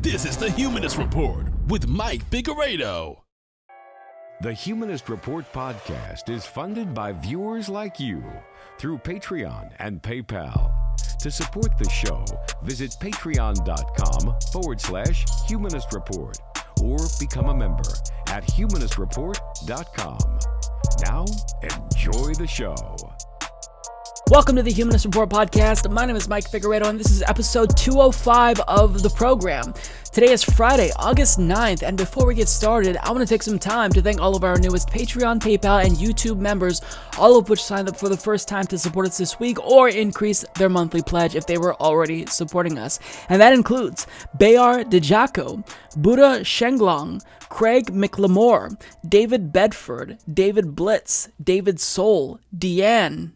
This is the Humanist Report with Mike Figueredo. The Humanist Report podcast is funded by viewers like you through Patreon and PayPal. To support the show, visit patreon.com/Humanist Report or become a member at humanistreport.com. Now, enjoy the show. Welcome to the Humanist Report podcast. My name is Mike Figueredo, and this is episode 205 of the program. Today is Friday, August 9th, and before we get started, I want to take some time to thank all of our newest Patreon, PayPal, and YouTube members, all of which signed up for the first time to support us this week or increase their monthly pledge if they were already supporting us. And that includes Bayar Dejako, Buddha Shenglong, Craig McLemore, David Bedford, David Blitz, David Soul, Diane,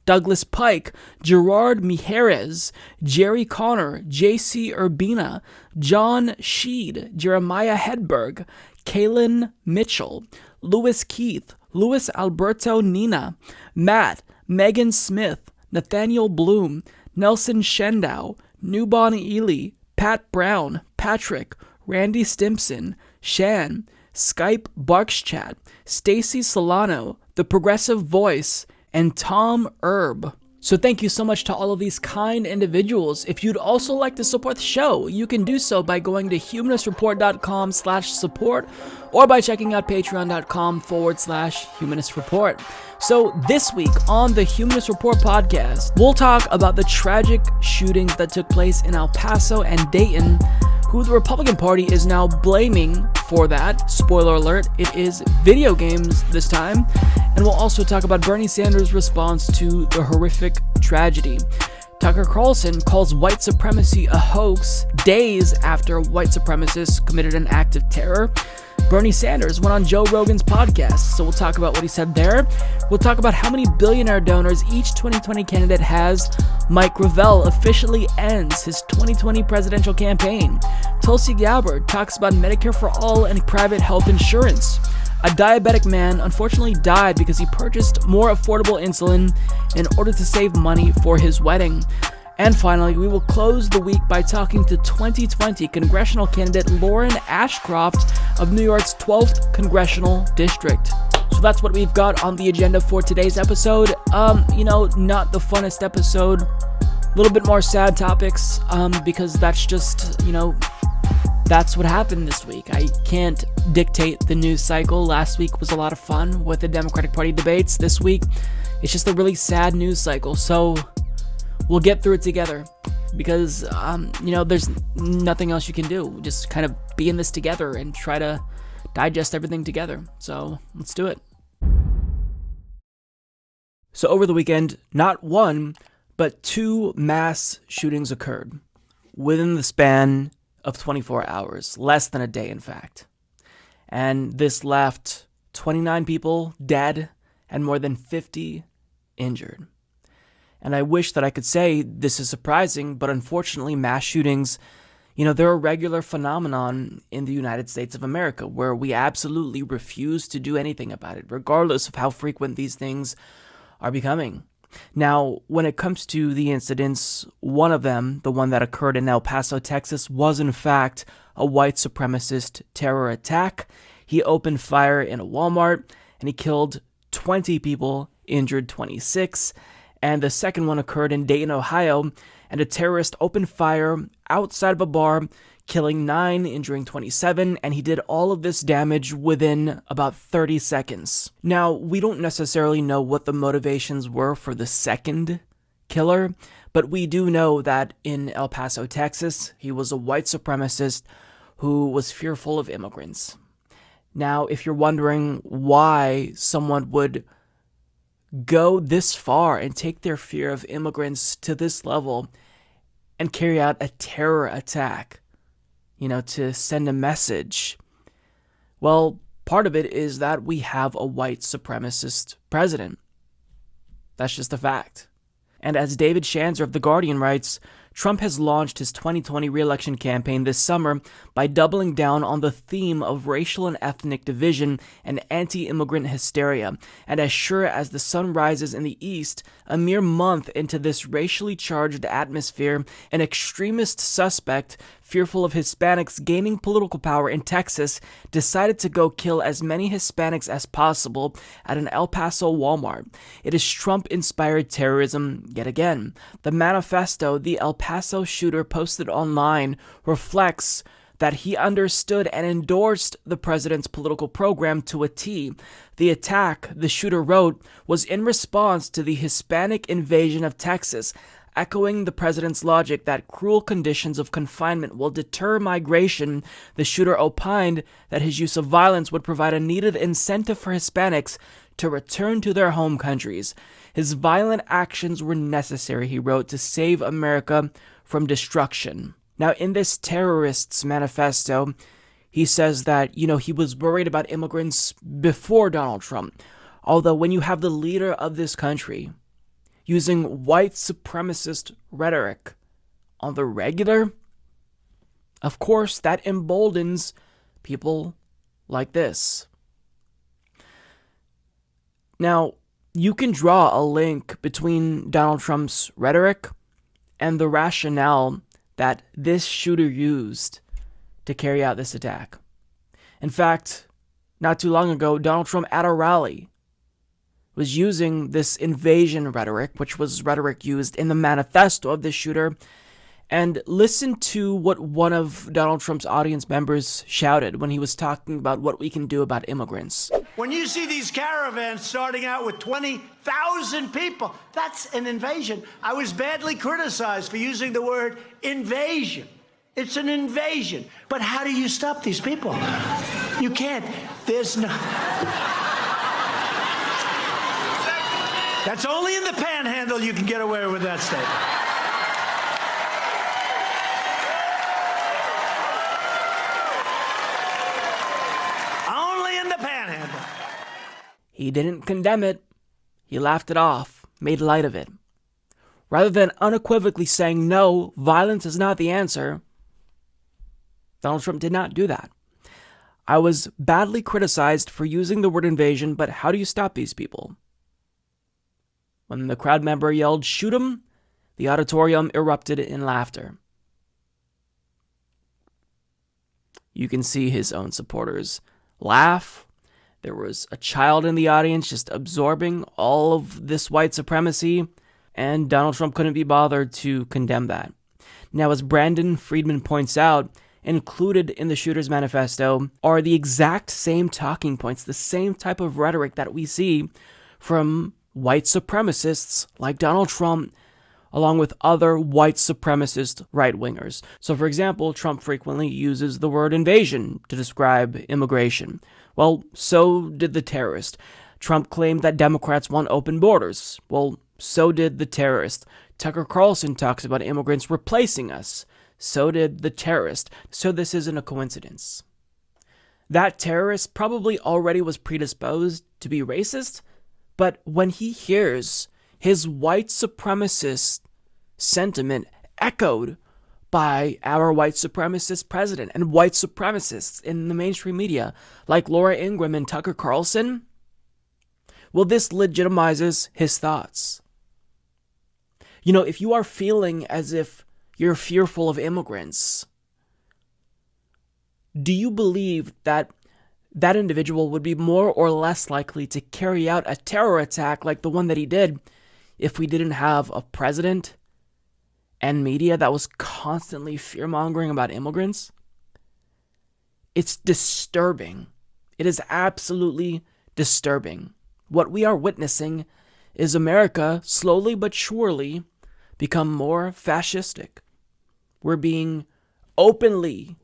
Douglas Pike, Gerard Mijares, Jerry Connor, J.C. Urbina, John Sheed, Jeremiah Hedberg, Kaylin Mitchell, Louis Keith, Louis Alberto Nina, Matt, Megan Smith, Nathaniel Bloom, Nelson Shendow, Newbon Ely, Pat Brown, Patrick, Randy Stimpson, Shan, Skype Barkschat, Stacy Solano, The Progressive Voice, and Tom Erb. So thank you so much to all of these kind individuals. If you'd also like to support the show, you can do so by going to humanistreport.com/support or by checking out patreon.com/Humanist Report. So this week on the Humanist Report podcast, we'll talk about the tragic shootings that took place in El Paso and Dayton, who the Republican Party is now blaming for that. Spoiler alert, it is video games this time. And we'll also talk about Bernie Sanders' response to the horrific tragedy. Tucker Carlson calls white supremacy a hoax days after white supremacists committed an act of terror. Bernie Sanders went on Joe Rogan's podcast, so we'll talk about what he said there. We'll talk about how many billionaire donors each 2020 candidate has. Mike Gravel officially ends his 2020 presidential campaign. Tulsi Gabbard talks about Medicare for all and private health insurance. A diabetic man unfortunately died because he purchased more affordable insulin in order to save money for his wedding. And finally, we will close the week by talking to 2020 congressional candidate Lauren Ashcroft of New York's 12th congressional district. So that's what we've got on the agenda for today's episode. Not the funnest episode. A little bit more sad topics, because that's just, that's what happened this week. I can't dictate the news cycle. Last week was a lot of fun with the Democratic Party debates. This week, it's just a really sad news cycle. So we'll get through it together because, there's nothing else you can do. Just kind of be in this together and try to digest everything together. So let's do it. So over the weekend, not one, but two mass shootings occurred within the span of 24 hours, less than a day, in fact. And this left 29 people dead and more than 50 injured. And I wish that I could say this is surprising, but unfortunately, mass shootings, they're a regular phenomenon in the United States of America, where we absolutely refuse to do anything about it, regardless of how frequent these things are becoming. Now, when it comes to the incidents, one of them, the one that occurred in El Paso, Texas, was in fact a white supremacist terror attack. He opened fire in a Walmart, and he killed 20 people, injured 26. And the second one occurred in Dayton, Ohio, and a terrorist opened fire outside of a bar, killing 9, injuring 27, and he did all of this damage within about 30 seconds. Now, we don't necessarily know what the motivations were for the second killer, but we do know that in El Paso, Texas, he was a white supremacist who was fearful of immigrants. Now, if you're wondering why someone would go this far and take their fear of immigrants to this level and carry out a terror attack, to send a message. Well, part of it is that we have a white supremacist president. That's just a fact. And as David Shanzer of The Guardian writes, Trump has launched his 2020 re-election campaign this summer by doubling down on the theme of racial and ethnic division and anti-immigrant hysteria. And as sure as the sun rises in the east, a mere month into this racially charged atmosphere, an extremist suspect fearful of Hispanics gaining political power in Texas, decided to go kill as many Hispanics as possible at an El Paso Walmart. It is Trump-inspired terrorism yet again. The manifesto the El Paso shooter posted online reflects that he understood and endorsed the president's political program to a T. The attack, the shooter wrote, was in response to the Hispanic invasion of Texas, echoing the president's logic that cruel conditions of confinement will deter migration. The shooter opined that his use of violence would provide a needed incentive for Hispanics to return to their home countries. His violent actions were necessary, he wrote, to save America from destruction. Now, in this terrorist's manifesto, he says that, he was worried about immigrants before Donald Trump. Although when you have the leader of this country using white supremacist rhetoric on the regular, of course, that emboldens people like this. Now, you can draw a link between Donald Trump's rhetoric and the rationale that this shooter used to carry out this attack. In fact, not too long ago, Donald Trump at a rally was using this invasion rhetoric, which was rhetoric used in the manifesto of this shooter. And listen to what one of Donald Trump's audience members shouted when he was talking about what we can do about immigrants. When you see these caravans starting out with 20,000 people, that's an invasion. I was badly criticized for using the word invasion. It's an invasion. But how do you stop these people? You can't. There's no... That's only in the panhandle you can get away with that statement. Only in the panhandle. He didn't condemn it. He laughed it off, made light of it. Rather than unequivocally saying, no, violence is not the answer, Donald Trump did not do that. I was badly criticized for using the word invasion, but how do you stop these people? When the crowd member yelled, shoot him, the auditorium erupted in laughter. You can see his own supporters laugh. There was a child in the audience just absorbing all of this white supremacy, and Donald Trump couldn't be bothered to condemn that. Now, as Brandon Friedman points out, included in the shooter's manifesto are the exact same talking points, the same type of rhetoric that we see from white supremacists like Donald Trump, along with other white supremacist right-wingers. So, for example, Trump frequently uses the word invasion to describe immigration. Well, so did the terrorist. Trump claimed that Democrats want open borders. Well, so did the terrorist. Tucker Carlson talks about immigrants replacing us. So did the terrorist. So this isn't a coincidence. That terrorist probably already was predisposed to be racist, but when he hears his white supremacist sentiment echoed by our white supremacist president and white supremacists in the mainstream media, like Laura Ingraham and Tucker Carlson, well, this legitimizes his thoughts. If you are feeling as if you're fearful of immigrants, do you believe that that individual would be more or less likely to carry out a terror attack like the one that he did if we didn't have a president and media that was constantly fear-mongering about immigrants? It's disturbing. It is absolutely disturbing. What we are witnessing is America slowly but surely become more fascistic. We're being openly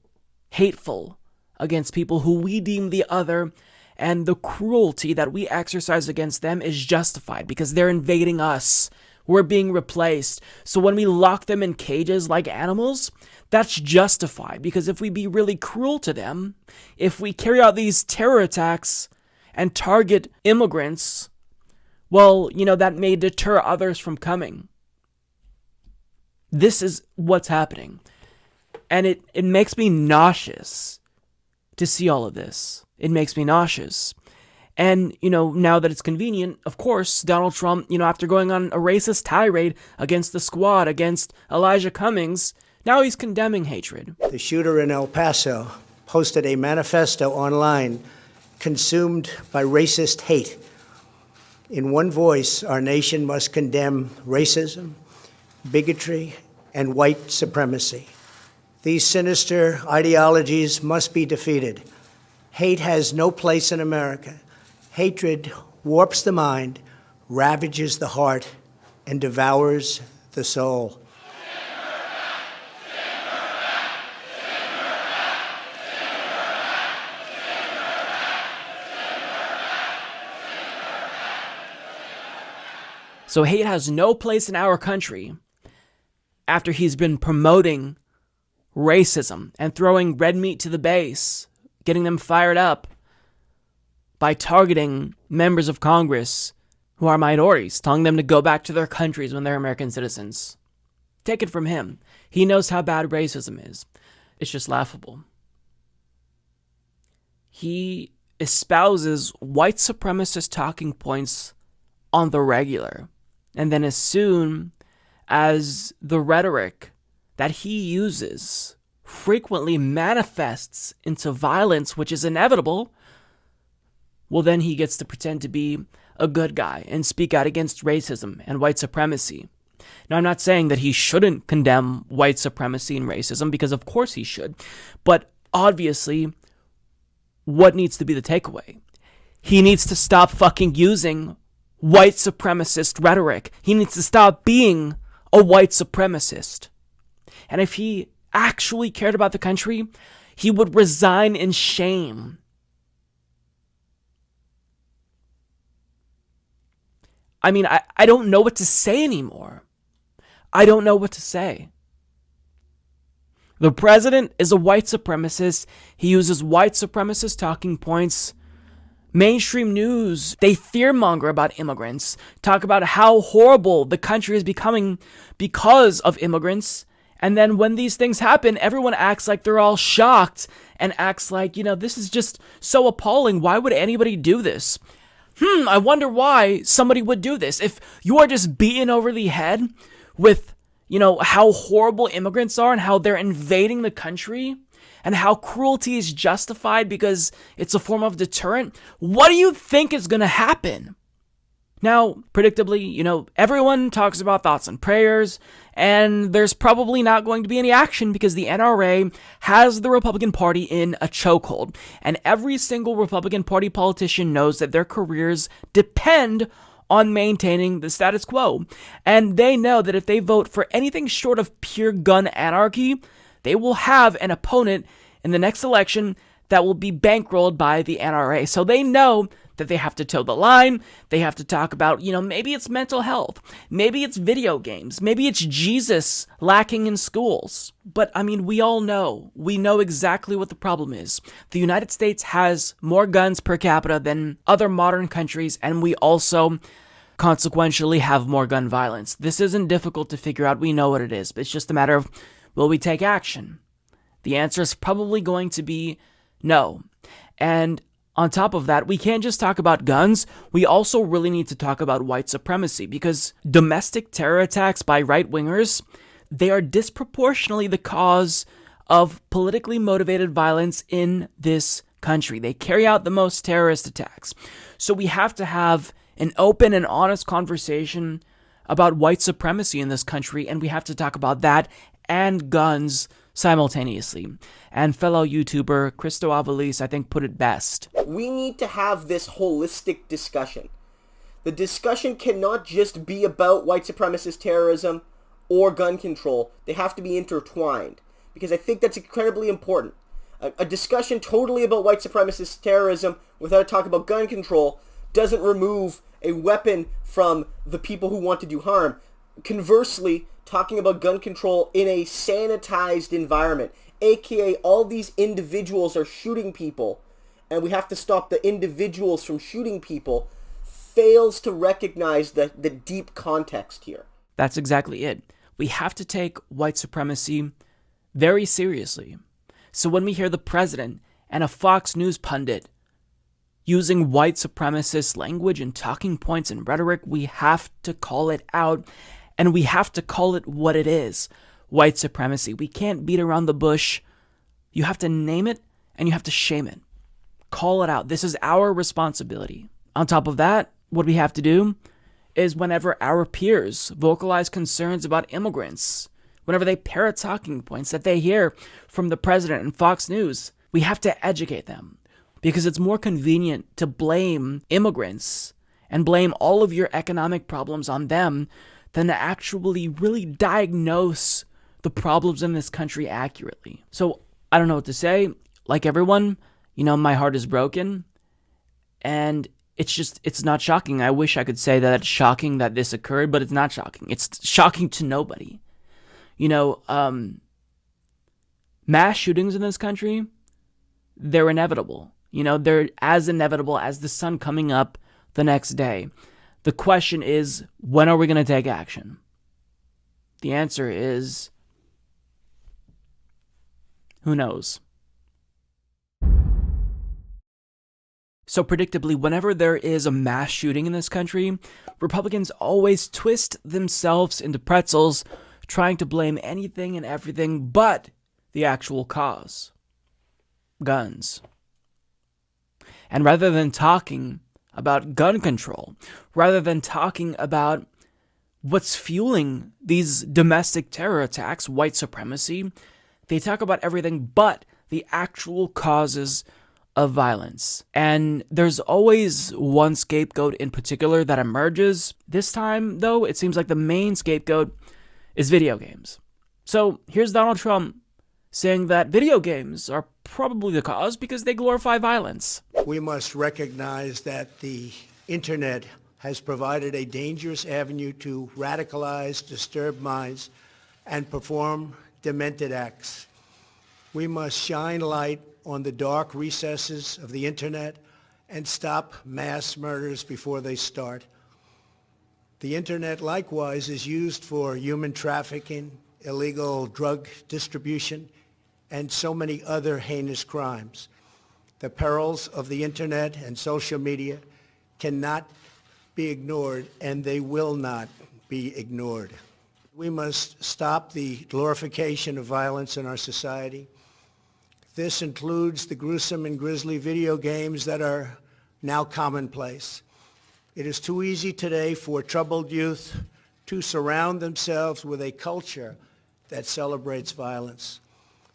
hateful against people who we deem the other, and the cruelty that we exercise against them is justified because they're invading us. We're being replaced. So when we lock them in cages like animals, that's justified because if we be really cruel to them, if we carry out these terror attacks and target immigrants, well, that may deter others from coming. This is what's happening. And it makes me nauseous to see all of this. It makes me nauseous. And, now that it's convenient, of course, Donald Trump, after going on a racist tirade against the Squad, against Elijah Cummings, Now he's condemning hatred. The shooter in El Paso posted a manifesto online consumed by racist hate. In one voice, our nation must condemn racism, bigotry, and white supremacy. These sinister ideologies must be defeated. Hate has no place in America. Hatred warps the mind, ravages the heart, and devours the soul. So hate has no place in our country after he's been promoting racism and throwing red meat to the base, getting them fired up by targeting members of Congress who are minorities, telling them to go back to their countries when they're American citizens. Take it from him. He knows how bad racism is. It's just laughable. He espouses white supremacist talking points on the regular. And then as soon as the rhetoric that he uses frequently manifests into violence, which is inevitable, well, then he gets to pretend to be a good guy and speak out against racism and white supremacy. Now, I'm not saying that he shouldn't condemn white supremacy and racism, because of course he should. But obviously, what needs to be the takeaway? He needs to stop fucking using white supremacist rhetoric. He needs to stop being a white supremacist. And if he actually cared about the country, he would resign in shame. I mean, I don't know what to say anymore. I don't know what to say. The president is a white supremacist. He uses white supremacist talking points. Mainstream news, they fearmonger about immigrants, talk about how horrible the country is becoming because of immigrants. And then when these things happen, everyone acts like they're all shocked and acts like, this is just so appalling. Why would anybody do this? I wonder why somebody would do this. If you are just beaten over the head with, how horrible immigrants are and how they're invading the country, and how cruelty is justified because it's a form of deterrent, what do you think is going to happen? Now, predictably, everyone talks about thoughts and prayers, and there's probably not going to be any action because the NRA has the Republican Party in a chokehold, and every single Republican Party politician knows that their careers depend on maintaining the status quo, and they know that if they vote for anything short of pure gun anarchy, they will have an opponent in the next election that will be bankrolled by the NRA. So they know that they have to toe the line. They have to talk about, maybe it's mental health. Maybe it's video games. Maybe it's Jesus lacking in schools. But, we all know. We know exactly what the problem is. The United States has more guns per capita than other modern countries, and we also consequentially have more gun violence. This isn't difficult to figure out. We know what it is. But it's just a matter of, will we take action? The answer is probably going to be no. And on top of that, we can't just talk about guns. We also really need to talk about white supremacy, because domestic terror attacks by right-wingers, they are disproportionately the cause of politically motivated violence in this country. They carry out the most terrorist attacks. So we have to have an open and honest conversation about white supremacy in this country, and we have to talk about that and guns simultaneously. And fellow YouTuber Christo Avalis, I think, put it best. We need to have this holistic discussion. The discussion cannot just be about white supremacist terrorism or gun control. They have to be intertwined, because I think that's incredibly important. A discussion totally about white supremacist terrorism without talking about gun control doesn't remove a weapon from the people who want to do harm. Conversely, talking about gun control in a sanitized environment, aka all these individuals are shooting people, and we have to stop the individuals from shooting people, fails to recognize the deep context here. That's exactly it. We have to take white supremacy very seriously. So when we hear the president and a Fox News pundit using white supremacist language and talking points and rhetoric, we have to call it out, and we have to call it what it is. white supremacy. We can't beat around the bush. You have to name it and you have to shame it. Call it out. This is our responsibility. On top of that, what we have to do is whenever our peers vocalize concerns about immigrants, whenever they parrot talking points that they hear from the president and Fox News, we have to educate them, because it's more convenient to blame immigrants and blame all of your economic problems on them than to actually really diagnose the problems in this country accurately. So I don't know what to say. Like everyone, my heart is broken, and it's not shocking. I wish I could say that it's shocking that this occurred, but it's not shocking. It's shocking to nobody. Mass shootings in this country, they're inevitable. They're as inevitable as the sun coming up the next day. The question is, when are we going to take action? The answer is, who knows? So predictably, whenever there is a mass shooting in this country, Republicans always twist themselves into pretzels, trying to blame anything and everything but the actual cause. Guns. And rather than talking about gun control, rather than talking about what's fueling these domestic terror attacks, white supremacy, they talk about everything but the actual causes of violence. And there's always one scapegoat in particular that emerges. This time, though, it seems like the main scapegoat is video games. So here's Donald Trump saying that video games are probably the cause because they glorify violence. We must recognize that the internet has provided a dangerous avenue to radicalize disturbed minds and perform demented acts. We must shine light on the dark recesses of the internet and stop mass murders before they start. The internet, likewise, is used for human trafficking, illegal drug distribution, and so many other heinous crimes. The perils of the internet and social media cannot be ignored, and they will not be ignored. We must stop the glorification of violence in our society. This includes the gruesome and grisly video games that are now commonplace. It is too easy today for troubled youth to surround themselves with a culture that celebrates violence.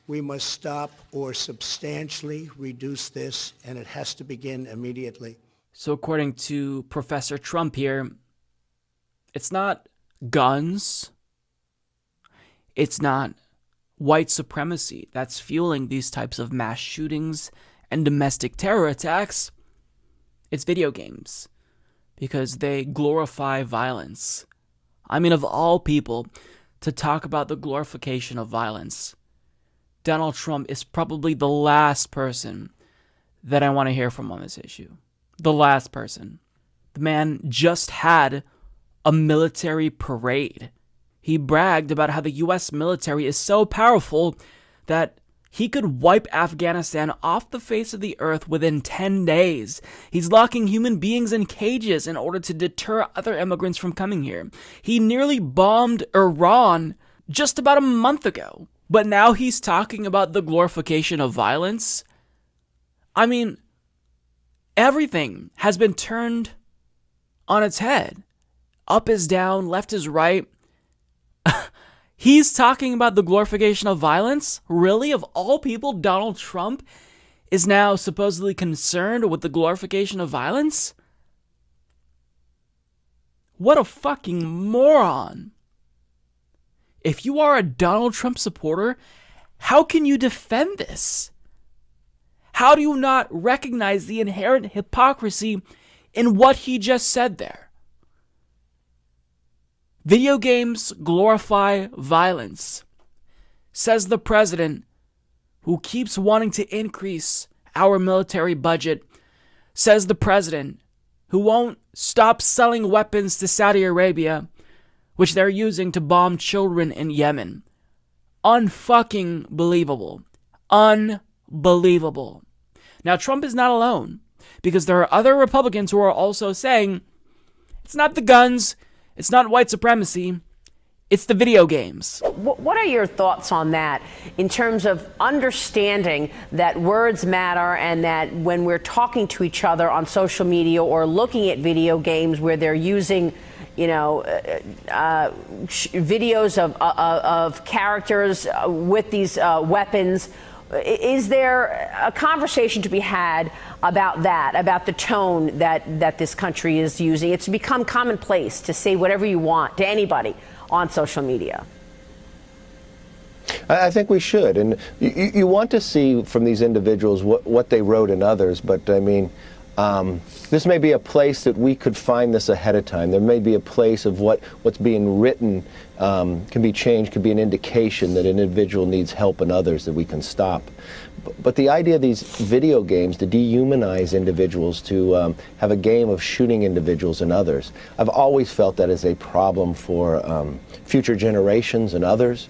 We must stop or substantially reduce this, and it has to begin immediately. So according to Professor Trump here, it's not guns, it's not white supremacy that's fueling these types of mass shootings and domestic terror attacks. It's video games, because they glorify violence. I mean, of all people to talk about the glorification of violence, Donald Trump is probably the last person that I want to hear from on this issue. The last person. The man just had a military parade. He bragged about how the U.S. military is so powerful that he could wipe Afghanistan off the face of the earth within 10 days. He's locking human beings in cages in order to deter other immigrants from coming here. He nearly bombed Iran just about a month ago. But now he's talking about the glorification of violence. I mean, everything has been turned on its head. Up is down, left is right. He's talking about the glorification of violence? Really? Of all people, Donald Trump is now supposedly concerned with the glorification of violence? What a fucking moron. If you are a Donald Trump supporter, how can you defend this? How do you not recognize the inherent hypocrisy in what he just said there? Video games glorify violence, says the president, who keeps wanting to increase our military budget, says the president, who won't stop selling weapons to Saudi Arabia, which they're using to bomb children in Yemen. Unfucking believable. Unbelievable. Now, Trump is not alone, because there are other Republicans who are also saying, it's not the guns, it's not white supremacy, It's the video games. What are your thoughts on that in terms of understanding that words matter and that when we're talking to each other on social media or looking at video games where they're using, videos of characters with these weapons, is there a conversation to be had about that, about the tone that this country is using? It's become commonplace to say whatever you want to anybody on social media. I think we should, and you want to see from these individuals what they wrote in others, but I mean, this may be a place that we could find this ahead of time. There may be a place of what's being written can be changed, could be an indication that an individual needs help in others that we can stop. But the idea of these video games to dehumanize individuals, to have a game of shooting individuals and others, I've always felt that is a problem for future generations and others.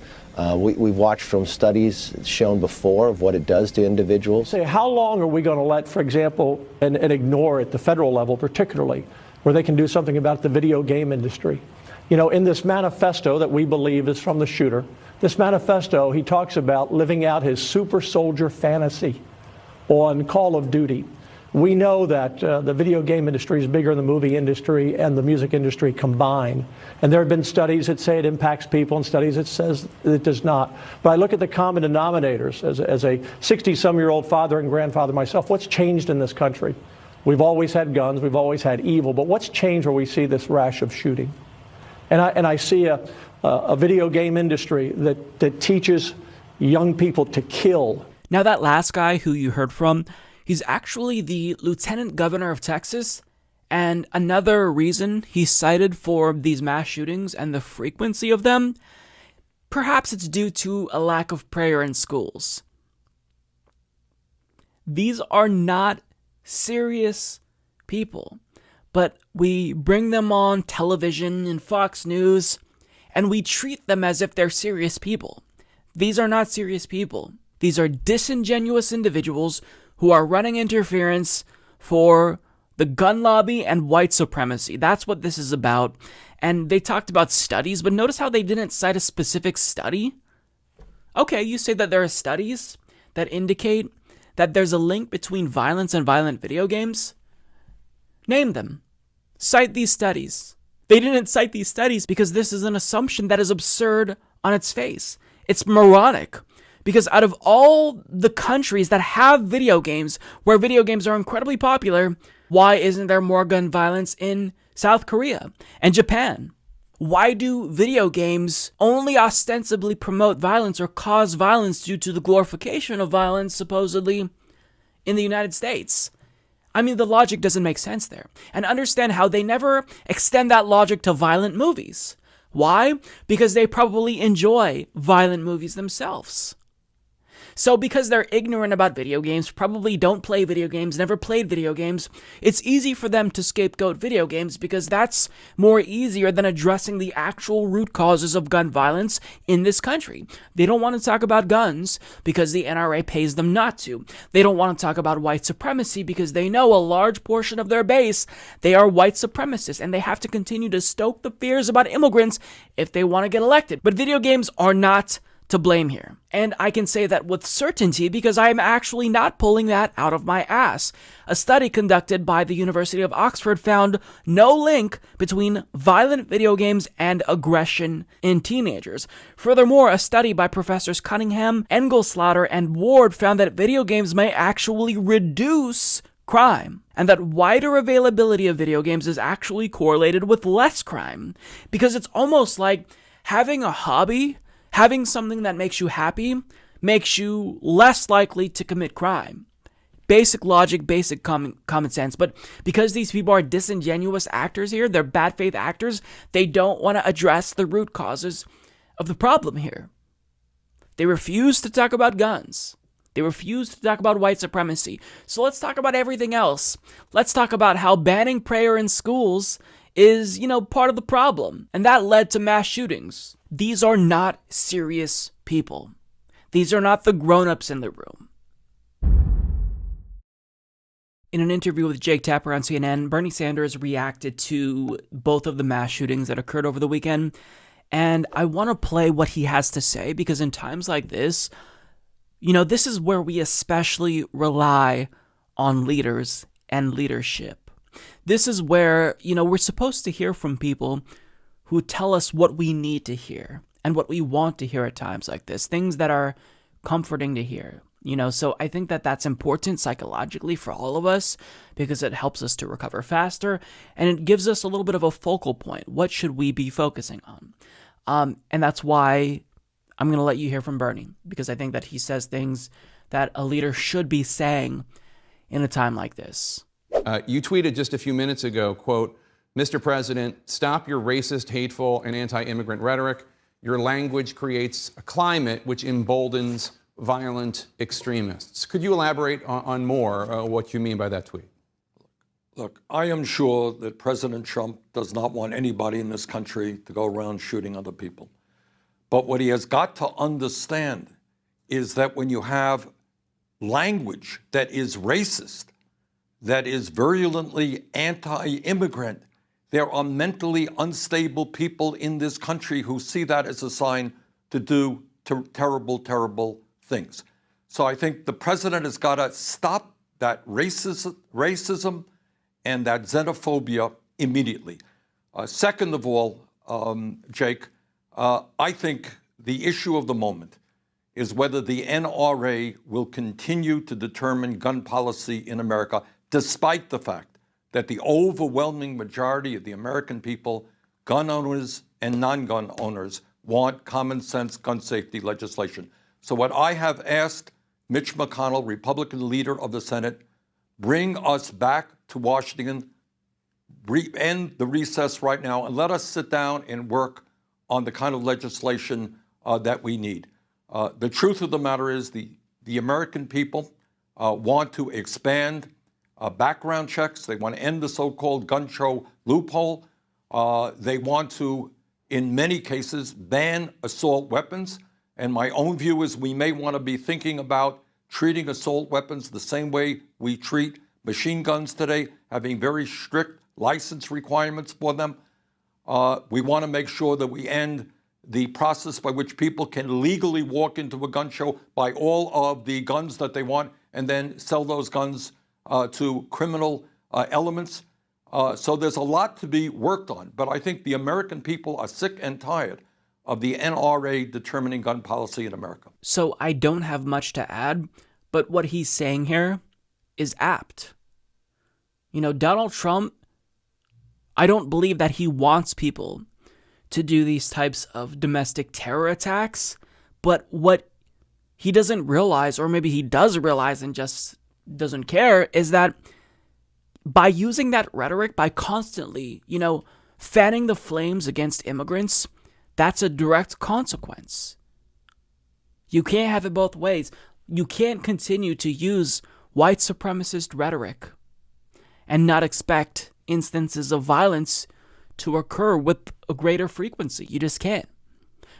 We've watched from studies shown before of what it does to individuals. Say, how long are we going to let, for example, and ignore at the federal level particularly, where they can do something about the video game industry? In this manifesto that we believe is from the shooter, this manifesto, he talks about living out his super soldier fantasy on Call of Duty. We know that the video game industry is bigger than the movie industry and the music industry combined. And there have been studies that say it impacts people and studies that says it does not. But I look at the common denominators as a 60-some-year-old father and grandfather myself. What's changed in this country? We've always had guns. We've always had evil. But what's changed where we see this rash of shooting? And I see a video game industry that teaches young people to kill. Now, that last guy who you heard from, he's actually the lieutenant governor of Texas, and another reason he's cited for these mass shootings and the frequency of them, perhaps it's due to a lack of prayer in schools. These are not serious people, but we bring them on television and Fox News, and we treat them as if they're serious people. These are not serious people. These are disingenuous individuals who are running interference for the gun lobby and white supremacy. That's what this is about. And they talked about studies, but notice how they didn't cite a specific study. Okay, you say that there are studies that indicate that there's a link between violence and violent video games. Name them. Cite these studies. They didn't cite these studies because this is an assumption that is absurd on its face. It's moronic. Because out of all the countries that have video games, where video games are incredibly popular, why isn't there more gun violence in South Korea and Japan? Why do video games only ostensibly promote violence or cause violence due to the glorification of violence, supposedly, in the United States? I mean, the logic doesn't make sense there. And understand how they never extend that logic to violent movies. Why? Because they probably enjoy violent movies themselves. So because they're ignorant about video games, probably don't play video games, never played video games, it's easy for them to scapegoat video games because that's more easier than addressing the actual root causes of gun violence in this country. They don't want to talk about guns because the NRA pays them not to. They don't want to talk about white supremacy because they know a large portion of their base, they are white supremacists, and they have to continue to stoke the fears about immigrants if they want to get elected. But video games are not to blame here. And I can say that with certainty because I am actually not pulling that out of my ass. A study conducted by the University of Oxford found no link between violent video games and aggression in teenagers. Furthermore, a study by Professors Cunningham, Engelslaughter, and Ward found that video games may actually reduce crime, and that wider availability of video games is actually correlated with less crime. Because it's almost like having a hobby, having something that makes you happy, makes you less likely to commit crime. Basic logic, basic common sense. But because these people are disingenuous actors here, they're bad faith actors, they don't want to address the root causes of the problem here. They refuse to talk about guns. They refuse to talk about white supremacy. So let's talk about everything else. Let's talk about how banning prayer in schools is, part of the problem. And that led to mass shootings. These are not serious people. These are not the grown-ups in the room. In an interview with Jake Tapper on CNN, Bernie Sanders reacted to both of the mass shootings that occurred over the weekend, And I want to play what he has to say, because in times like this, this is where we especially rely on leaders and leadership. This is where, we're supposed to hear from people who tell us what we need to hear and what we want to hear at times like this, things that are comforting to hear. So I think that that's important psychologically for all of us, because it helps us to recover faster, and it gives us a little bit of a focal point. What should we be focusing on? And that's why I'm going to let you hear from Bernie, because I think that he says things that a leader should be saying in a time like this. You tweeted just a few minutes ago, quote, "Mr. President, stop your racist, hateful, and anti-immigrant rhetoric. Your language creates a climate which emboldens violent extremists." Could you elaborate on more what you mean by that tweet? Look, I am sure that President Trump does not want anybody in this country to go around shooting other people. But what he has got to understand is that when you have language that is racist, that is virulently anti-immigrant, there are mentally unstable people in this country who see that as a sign to do terrible, terrible things. So I think the president has got to stop that racism and that xenophobia immediately. Second of all, Jake, I think the issue of the moment is whether the NRA will continue to determine gun policy in America, despite the fact that the overwhelming majority of the American people, gun owners and non-gun owners, want common sense gun safety legislation. So what I have asked Mitch McConnell, Republican leader of the Senate, bring us back to Washington, end the recess right now, and let us sit down and work on the kind of legislation that we need. The truth of the matter is the American people want to expand background checks. They want to end the so-called gun show loophole. They want to, in many cases, ban assault weapons. And my own view is we may want to be thinking about treating assault weapons the same way we treat machine guns today, having very strict license requirements for them. We want to make sure that we end the process by which people can legally walk into a gun show, buy all of the guns that they want, and then sell those guns to criminal elements. So there's a lot to be worked on. But I think the American people are sick and tired of the NRA determining gun policy in America. So I don't have much to add, but what he's saying here is apt. Donald Trump, I don't believe that he wants people to do these types of domestic terror attacks, but what he doesn't realize, or maybe he does realize and just doesn't care, is that by using that rhetoric, by constantly, fanning the flames against immigrants, that's a direct consequence. You can't have it both ways. You can't continue to use white supremacist rhetoric and not expect instances of violence to occur with a greater frequency. You just can't.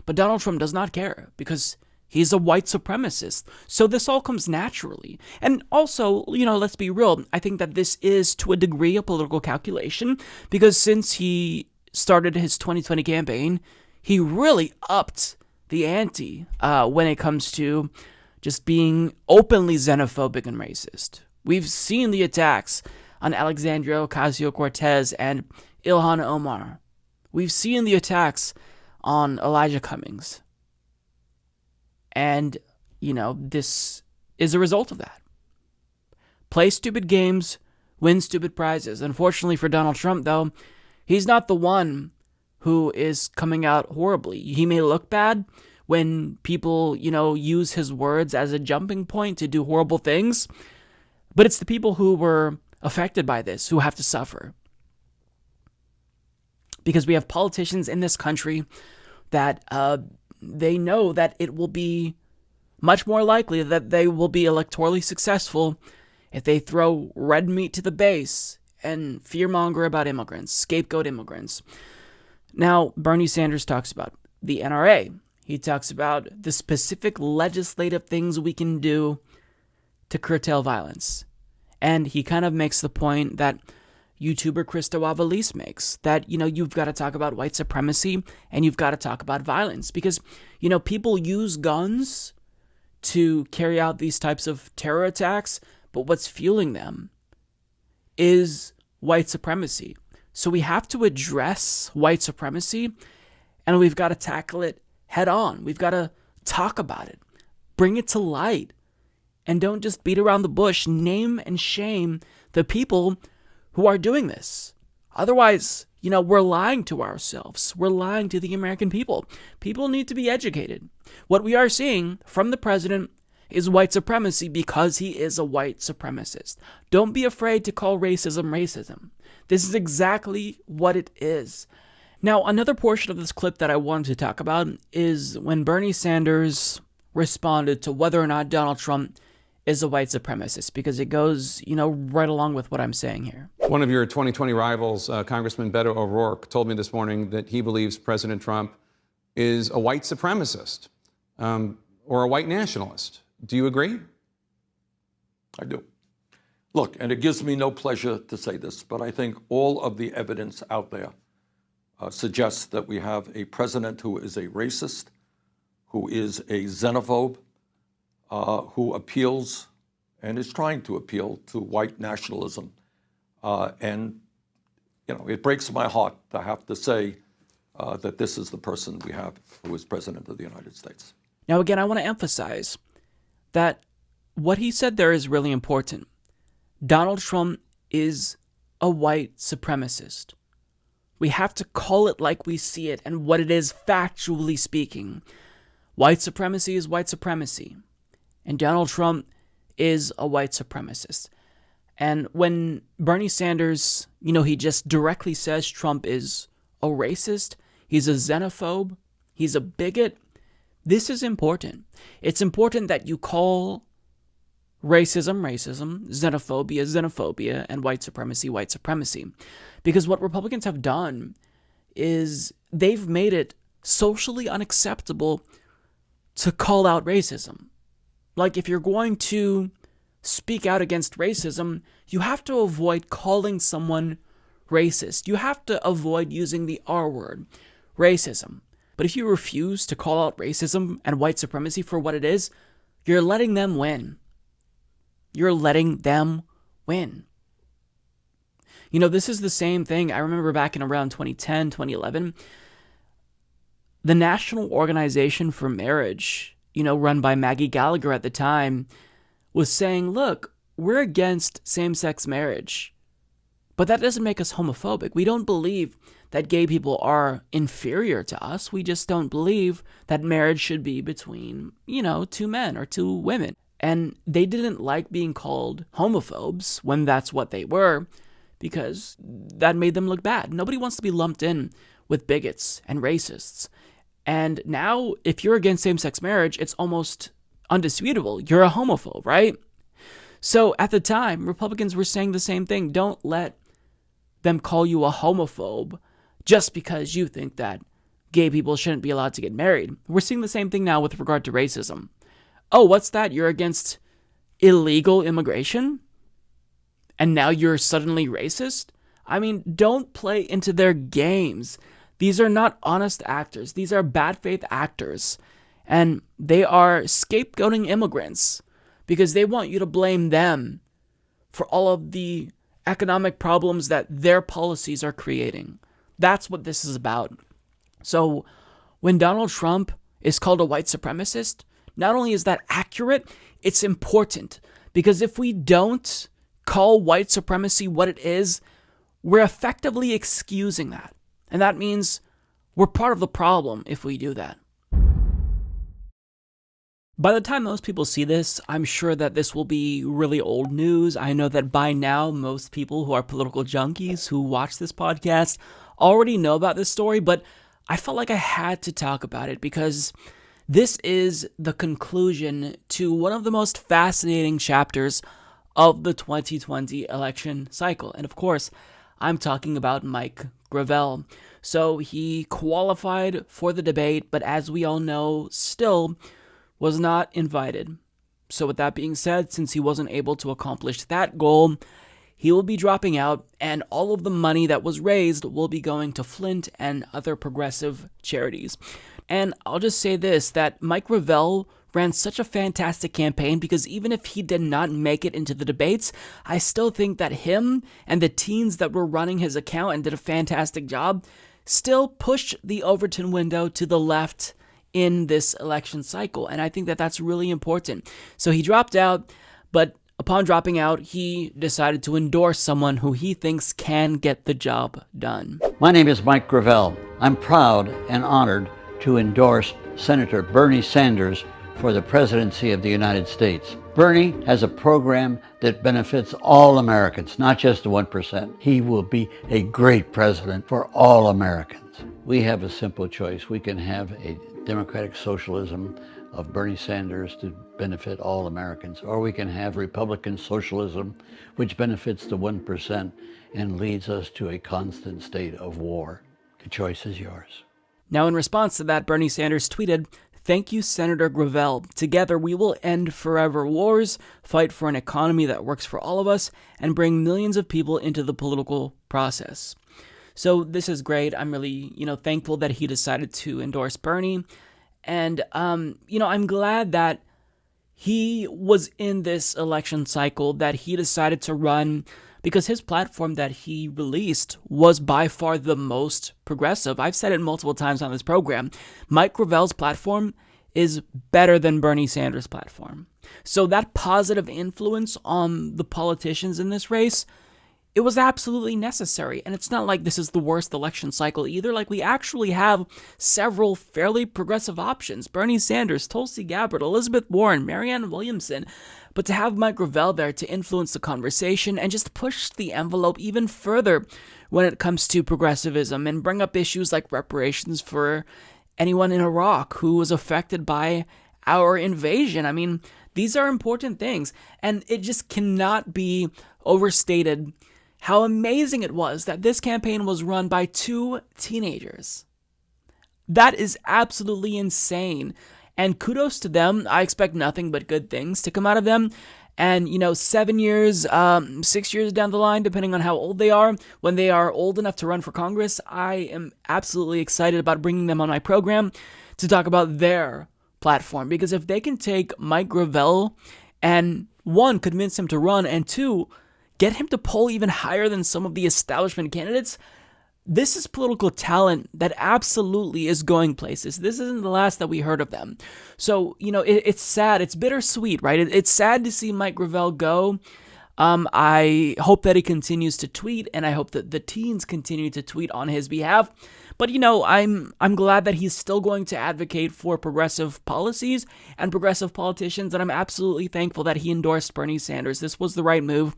But Donald Trump does not care because he's a white supremacist. So this all comes naturally. And also, let's be real, I think that this is to a degree a political calculation, because since he started his 2020 campaign, he really upped the ante when it comes to just being openly xenophobic and racist. We've seen the attacks on Alexandria Ocasio-Cortez and Ilhan Omar. We've seen the attacks on Elijah Cummings. And, this is a result of that. Play stupid games, win stupid prizes. Unfortunately for Donald Trump, though, he's not the one who is coming out horribly. He may look bad when people, use his words as a jumping point to do horrible things, but it's the people who were affected by this who have to suffer. Because we have politicians in this country that they know that it will be much more likely that they will be electorally successful if they throw red meat to the base and fearmonger about immigrants, scapegoat immigrants. Now, Bernie Sanders talks about the NRA. He talks about the specific legislative things we can do to curtail violence. And he kind of makes the point that, YouTuber Christo Avalis makes, that, you've got to talk about white supremacy and you've got to talk about violence because, people use guns to carry out these types of terror attacks, but what's fueling them is white supremacy. So we have to address white supremacy and we've got to tackle it head on. We've got to talk about it, bring it to light, and don't just beat around the bush. Name and shame the people who are doing this. Otherwise, we're lying to ourselves. We're lying to the American people. People need to be educated. What we are seeing from the president is white supremacy because he is a white supremacist. Don't be afraid to call racism racism. This is exactly what it is. Now, another portion of this clip that I wanted to talk about is when Bernie Sanders responded to whether or not Donald Trump is a white supremacist, because it goes, right along with what I'm saying here. One of your 2020 rivals, Congressman Beto O'Rourke, told me this morning that he believes President Trump is a white supremacist or a white nationalist. Do you agree? I do. Look, and it gives me no pleasure to say this, but I think all of the evidence out there suggests that we have a president who is a racist, who is a xenophobe, who appeals and is trying to appeal to white nationalism. And it breaks my heart to have to say that this is the person we have who is president of the United States. Now, again, I want to emphasize that what he said there is really important. Donald Trump is a white supremacist. We have to call it like we see it and what it is factually speaking. White supremacy is white supremacy. And Donald Trump is a white supremacist. And when Bernie Sanders, he just directly says Trump is a racist, he's a xenophobe, he's a bigot, this is important. It's important that you call racism, racism, xenophobia, xenophobia, and white supremacy. Because what Republicans have done is they've made it socially unacceptable to call out racism. Like, if you're going to speak out against racism, you have to avoid calling someone racist. You have to avoid using the R word, racism. But if you refuse to call out racism and white supremacy for what it is, you're letting them win. You're letting them win. This is the same thing. I remember back in around 2010, 2011, the National Organization for Marriage, run by Maggie Gallagher at the time, was saying, look, we're against same-sex marriage, but that doesn't make us homophobic. We don't believe that gay people are inferior to us. We just don't believe that marriage should be between, two men or two women. And they didn't like being called homophobes when that's what they were, because that made them look bad. Nobody wants to be lumped in with bigots and racists. And now, if you're against same-sex marriage, it's almost undisputable. You're a homophobe, right? So at the time, Republicans were saying the same thing. Don't let them call you a homophobe just because you think that gay people shouldn't be allowed to get married. We're seeing the same thing now with regard to racism. Oh, what's that? You're against illegal immigration? And now you're suddenly racist? I mean, don't play into their games. These are not honest actors. These are bad faith actors. And they are scapegoating immigrants because they want you to blame them for all of the economic problems that their policies are creating. That's what this is about. So when Donald Trump is called a white supremacist, not only is that accurate, it's important. Because if we don't call white supremacy what it is, we're effectively excusing that. And that means we're part of the problem if we do that. By the time most people see this, I'm sure that this will be really old news. I know that by now, most people who are political junkies who watch this podcast already know about this story, but I felt like I had to talk about it because this is the conclusion to one of the most fascinating chapters of the 2020 election cycle. And of course, I'm talking about Mike Gravel. So he qualified for the debate, but as we all know, still was not invited. So with that being said, since he wasn't able to accomplish that goal, he will be dropping out, and all of the money that was raised will be going to Flint and other progressive charities. And I'll just say this, that Mike Gravel ran such a fantastic campaign, because even if he did not make it into the debates, I still think that him and the teens that were running his account and did a fantastic job still pushed the Overton window to the left in this election cycle. And I think that that's really important. So he dropped out, but upon dropping out, he decided to endorse someone who he thinks can get the job done. My name is Mike Gravel. I'm proud and honored to endorse Senator Bernie Sanders for the presidency of the United States. Bernie has a program that benefits all Americans, not just the 1%. He will be a great president for all Americans. We have a simple choice. We can have a democratic socialism of Bernie Sanders to benefit all Americans, or we can have Republican socialism, which benefits the 1% and leads us to a constant state of war. The choice is yours. Now, in response to that, Bernie Sanders tweeted, "Thank you, Senator Gravel. Together we will end forever wars, fight for an economy that works for all of us, and bring millions of people into the political process." So this is great. I'm really, thankful that he decided to endorse Bernie. And, I'm glad that he was in this election cycle, that he decided to run, because his platform that he released was by far the most progressive. I've said it multiple times on this program. Mike Gravel's platform is better than Bernie Sanders' platform. So that positive influence on the politicians in this race, it was absolutely necessary. And it's not like this is the worst election cycle either. Like, we actually have several fairly progressive options. Bernie Sanders, Tulsi Gabbard, Elizabeth Warren, Marianne Williamson. But to have Mike Gravel there to influence the conversation and just push the envelope even further when it comes to progressivism and bring up issues like reparations for anyone in Iraq who was affected by our invasion. I mean, these are important things. And it just cannot be overstated how amazing it was that this campaign was run by 2 teenagers. That is absolutely insane. And kudos to them. I expect nothing but good things to come out of them. And, 7 years, 6 years down the line, depending on how old they are, when they are old enough to run for Congress, I am absolutely excited about bringing them on my program to talk about their platform. Because if they can take Mike Gravel and, 1, convince him to run, and 2, get him to poll even higher than some of the establishment candidates, this is political talent that absolutely is going places. This isn't the last that we heard of them. So, it's sad. It's bittersweet, right? It's sad to see Mike Gravel go. I hope that he continues to tweet, and I hope that the teens continue to tweet on his behalf. But, I'm glad that he's still going to advocate for progressive policies and progressive politicians, and I'm absolutely thankful that he endorsed Bernie Sanders. This was the right move.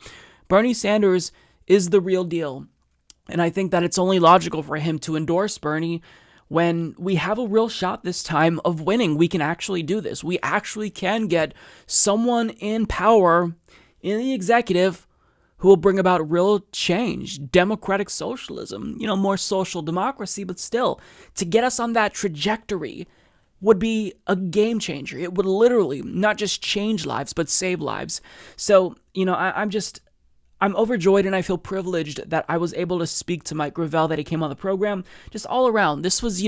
Bernie Sanders is the real deal. And I think that it's only logical for him to endorse Bernie when we have a real shot this time of winning. We can actually do this. We actually can get someone in power in the executive who will bring about real change, democratic socialism, more social democracy, but still, to get us on that trajectory would be a game changer. It would literally not just change lives, but save lives. So, I'm overjoyed and I feel privileged that I was able to speak to Mike Gravel, that he came on the program. Just all around, this was,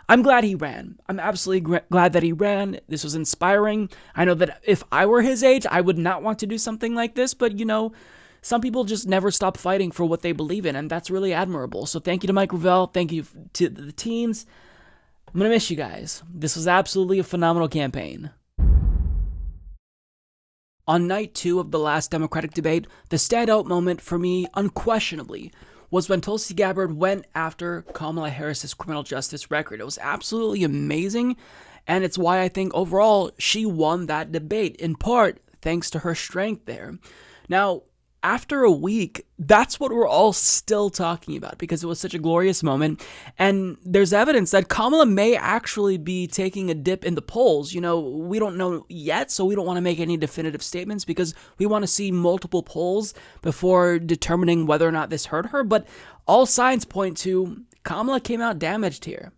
I'm glad he ran. I'm absolutely glad that he ran. This was inspiring. I know that if I were his age, I would not want to do something like this, but some people just never stop fighting for what they believe in, and that's really admirable. So thank you to Mike Gravel. Thank you to the teens. I'm going to miss you guys. This was absolutely a phenomenal campaign. On night 2 of the last Democratic debate, the standout moment for me, unquestionably, was when Tulsi Gabbard went after Kamala Harris's criminal justice record. It was absolutely amazing, and it's why I think overall she won that debate, in part thanks to her strength there. Now, after a week, that's what we're all still talking about because it was such a glorious moment. And there's evidence that Kamala may actually be taking a dip in the polls. We don't know yet, so we don't want to make any definitive statements because we want to see multiple polls before determining whether or not this hurt her. But all signs point to Kamala came out damaged here.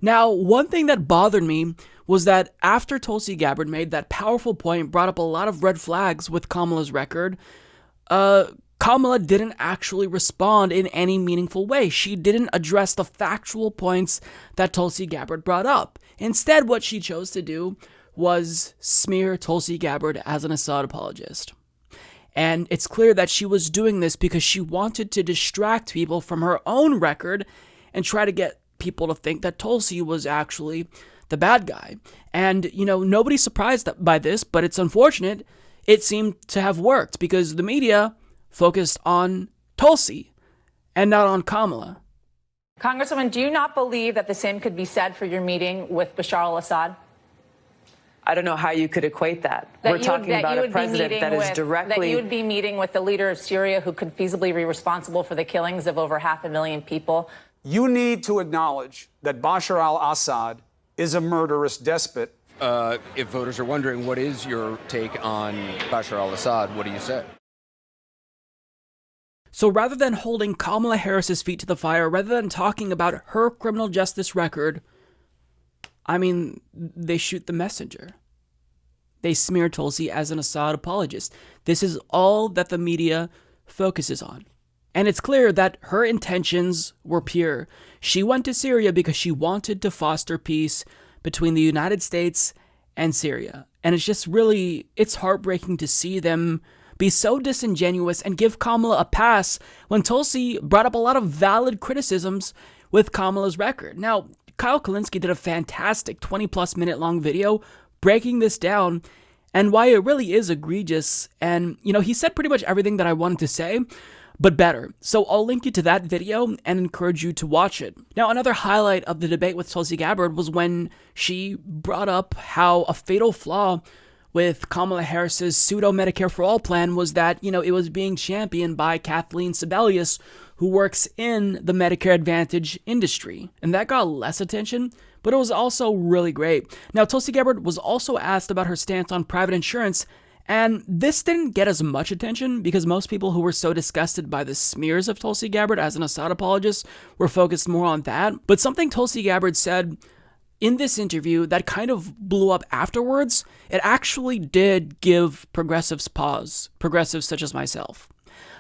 Now, one thing that bothered me was that after Tulsi Gabbard made that powerful point, brought up a lot of red flags with Kamala's record, Kamala Kamala didn't actually respond in any meaningful way. She didn't address the factual points that Tulsi Gabbard brought up. Instead, what she chose to do was smear Tulsi Gabbard as an Assad apologist. And it's clear that she was doing this because she wanted to distract people from her own record and try to get people to think that Tulsi was actually the bad guy. And, nobody's surprised by this, but it's unfortunate. It seemed to have worked because the media focused on Tulsi and not on Kamala. Congresswoman, do you not believe that the same could be said for your meeting with Bashar al-Assad? I don't know how you could equate that. We're talking about a president that is directly... That you would be meeting with the leader of Syria who could feasibly be responsible for the killings of over 500,000 people. You need to acknowledge that Bashar al-Assad is a murderous despot. If voters are wondering, what is your take on Bashar al-Assad, what do you say? So rather than holding Kamala Harris's feet to the fire, rather than talking about her criminal justice record, they shoot the messenger. They smear Tulsi as an Assad apologist. This is all that the media focuses on. And it's clear that her intentions were pure. She went to Syria because she wanted to foster peace between the United States and Syria. And it's heartbreaking to see them be so disingenuous and give Kamala a pass when Tulsi brought up a lot of valid criticisms with Kamala's record. Now, Kyle Kalinske did a fantastic 20-plus minute long video breaking this down and why it really is egregious. And, he said pretty much everything that I wanted to say, but better. So I'll link you to that video and encourage you to watch it. Now, another highlight of the debate with Tulsi Gabbard was when she brought up how a fatal flaw with Kamala Harris's pseudo Medicare for All plan was that, it was being championed by Kathleen Sebelius, who works in the Medicare Advantage industry. And that got less attention, but it was also really great. Now, Tulsi Gabbard was also asked about her stance on private insurance, and this didn't get as much attention because most people who were so disgusted by the smears of Tulsi Gabbard as an Assad apologist were focused more on that. But something Tulsi Gabbard said in this interview that kind of blew up afterwards, it actually did give progressives pause, progressives such as myself,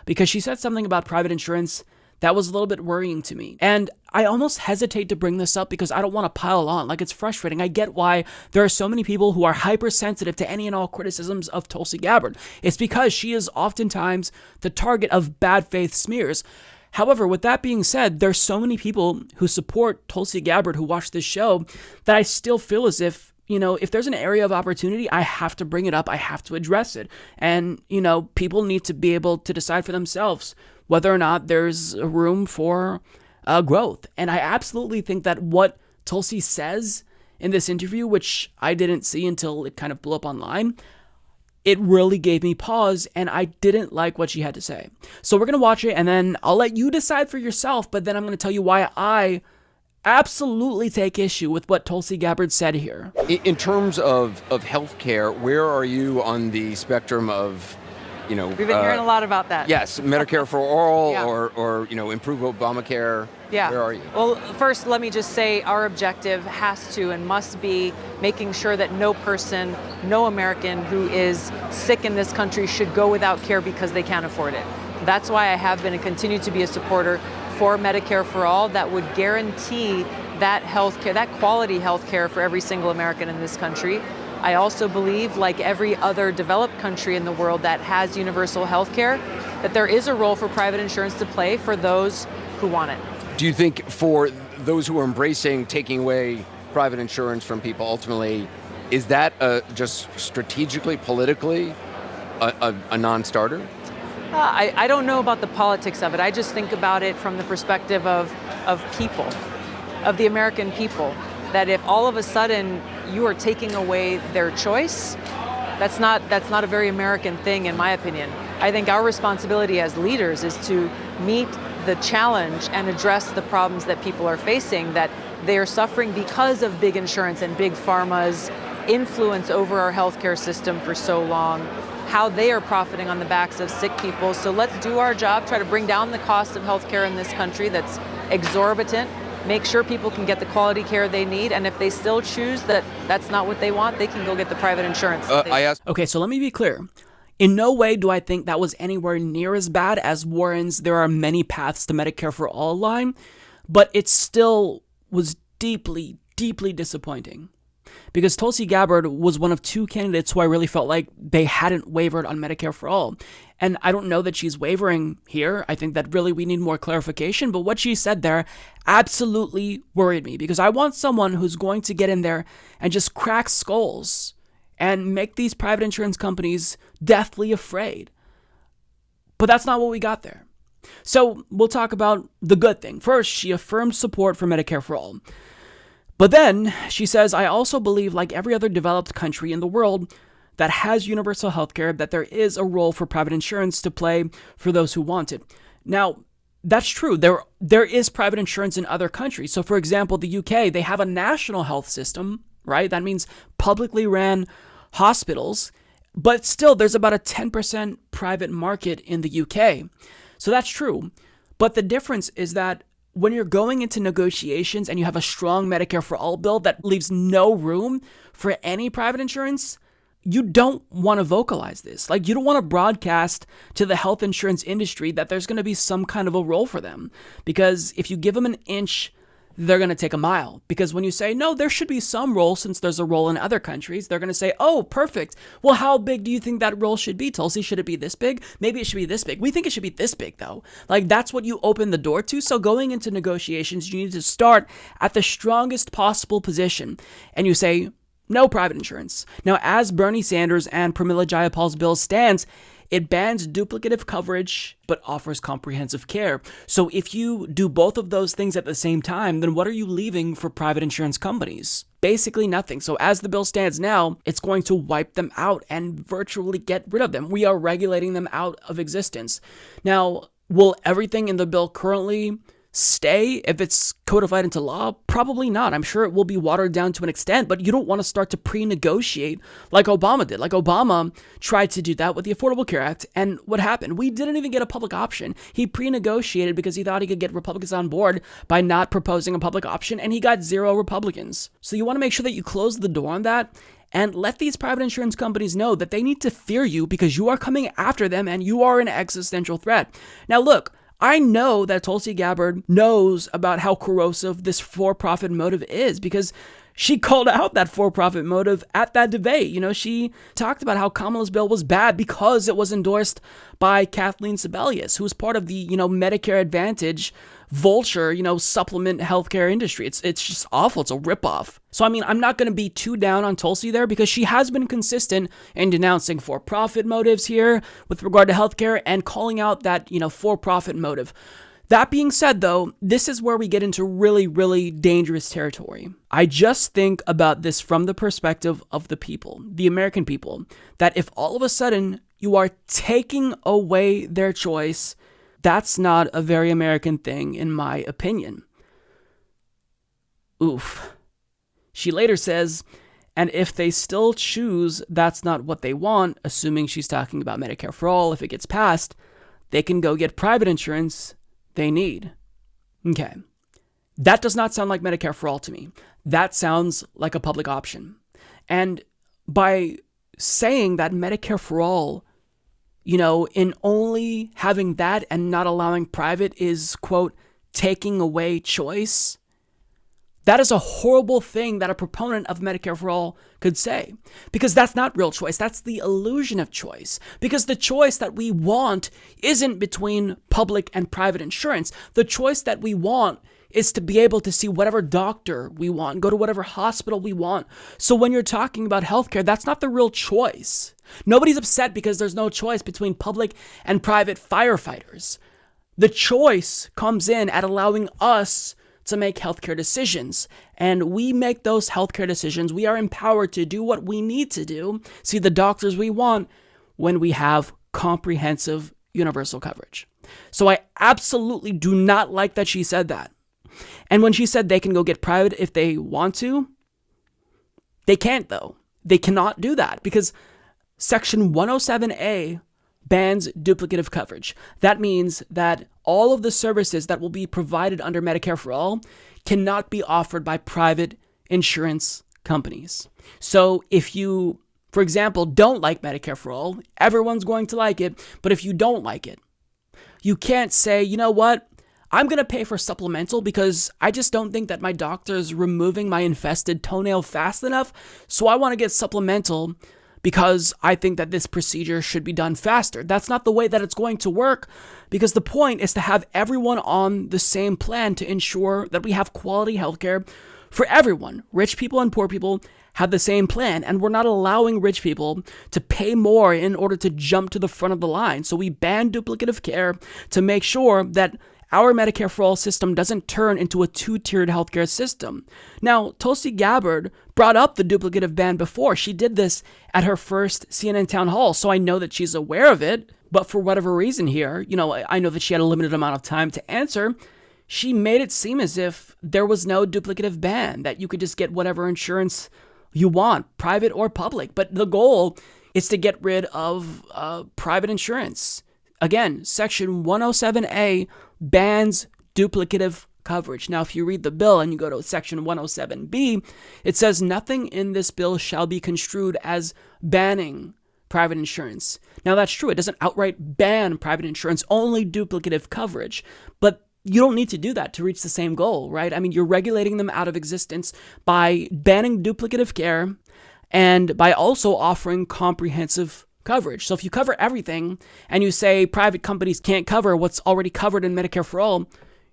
because she said something about private insurance that was a little bit worrying to me. And I almost hesitate to bring this up because I don't want to pile on. It's frustrating. I get why there are so many people who are hypersensitive to any and all criticisms of Tulsi Gabbard. It's because she is oftentimes the target of bad faith smears. However, with that being said, there's so many people who support Tulsi Gabbard who watch this show that I still feel as if, if there's an area of opportunity, I have to bring it up. I have to address it. And, people need to be able to decide for themselves whether or not there's room for growth. And I absolutely think that what Tulsi says in this interview, which I didn't see until it kind of blew up online, it really gave me pause, and I didn't like what she had to say. So we're going to watch it, and then I'll let you decide for yourself, but then I'm going to tell you why I absolutely take issue with what Tulsi Gabbard said here. In terms of healthcare, where are you on the spectrum of, We've been hearing a lot about that. Yes, Medicare for all Yeah. or improve Obamacare. Yeah. Where are you? Well, first, let me just say our objective has to and must be making sure that no person, no American who is sick in this country should go without care because they can't afford it. That's why I have been and continue to be a supporter for Medicare for all that would guarantee that health care, that quality health care for every single American in this country. I also believe, like every other developed country in the world that has universal health care, that there is a role for private insurance to play for those who want it. Do you think for those who are embracing taking away private insurance from people ultimately, is that just strategically, politically, a non-starter? I don't know about the politics of it. I just think about it from the perspective of people, of the American people, that if all of a sudden you are taking away their choice, that's not a very American thing, in my opinion. I think our responsibility as leaders is to meet the challenge and address the problems that people are facing, that they are suffering because of big insurance and big pharma's influence over our healthcare system for so long, how they are profiting on the backs of sick people. So let's do our job, try to bring down the cost of healthcare in this country that's exorbitant, make sure people can get the quality care they need, and if they still choose that that's not what they want, they can go get the private insurance. Okay, so let me be clear. In no way do I think that was anywhere near as bad as Warren's "there are many paths to Medicare for all" line, but it still was deeply, deeply disappointing. Because Tulsi Gabbard was one of two candidates who I really felt like they hadn't wavered on Medicare for all. And I don't know that she's wavering here. I think that really we need more clarification. But what she said there absolutely worried me, because I want someone who's going to get in there and just crack skulls and make these private insurance companies deathly afraid. But that's not what we got there. So we'll talk about the good thing. First, she affirmed support for Medicare for all. But then she says, I also believe, like every other developed country in the world that has universal healthcare, that there is a role for private insurance to play for those who want it. Now, that's true. There is private insurance in other countries. So, for example, the UK, they have a national health system, right? That means publicly ran hospitals. But still, there's about a 10% private market in the UK. So that's true. But the difference is that when you're going into negotiations and you have a strong Medicare for all bill that leaves no room for any private insurance, you don't want to vocalize this. Like, you don't want to broadcast to the health insurance industry that there's going to be some kind of a role for them. Because if you give them an inch, they're going to take a mile. Because when you say, no, there should be some role since there's a role in other countries, they're going to say, oh, perfect. Well, how big do you think that role should be, Tulsi? Should it be this big? Maybe it should be this big. We think it should be this big, though. Like, that's what you open the door to. So going into negotiations, you need to start at the strongest possible position. And you say, no private insurance. Now, as Bernie Sanders and Pramila Jayapal's bill stands, it bans duplicative coverage, but offers comprehensive care. So if you do both of those things at the same time, then what are you leaving for private insurance companies? Basically nothing. So as the bill stands now, it's going to wipe them out and virtually get rid of them. We are regulating them out of existence. Now, will everything in the bill currently stay if it's codified into law? Probably not. I'm sure it will be watered down to an extent, but you don't want to start to pre-negotiate like Obama did. Like Obama tried to do that with the Affordable Care Act, and what happened? We didn't even get a public option. He pre-negotiated because he thought he could get Republicans on board by not proposing a public option, and he got 0 Republicans. So you want to make sure that you close the door on that and let these private insurance companies know that they need to fear you because you are coming after them and you are an existential threat. Now look, I know that Tulsi Gabbard knows about how corrosive this for-profit motive is because she called out that for-profit motive at that debate. You know, she talked about how Kamala's bill was bad because it was endorsed by Kathleen Sebelius, who was part of the, Medicare Advantage vulture, supplement healthcare industry. It's just awful. It's a ripoff. So, I'm not going to be too down on Tulsi there because she has been consistent in denouncing for-profit motives here with regard to healthcare and calling out that, for-profit motive. That being said, though, this is where we get into really, really dangerous territory. I just think about this from the perspective of the people, the American people, that if all of a sudden you are taking away their choice, that's not a very American thing, in my opinion. Oof. She later says, and if they still choose that's not what they want, assuming she's talking about Medicare for all, if it gets passed, they can go get private insurance they need. Okay. That does not sound like Medicare for all to me. That sounds like a public option. And by saying that Medicare for all, in only having that and not allowing private is, quote, taking away choice, that is a horrible thing that a proponent of Medicare for all could say. Because that's not real choice. That's the illusion of choice. Because the choice that we want isn't between public and private insurance. The choice that we want is to be able to see whatever doctor we want, go to whatever hospital we want. So when you're talking about healthcare, that's not the real choice. Nobody's upset because there's no choice between public and private firefighters. The choice comes in at allowing us to make healthcare decisions. And we make those healthcare decisions. We are empowered to do what we need to do, see the doctors we want, when we have comprehensive universal coverage. So I absolutely do not like that she said that. And when she said they can go get private if they want to, they can't though. They cannot do that because Section 107A bans duplicative coverage. That means that all of the services that will be provided under Medicare for all cannot be offered by private insurance companies. So if you, for for example, don't like Medicare for All. Everyone's going to like it. But if you don't like it, you can't say, you know what? I'm going to pay for supplemental because I just don't think that my doctor's removing my infested toenail fast enough. So I want to get supplemental because I think that this procedure should be done faster. That's not the way that it's going to work, because the point is to have everyone on the same plan to ensure that we have quality healthcare for everyone. Rich people and poor people have the same plan, and we're not allowing rich people to pay more in order to jump to the front of the line. So we ban duplicative care to make sure that our Medicare for All system doesn't turn into a two-tiered healthcare system. Now, Tulsi Gabbard brought up the duplicative ban before. She did this at her first CNN town hall, so I know that she's aware of it. But for whatever reason here, I know that she had a limited amount of time to answer. She made it seem as if there was no duplicative ban, that you could just get whatever insurance you want, private or public. But the goal is to get rid of private insurance. Again, Section 107A bans duplicative coverage. Now, if you read the bill and you go to Section 107B, it says nothing in this bill shall be construed as banning private insurance. Now, that's true. It doesn't outright ban private insurance, only duplicative coverage. But you don't need to do that to reach the same goal, right? I mean, you're regulating them out of existence by banning duplicative care and by also offering comprehensive coverage. So if you cover everything and you say private companies can't cover what's already covered in Medicare for All,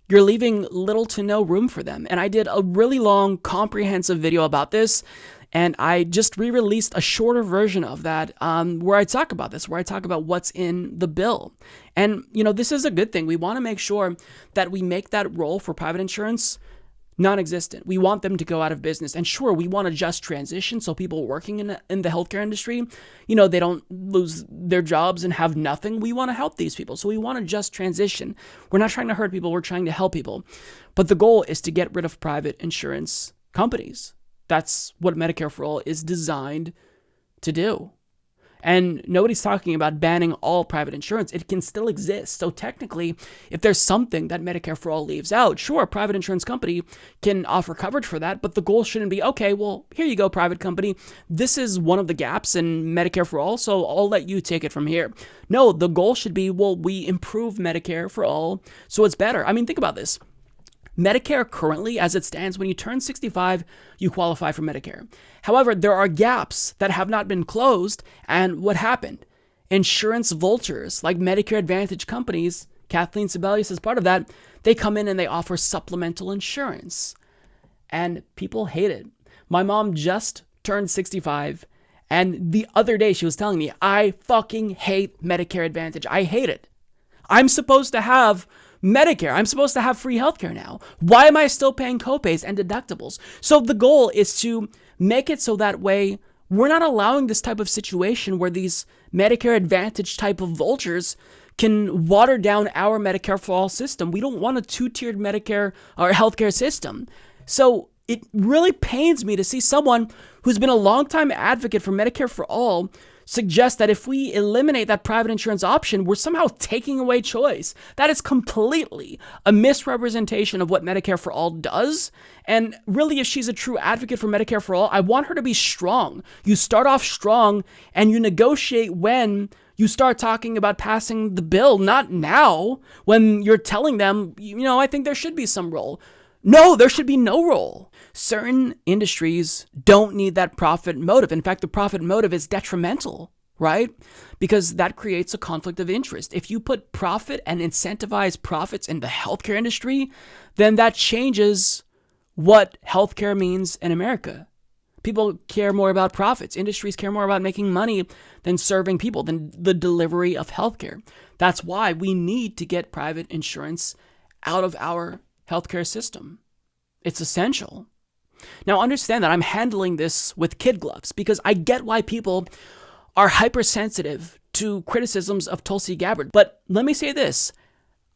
you're leaving little to no room for them. And I did a really long, comprehensive video about this, and I just re-released a shorter version of that where I talk about this, where I talk about what's in the bill. And, this is a good thing. We want to make sure that we make that role for private insurance non-existent. We want them to go out of business. And sure, we want a just transition so people working in the healthcare industry, they don't lose their jobs and have nothing. We want to help these people. So we want a just transition. We're not trying to hurt people. We're trying to help people. But the goal is to get rid of private insurance companies. That's what Medicare for All is designed to do. And nobody's talking about banning all private insurance. It can still exist. So technically, if there's something that Medicare for All leaves out, sure, a private insurance company can offer coverage for that, but the goal shouldn't be, okay, well, here you go, private company. This is one of the gaps in Medicare for All, so I'll let you take it from here. No, the goal should be, well, we improve Medicare for All so it's better. I mean, think about this. Medicare currently, as it stands, when you turn 65, you qualify for Medicare. However, there are gaps that have not been closed, and what happened? Insurance vultures, like Medicare Advantage companies, Kathleen Sebelius is part of that, they come in and they offer supplemental insurance. And people hate it. My mom just turned 65, and the other day she was telling me, I fucking hate Medicare Advantage. I hate it. I'm supposed to have Medicare. I'm supposed to have free healthcare now. Why am I still paying copays and deductibles? So the goal is to make it so that way we're not allowing this type of situation where these Medicare Advantage type of vultures can water down our Medicare for All system. We don't want a two-tiered Medicare or healthcare system. So it really pains me to see someone who's been a longtime advocate for Medicare for All suggest that if we eliminate that private insurance option, we're somehow taking away choice. That is completely a misrepresentation of what Medicare for All does. And really, if she's a true advocate for Medicare for All, I want her to be strong. You start off strong and you negotiate when you start talking about passing the bill, not now when you're telling them, I think there should be some role. No, there should be no role. Certain industries don't need that profit motive. In fact, the profit motive is detrimental, right? Because that creates a conflict of interest. If you put profit and incentivize profits in the healthcare industry, then that changes what healthcare means in America. People care more about profits. Industries care more about making money than serving people, than the delivery of healthcare. That's why we need to get private insurance out of our healthcare system. It's essential. Now, understand that I'm handling this with kid gloves because I get why people are hypersensitive to criticisms of Tulsi Gabbard. But let me say this.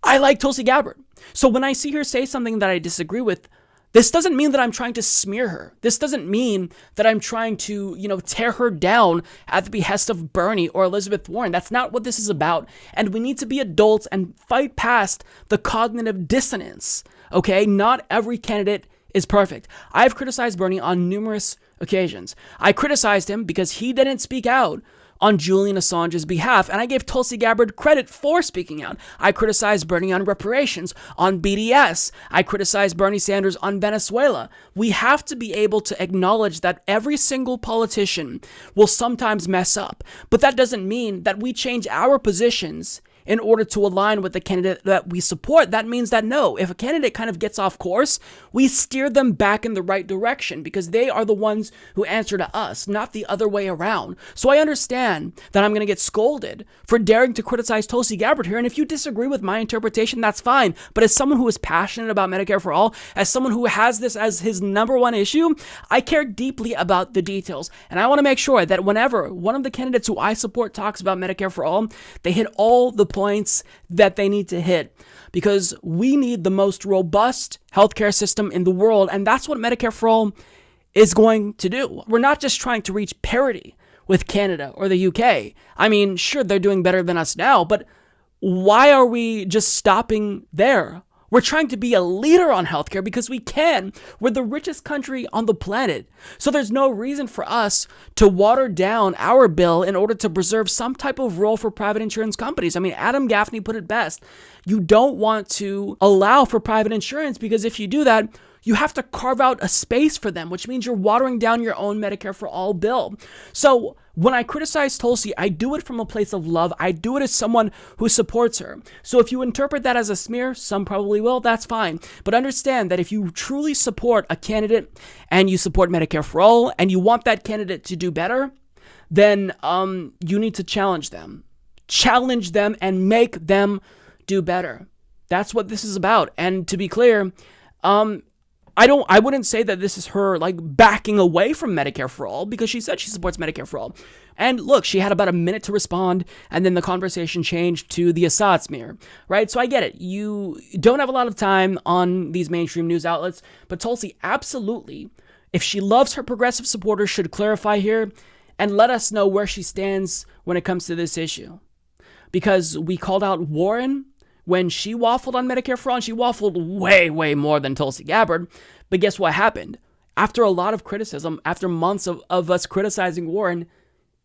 I like Tulsi Gabbard. So when I see her say something that I disagree with, this doesn't mean that I'm trying to smear her. This doesn't mean that I'm trying to, tear her down at the behest of Bernie or Elizabeth Warren. That's not what this is about. And we need to be adults and fight past the cognitive dissonance. Okay? Not every candidate is perfect. I've criticized Bernie on numerous occasions. I criticized him because he didn't speak out on Julian Assange's behalf, and I gave Tulsi Gabbard credit for speaking out. I criticized Bernie on reparations, on BDS. I criticized Bernie Sanders on Venezuela. We have to be able to acknowledge that every single politician will sometimes mess up, but that doesn't mean that we change our positions in order to align with the candidate that we support. That means that no, if a candidate kind of gets off course, we steer them back in the right direction because they are the ones who answer to us, not the other way around. So I understand that I'm going to get scolded for daring to criticize Tulsi Gabbard here. And if you disagree with my interpretation, that's fine. But as someone who is passionate about Medicare for All, as someone who has this as his number one issue, I care deeply about the details. And I want to make sure that whenever one of the candidates who I support talks about Medicare for All, they hit all the points that they need to hit, because we need the most robust healthcare system in the world, and that's what Medicare for All is going to do. We're not just trying to reach parity with Canada or the UK. I mean, sure, they're doing better than us now, but why are we just stopping there? We're trying to be a leader on healthcare because we can. We're the richest country on the planet. So there's no reason for us to water down our bill in order to preserve some type of role for private insurance companies. I mean, Adam Gaffney put it best. You don't want to allow for private insurance because if you do that, you have to carve out a space for them, which means you're watering down your own Medicare for All bill. So when I criticize Tulsi, I do it from a place of love. I do it as someone who supports her. So if you interpret that as a smear, some probably will, that's fine. But understand that if you truly support a candidate and you support Medicare for All and you want that candidate to do better, then you need to challenge them. Challenge them and make them do better. That's what this is about. And to be clear, I wouldn't say that this is her like backing away from Medicare for All because she said she supports Medicare for All. And look, she had about a minute to respond and then the conversation changed to the Assad smear, right? So I get it. You don't have a lot of time on these mainstream news outlets, but Tulsi absolutely, if she loves her progressive supporters, should clarify here and let us know where she stands when it comes to this issue. Because we called out Warren when she waffled on Medicare for All, and she waffled way, way more than Tulsi Gabbard. But guess what happened? After a lot of criticism, after months of us criticizing Warren,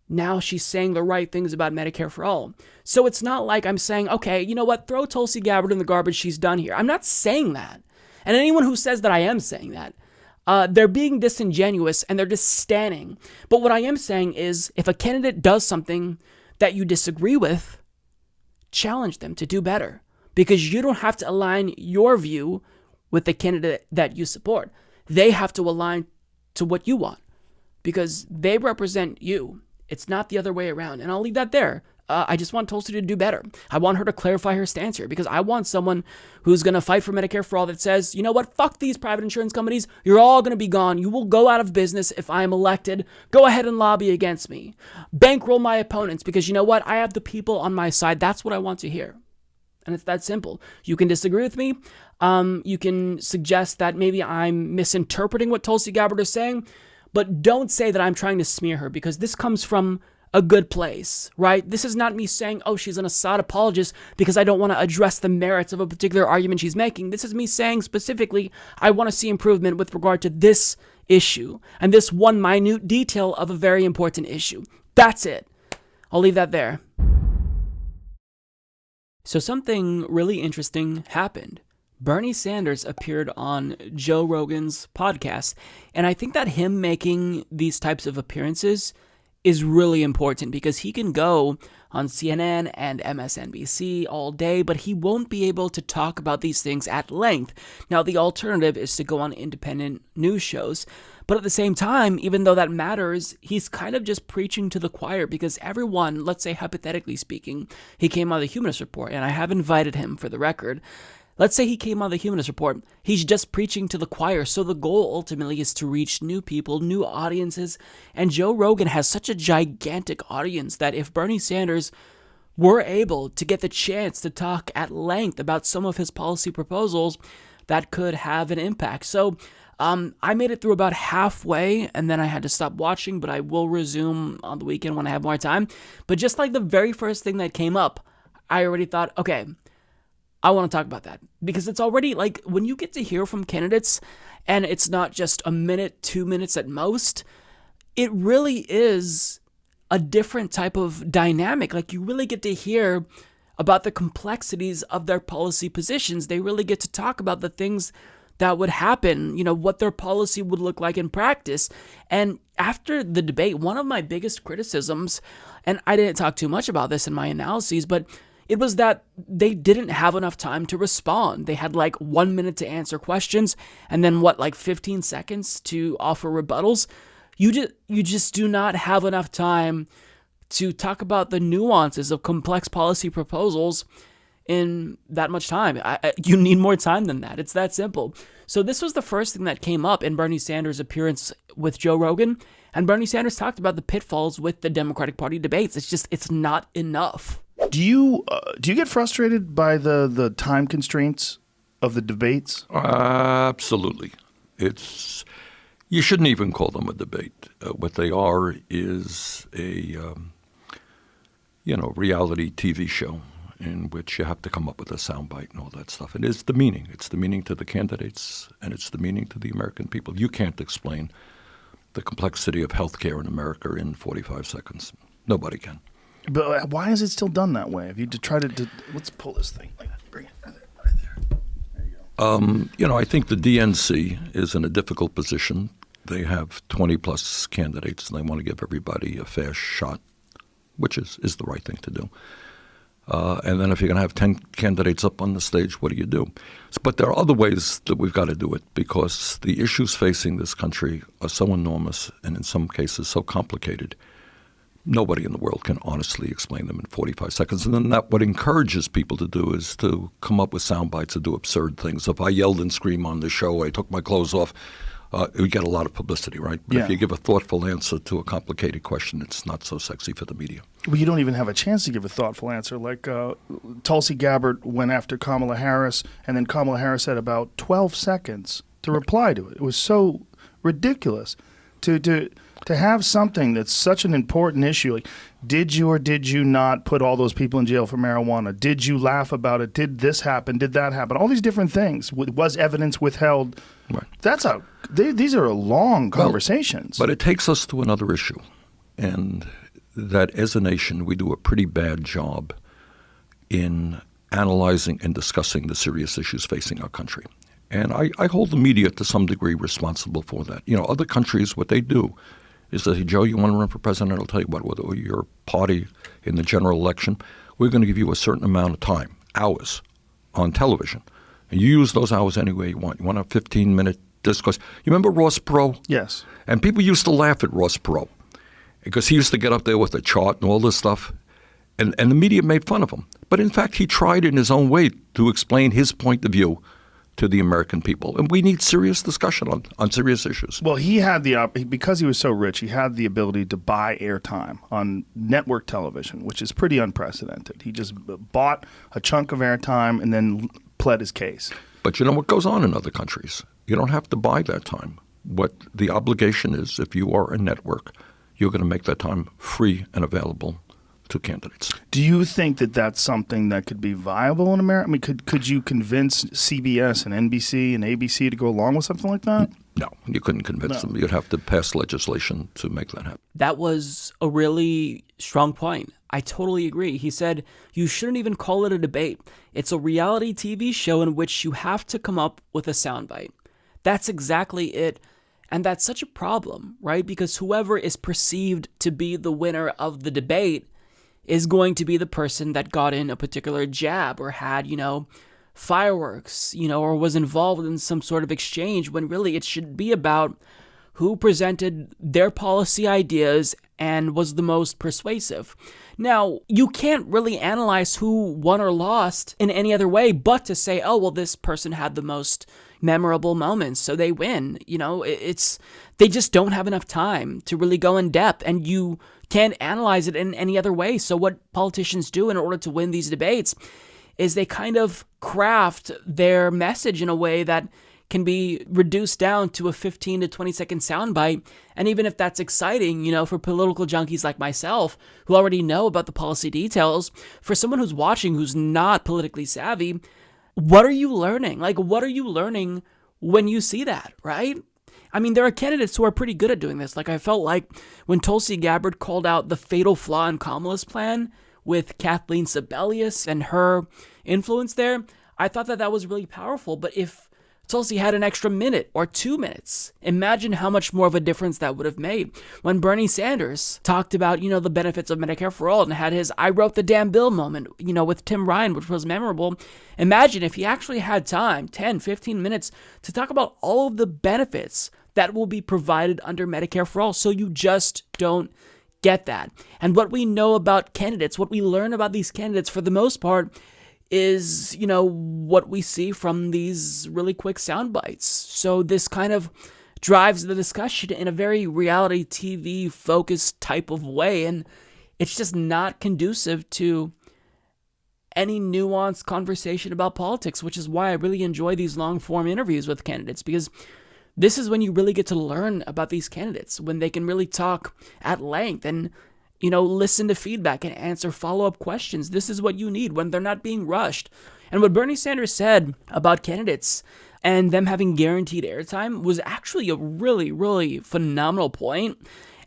now she's saying the right things about Medicare for All. So it's not like I'm saying, okay, you know what, throw Tulsi Gabbard in the garbage, she's done here. I'm not saying that. And anyone who says that I am saying that, they're being disingenuous and they're just standing. But what I am saying is, if a candidate does something that you disagree with, challenge them to do better. Because you don't have to align your view with the candidate that you support. They have to align to what you want because they represent you. It's not the other way around. And I'll leave that there. I just want Tulsi to do better. I want her to clarify her stance here because I want someone who's going to fight for Medicare for All that says, you know what, fuck these private insurance companies. You're all going to be gone. You will go out of business if I am elected. Go ahead and lobby against me. Bankroll my opponents because you know what? I have the people on my side. That's what I want to hear. And it's that simple. You can disagree with me. You can suggest that maybe I'm misinterpreting what Tulsi Gabbard is saying, but don't say that I'm trying to smear her because this comes from a good place, right? This is not me saying, oh, she's an Assad apologist because I don't want to address the merits of a particular argument she's making. This is me saying specifically, I want to see improvement with regard to this issue and this one minute detail of a very important issue. That's it. I'll leave that there. So something really interesting happened. Bernie Sanders appeared on Joe Rogan's podcast, and I think that him making these types of appearances is really important because he can go on CNN and MSNBC all day, but he won't be able to talk about these things at length. Now, the alternative is to go on independent news shows. But at the same time, even though that matters, he's kind of just preaching to the choir because everyone, let's say hypothetically speaking, he came on the Humanist Report, and I have invited him for the record. Let's say he came on the Humanist Report. He's just preaching to the choir. So the goal ultimately is to reach new people, new audiences. And Joe Rogan has such a gigantic audience that if Bernie Sanders were able to get the chance to talk at length about some of his policy proposals, that could have an impact. So I made it through about halfway and then I had to stop watching, but I will resume on the weekend when I have more time. But just like the very first thing that came up, I already thought, okay, I want to talk about that because it's already like when you get to hear from candidates and it's not just a minute, 2 minutes at most, it really is a different type of dynamic. Like, you really get to hear about the complexities of their policy positions. They really get to talk about the things that would happen, what their policy would look like in practice. And after the debate, one of my biggest criticisms, and I didn't talk too much about this in my analyses, but it was that they didn't have enough time to respond. They had like 1 minute to answer questions, and then 15 seconds to offer rebuttals. You just do not have enough time to talk about the nuances of complex policy proposals in that much time. You need more time than that. It's that simple. So this was the first thing that came up in Bernie Sanders' appearance with Joe Rogan, and Bernie Sanders talked about the pitfalls with the Democratic Party debates. It's not enough. Do you get frustrated by the time constraints of the debates? Absolutely. You shouldn't even call them a debate. What they are is a reality TV show in which you have to come up with a soundbite and all that stuff. And it's the meaning. It's the meaning to the candidates, and it's the meaning to the American people. You can't explain the complexity of healthcare in America in 45 seconds. Nobody can. But why is it still done that way? If you try to let's pull this thing like that. Bring it right there. There you go. I think the DNC is in a difficult position. They have 20-plus candidates, and they want to give everybody a fair shot, which is the right thing to do. And then if you're going to have 10 candidates up on the stage, what do you do? But there are other ways that we've got to do it, because the issues facing this country are so enormous and in some cases so complicated. Nobody in the world can honestly explain them in 45 seconds. And then what encourages people to do is to come up with sound bites and do absurd things. If I yelled and screamed on the show, I took my clothes off, we get a lot of publicity, right? But if you give a thoughtful answer to a complicated question, it's not so sexy for the media. Well, you don't even have a chance to give a thoughtful answer. Like Tulsi Gabbard went after Kamala Harris, and then Kamala Harris had about 12 seconds to reply to it. It was so ridiculous to have something that's such an important issue. Like, did you or did you not put all those people in jail for marijuana? Did you laugh about it? Did this happen? Did that happen? All these different things. Was evidence withheld? Right. These are long conversations. But it takes us to another issue, and that as a nation, we do a pretty bad job in analyzing and discussing the serious issues facing our country. And I hold the media to some degree responsible for that. Other countries, what they do is they say, Joe, you want to run for president? I'll tell you what, with your party in the general election, we're going to give you a certain amount of time, hours, on television. And you use those hours any way you want. You want a 15-minute discourse. You remember Ross Perot? Yes. And people used to laugh at Ross Perot because he used to get up there with a chart and all this stuff. And the media made fun of him. But in fact, he tried in his own way to explain his point of view to the American people. And we need serious discussion on serious issues. Well, he had because he was so rich, he had the ability to buy airtime on network television, which is pretty unprecedented. He just bought a chunk of airtime and then pled his case. But you know what goes on in other countries? You don't have to buy that time. What the obligation is, if you are a network, you're going to make that time free and available to candidates. Do you think that that's something that could be viable in America? I mean, could you convince CBS and NBC and ABC to go along with something like that? No, you couldn't convince them. You'd have to pass legislation to make that happen. That was a really strong point. I totally agree. He said, you shouldn't even call it a debate. It's a reality TV show in which you have to come up with a soundbite. That's exactly it. And that's such a problem, right? Because whoever is perceived to be the winner of the debate is going to be the person that got in a particular jab or had, fireworks, or was involved in some sort of exchange, when really it should be about who presented their policy ideas and was the most persuasive. Now, you can't really analyze who won or lost in any other way but to say, oh, well, this person had the most memorable moments, so they win. They just don't have enough time to really go in depth, and you can't analyze it in any other way. So what politicians do in order to win these debates is they kind of craft their message in a way that can be reduced down to a 15 to 20 second soundbite. And even if that's exciting, for political junkies like myself who already know about the policy details, for someone who's watching who's not politically savvy, what are you learning? Like, what are you learning when you see that, right? I mean, there are candidates who are pretty good at doing this. Like, I felt like when Tulsi Gabbard called out the fatal flaw in Kamala's plan with Kathleen Sebelius and her influence there, I thought that was really powerful. But if Tulsi had an extra minute or 2 minutes, imagine how much more of a difference that would have made. When Bernie Sanders talked about, the benefits of Medicare for All and had his I wrote the damn bill moment, with Tim Ryan, which was memorable. Imagine if he actually had time, 10, 15 minutes, to talk about all of the benefits that will be provided under Medicare for All. So you just don't get that. And what we know about candidates, what we learn about these candidates for the most part, is, what we see from these really quick sound bites. So this kind of drives the discussion in a very reality TV focused type of way. And it's just not conducive to any nuanced conversation about politics, which is why I really enjoy these long form interviews with candidates, because this is when you really get to learn about these candidates, when they can really talk at length and listen to feedback and answer follow-up questions. This is what you need when they're not being rushed. And what Bernie Sanders said about candidates and them having guaranteed airtime was actually a really, really phenomenal point.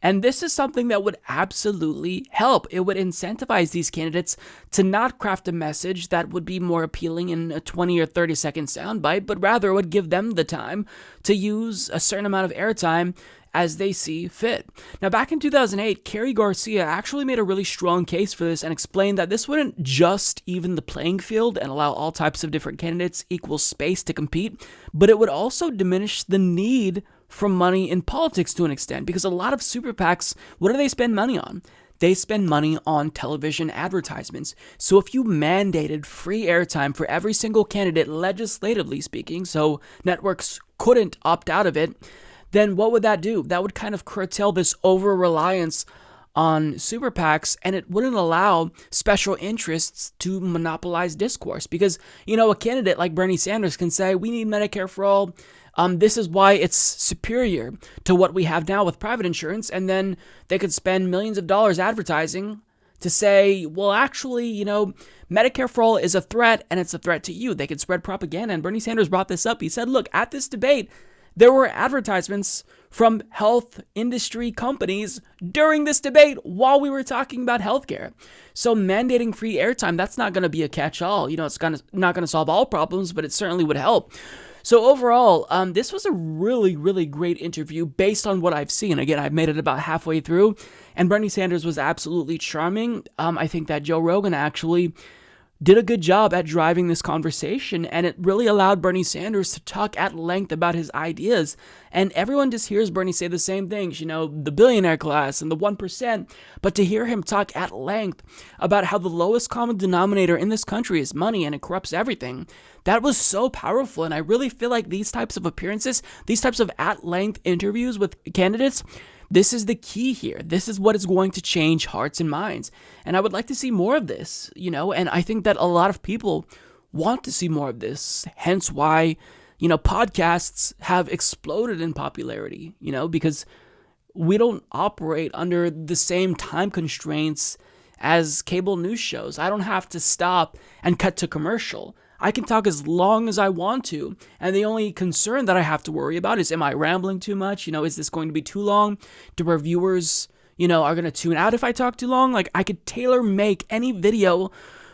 And this is something that would absolutely help. It would incentivize these candidates to not craft a message that would be more appealing in a 20 or 30 second soundbite, but rather would give them the time to use a certain amount of airtime as they see fit. Now, back in 2008, Kerry Garcia actually made a really strong case for this and explained that this wouldn't just even the playing field and allow all types of different candidates equal space to compete, but it would also diminish the need for money in politics to an extent, because a lot of super PACs, what do they spend money on? They spend money on television advertisements. So if you mandated free airtime for every single candidate, legislatively speaking, so networks couldn't opt out of it, then what would that do? That would kind of curtail this over-reliance on super PACs, and it wouldn't allow special interests to monopolize discourse. Because, a candidate like Bernie Sanders can say, we need Medicare for All. This is why it's superior to what we have now with private insurance. And then they could spend millions of dollars advertising to say, well, actually, Medicare for All is a threat, and it's a threat to you. They could spread propaganda. And Bernie Sanders brought this up. He said, look, at this debate, there were advertisements from health industry companies during this debate while we were talking about healthcare. So mandating free airtime, that's not going to be a catch-all. It's not going to solve all problems, but it certainly would help. So overall, this was a really, really great interview based on what I've seen. Again, I've made it about halfway through, and Bernie Sanders was absolutely charming. I think that Joe Rogan actually did a good job at driving this conversation, and it really allowed Bernie Sanders to talk at length about his ideas. And everyone just hears Bernie say the same things, the billionaire class and the 1%, but to hear him talk at length about how the lowest common denominator in this country is money and it corrupts everything, that was so powerful. And I really feel like these types of appearances, these types of at-length interviews with candidates, this is the key here. This is what is going to change hearts and minds. And I would like to see more of this, and I think that a lot of people want to see more of this. Hence why, podcasts have exploded in popularity, because we don't operate under the same time constraints as cable news shows. I don't have to stop and cut to commercial. I can talk as long as I want to, and the only concern that I have to worry about is, am I rambling too much? Is this going to be too long? Do our viewers, are going to tune out if I talk too long? Like, I could tailor make any video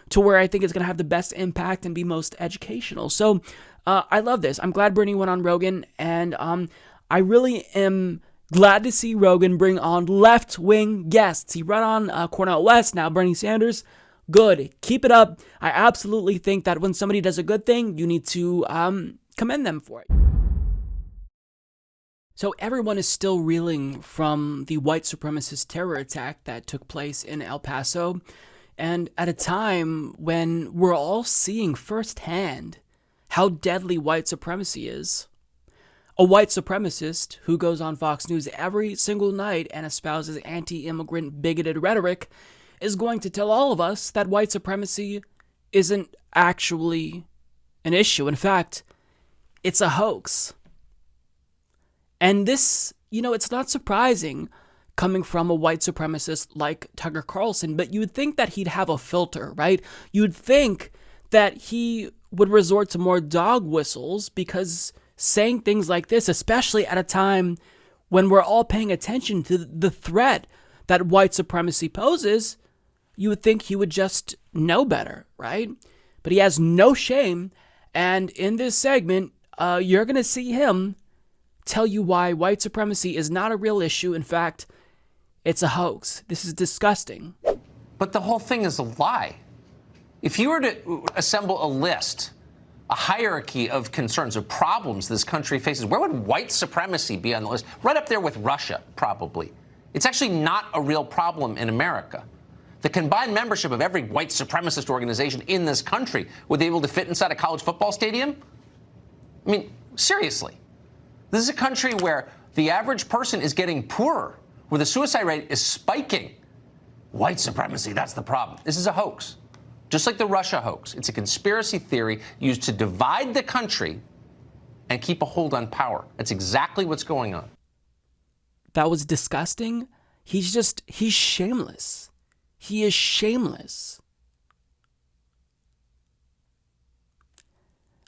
to where I think it's going to have the best impact and be most educational. So, I love this. I'm glad Bernie went on Rogan, and I really am glad to see Rogan bring on left-wing guests. He brought on Cornel West, now Bernie Sanders. Good. Keep it up. I absolutely think that when somebody does a good thing, you need to commend them for it. So everyone is still reeling from the white supremacist terror attack that took place in El Paso, and at a time when we're all seeing firsthand how deadly white supremacy is. A white supremacist who goes on Fox News every single night and espouses anti-immigrant bigoted rhetoric is going to tell all of us that white supremacy isn't actually an issue. In fact, it's a hoax. And this, it's not surprising coming from a white supremacist like Tucker Carlson, but you'd think that he'd have a filter, right? You'd think that he would resort to more dog whistles because saying things like this, especially at a time when we're all paying attention to the threat that white supremacy poses, you would think he would just know better, right? But he has no shame. And in this segment, you're going to see him tell you why white supremacy is not a real issue. In fact, it's a hoax. This is disgusting. But the whole thing is a lie. If you were to assemble a list, a hierarchy of concerns, of problems this country faces, where would white supremacy be on the list? Right up there with Russia, probably. It's actually not a real problem in America. The combined membership of every white supremacist organization in this country would be able to fit inside a college football stadium? I mean, seriously. This is a country where the average person is getting poorer, where the suicide rate is spiking. White supremacy, that's the problem. This is a hoax. Just like the Russia hoax. It's a conspiracy theory used to divide the country and keep a hold on power. That's exactly what's going on. That was disgusting. He's shameless. He is shameless.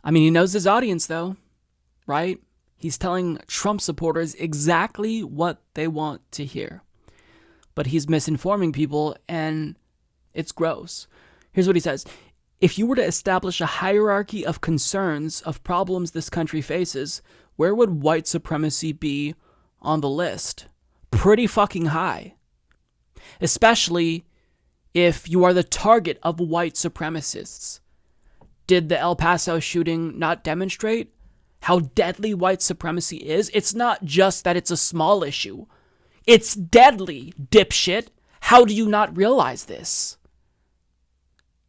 I mean, he knows his audience, though, right? He's telling Trump supporters exactly what they want to hear. But he's misinforming people, and it's gross. Here's what he says. If you were to establish a hierarchy of concerns, of problems this country faces, where would white supremacy be on the list? Pretty fucking high. Especially if you are the target of white supremacists. Did the El Paso shooting not demonstrate how deadly white supremacy is? It's not just that it's a small issue. It's deadly, dipshit. How do you not realize this?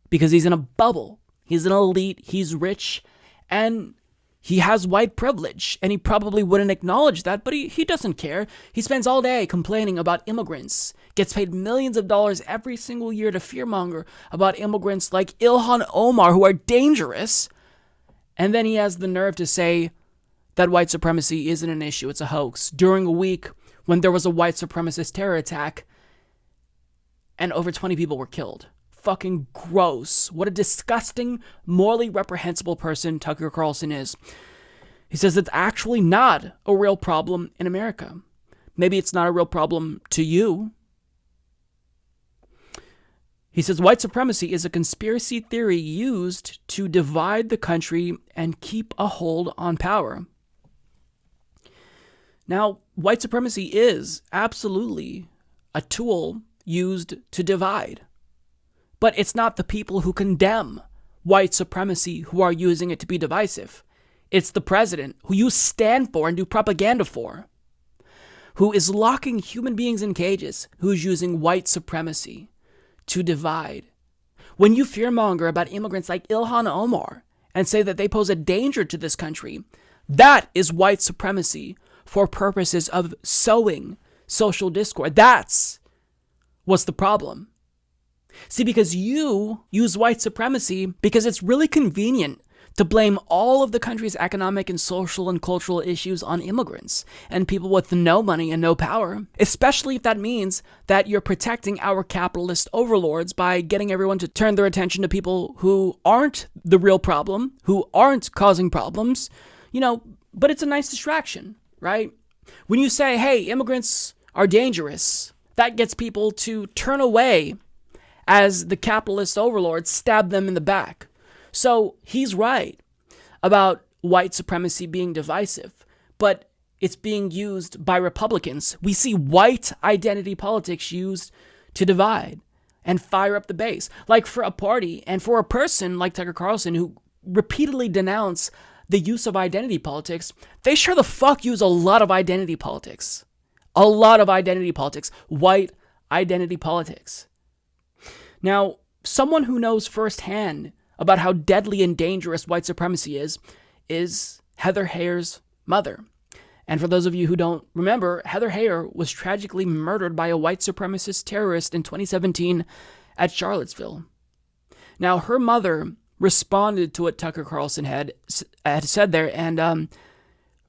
Because he's in a bubble. He's an elite. He's rich. And he has white privilege. And he probably wouldn't acknowledge that, but he doesn't care. He spends all day complaining about immigrants. Gets paid millions of dollars every single year to fearmonger about immigrants like Ilhan Omar, who are dangerous. And then he has the nerve to say that white supremacy isn't an issue. It's a hoax. During a week when there was a white supremacist terror attack and over 20 people were killed. Fucking gross. What a disgusting, morally reprehensible person Tucker Carlson is. He says it's actually not a real problem in America. Maybe it's not a real problem to you. He says white supremacy is a conspiracy theory used to divide the country and keep a hold on power. Now, white supremacy is absolutely a tool used to divide. But it's not the people who condemn white supremacy who are using it to be divisive. It's the president, who you stand for and do propaganda for, who is locking human beings in cages, who's using white supremacy to divide. When you fearmonger about immigrants like Ilhan Omar and say that they pose a danger to this country, that is white supremacy for purposes of sowing social discord. That's what's the problem. See, because you use white supremacy because it's really convenient to blame all of the country's economic and social and cultural issues on immigrants and people with no money and no power, especially if that means that you're protecting our capitalist overlords by getting everyone to turn their attention to people who aren't the real problem, who aren't causing problems, but it's a nice distraction, right? When you say, hey, immigrants are dangerous, that gets people to turn away as the capitalist overlords stab them in the back. So he's right about white supremacy being divisive, but it's being used by Republicans. We see white identity politics used to divide and fire up the base. Like for a party and for a person like Tucker Carlson who repeatedly denounce the use of identity politics, they sure the fuck use a lot of identity politics. A lot of identity politics. White identity politics. Now, someone who knows firsthand about how deadly and dangerous white supremacy is Heather Heyer's mother. And for those of you who don't remember, Heather Heyer was tragically murdered by a white supremacist terrorist in 2017 at Charlottesville. Now, her mother responded to what Tucker Carlson had said there, and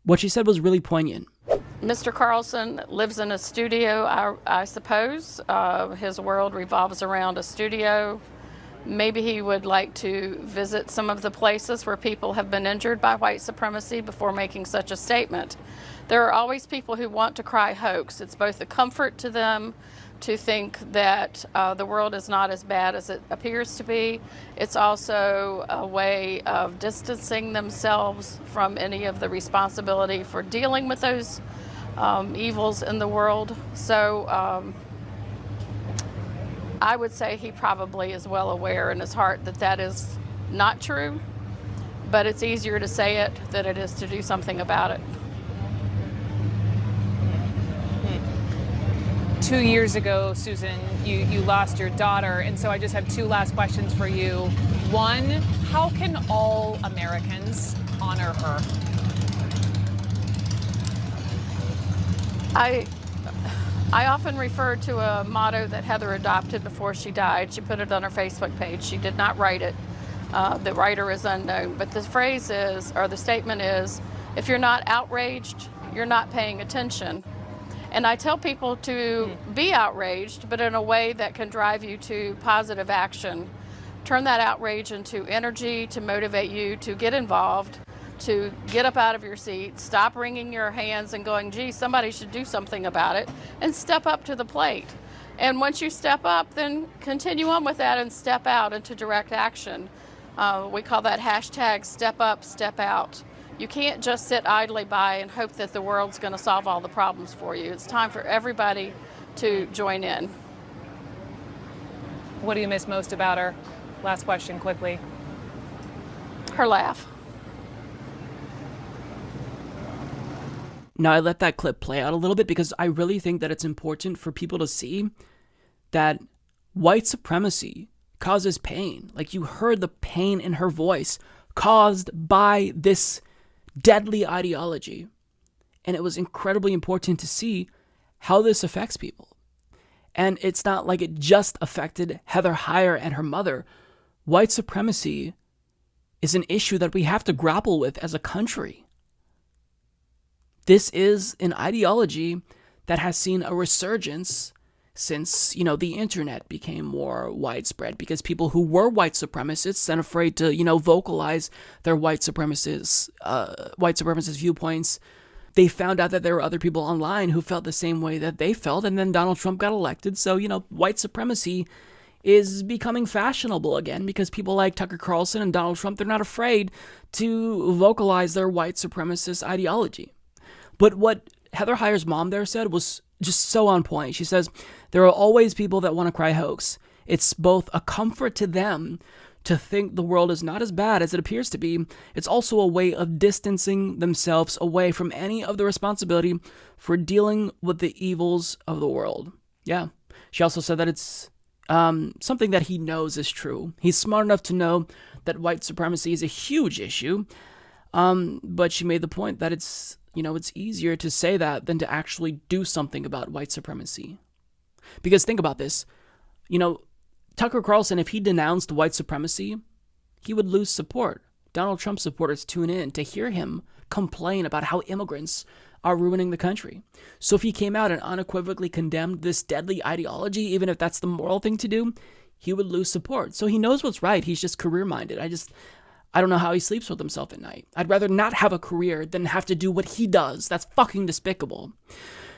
what she said was really poignant. Mr. Carlson lives in a studio, I suppose. His world revolves around a studio. Maybe he would like to visit some of the places where people have been injured by white supremacy before making such a statement. There are always people who want to cry hoax. It's both a comfort to them to think that the world is not as bad as it appears to be. It's also a way of distancing themselves from any of the responsibility for dealing with those evils in the world. So I would say he probably is well aware in his heart that that is not true, but it's easier to say it than it is to do something about it. 2 years ago, Susan, you lost your daughter, and so I just have two last questions for you. One, how can all Americans honor her? I often refer to a motto that Heather adopted before she died. She put it on her Facebook page. She did not write it. The writer is unknown. But the phrase is, or the statement is, if you're not outraged, you're not paying attention. And I tell people to be outraged, but in a way that can drive you to positive action. Turn that outrage into energy to motivate you to get involved, to get up out of your seat, stop wringing your hands and going, gee, somebody should do something about it, and step up to the plate. And once you step up, then continue on with that and step out into direct action. We call that hashtag step up, step out. You can't just sit idly by and hope that the world's going to solve all the problems for you. It's time for everybody to join in. What do you miss most about her? Last question, quickly. Her laugh. Now, I let that clip play out a little bit because I really think that it's important for people to see that white supremacy causes pain. Like, you heard the pain in her voice caused by this deadly ideology. And it was incredibly important to see how this affects people. And it's not like it just affected Heather Heyer and her mother. White supremacy is an issue that we have to grapple with as a country. This is an ideology that has seen a resurgence since, the internet became more widespread, because people who were white supremacists and afraid to, vocalize their white supremacist viewpoints, they found out that there were other people online who felt the same way that they felt, and then Donald Trump got elected. So, white supremacy is becoming fashionable again because people like Tucker Carlson and Donald Trump, they're not afraid to vocalize their white supremacist ideology. But what Heather Heyer's mom there said was just so on point. She says, there are always people that want to cry hoax. It's both a comfort to them to think the world is not as bad as it appears to be. It's also a way of distancing themselves away from any of the responsibility for dealing with the evils of the world. Yeah. She also said that it's something that he knows is true. He's smart enough to know that white supremacy is a huge issue. But she made the point that it's easier to say that than to actually do something about white supremacy. Because think about this. Tucker Carlson, if he denounced white supremacy, he would lose support. Donald Trump supporters tune in to hear him complain about how immigrants are ruining the country. So if he came out and unequivocally condemned this deadly ideology, even if that's the moral thing to do, he would lose support. So he knows what's right. He's just career-minded. I don't know how he sleeps with himself at night. I'd rather not have a career than have to do what he does. That's fucking despicable.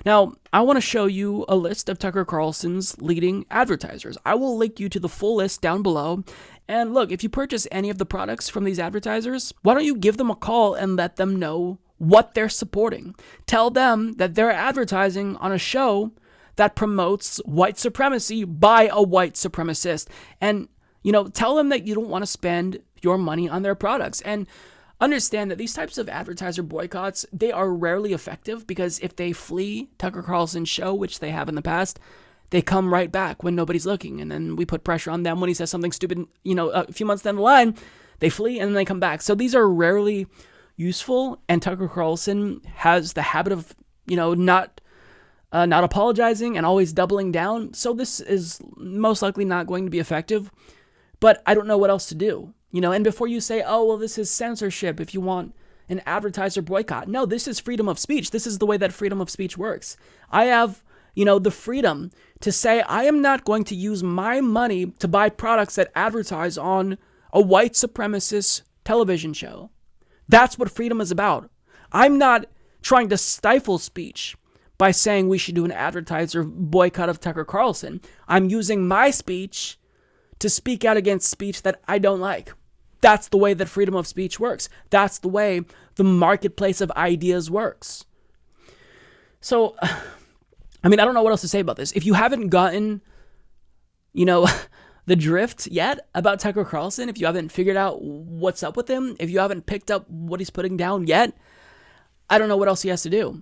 Now, I want to show you a list of Tucker Carlson's leading advertisers. I will link you to the full list down below. And look, if you purchase any of the products from these advertisers, why don't you give them a call and let them know what they're supporting? Tell them that they're advertising on a show that promotes white supremacy by a white supremacist. And, tell them that you don't want to spend your money on their products. And understand that these types of advertiser boycotts, they are rarely effective, because if they flee Tucker Carlson's show, which they have in the past, they come right back when nobody's looking. And then we put pressure on them when he says something stupid, a few months down the line, they flee and then they come back. So these are rarely useful. And Tucker Carlson has the habit of, not apologizing and always doubling down. So this is most likely not going to be effective, but I don't know what else to do. And before you say, oh, well, this is censorship if you want an advertiser boycott. No, this is freedom of speech. This is the way that freedom of speech works. I have the freedom to say, I am not going to use my money to buy products that advertise on a white supremacist television show. That's what freedom is about. I'm not trying to stifle speech by saying we should do an advertiser boycott of Tucker Carlson. I'm using my speech to speak out against speech that I don't like. That's the way that freedom of speech works. That's the way the marketplace of ideas works. So, I don't know what else to say about this. If you haven't gotten, the drift yet about Tucker Carlson, if you haven't figured out what's up with him, if you haven't picked up what he's putting down yet, I don't know what else he has to do.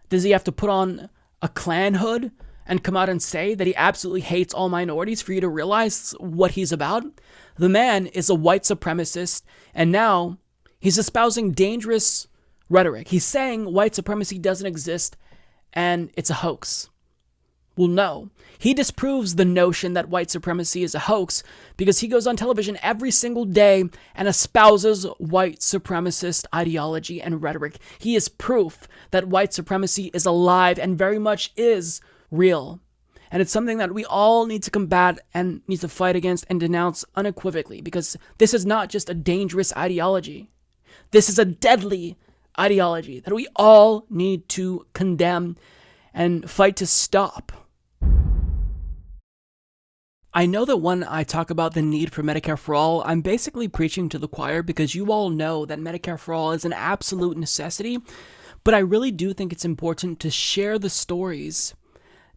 Does he have to put on a Klan hood and come out and say that he absolutely hates all minorities for you to realize what he's about? The man is a white supremacist, and now he's espousing dangerous rhetoric. He's saying white supremacy doesn't exist and it's a hoax. Well, no. He disproves the notion that white supremacy is a hoax because he goes on television every single day and espouses white supremacist ideology and rhetoric. He is proof that white supremacy is alive and very much is real. And it's something that we all need to combat and need to fight against and denounce unequivocally, because this is not just a dangerous ideology. This is a deadly ideology that we all need to condemn and fight to stop. I know that when I talk about the need for Medicare for all, I'm basically preaching to the choir, because you all know that Medicare for all is an absolute necessity, but I really do think it's important to share the stories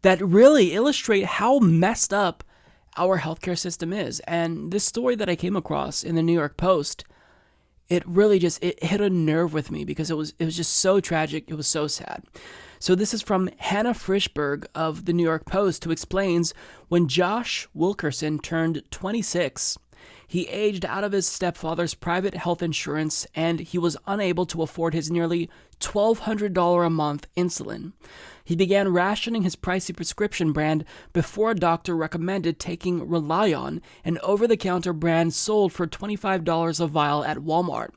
that really illustrate how messed up our healthcare system is. And this story that I came across in the New York Post, it really just, it hit a nerve with me because it was just so tragic. It was so sad. So this is from Hannah Frischberg of the New York Post, who explains, when Josh Wilkerson turned 26, he aged out of his stepfather's private health insurance and he was unable to afford his nearly $1,200 a month insulin. He began rationing his pricey prescription brand before a doctor recommended taking Relion, an over-the-counter brand sold for $25 a vial at Walmart.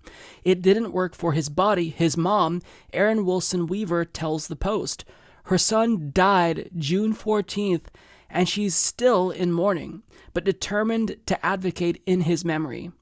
It didn't work for his body, his mom, Erin Wilson Weaver, tells the Post. Her son died June 14th, and she's still in mourning, but determined to advocate in his memory.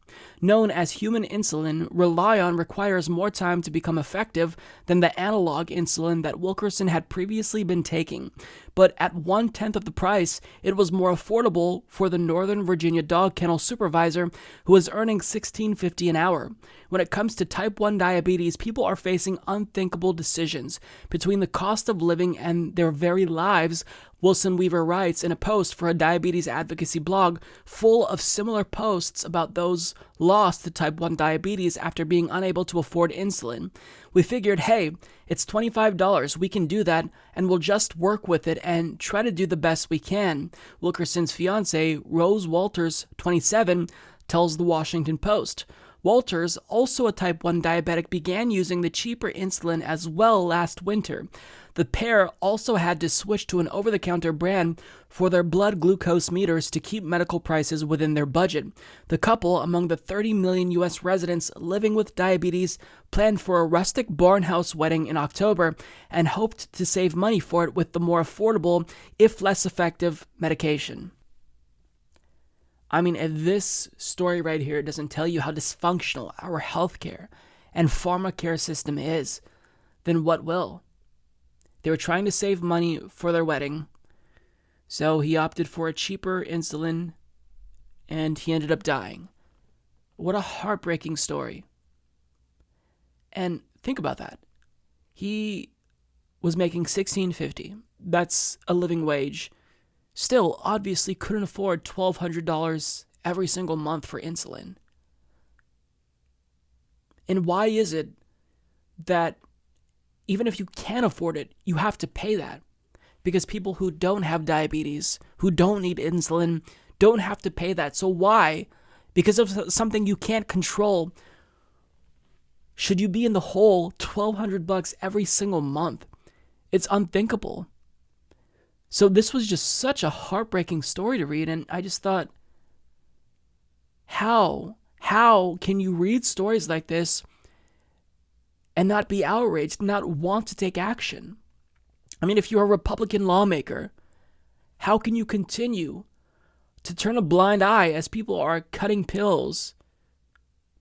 Known as human insulin, Relion requires more time to become effective than the analog insulin that Wilkerson had previously been taking. But at 1/10 of the price, it was more affordable for the Northern Virginia dog kennel supervisor who was earning $16.50 an hour. When it comes to type 1 diabetes, people are facing unthinkable decisions between the cost of living and their very lives, Wilson Weaver writes in a post for a diabetes advocacy blog full of similar posts about those lost to type 1 diabetes after being unable to afford insulin. We figured, hey, it's $25, we can do that, and we'll just work with it and try to do the best we can, Wilkerson's fiancée, Rose Walters, 27, tells the Washington Post. Walters, also a type 1 diabetic, began using the cheaper insulin as well last winter. The pair also had to switch to an over-the-counter brand for their blood glucose meters to keep medical prices within their budget. The couple, among the 30 million U.S. residents living with diabetes, planned for a rustic barnhouse wedding in October and hoped to save money for it with the more affordable, if less effective, medication. I mean, if this story right here doesn't tell you how dysfunctional our healthcare and pharmacare system is, then what will? They were trying to save money for their wedding, so he opted for a cheaper insulin, and he ended up dying. What a heartbreaking story. And think about that. He was making $16.50. That's a living wage. Still, obviously couldn't afford $1,200 every single month for insulin. And why is it that even if you can afford it, you have to pay that? Because people who don't have diabetes, who don't need insulin, don't have to pay that. So why, because of something you can't control, should you be in the hole $1,200 every single month? It's unthinkable. So this was just such a heartbreaking story to read, and I just thought, how can you read stories like this and not be outraged, not want to take action? I mean, if you're a Republican lawmaker, how can you continue to turn a blind eye as people are cutting pills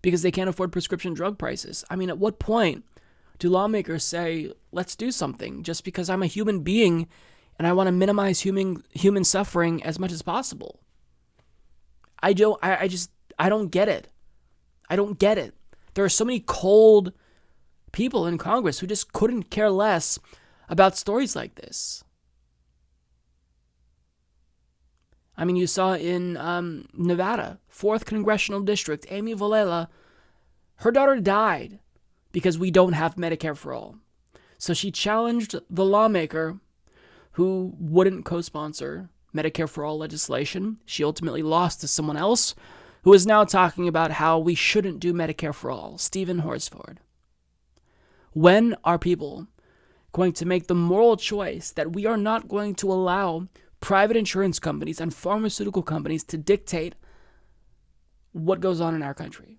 because they can't afford prescription drug prices? I mean, at what point do lawmakers say, let's do something just because I'm a human being and I want to minimize human suffering as much as possible? I don't get it. I don't get it. There are so many cold people in Congress who just couldn't care less about stories like this. I mean, you saw in Nevada, 4th Congressional District, Amy Vilela, her daughter died because we don't have Medicare for all. So she challenged the lawmaker who wouldn't co-sponsor Medicare for all legislation. She ultimately lost to someone else who is now talking about how we shouldn't do Medicare for all, Stephen Horsford. When are people going to make the moral choice that we are not going to allow private insurance companies and pharmaceutical companies to dictate what goes on in our country?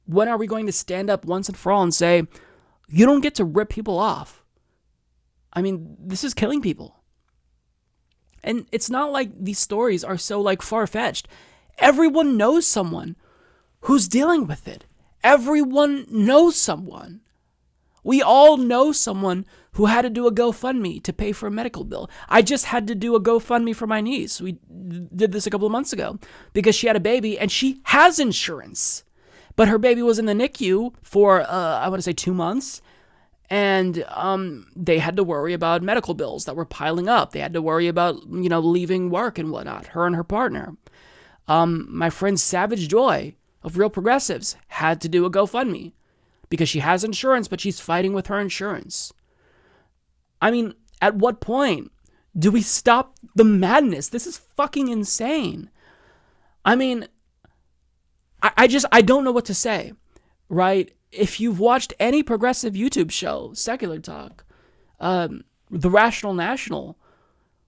When are we going to stand up once and for all and say, you don't get to rip people off? I mean, this is killing people. And it's not like these stories are so far-fetched. Everyone knows someone who's dealing with it. Everyone knows someone. We all know someone who had to do a GoFundMe to pay for a medical bill. I just had to do a GoFundMe for my niece. We did this a couple of months ago because she had a baby and she has insurance. But her baby was in the NICU for, 2 months. And they had to worry about medical bills that were piling up. They had to worry about, leaving work and whatnot, her and her partner. My friend Savage Joy of Real Progressives had to do a GoFundMe because she has insurance, but she's fighting with her insurance. I mean, at what point do we stop the madness? This is fucking insane. I mean, I don't know what to say, right? If you've watched any progressive YouTube show, Secular Talk, The Rational National,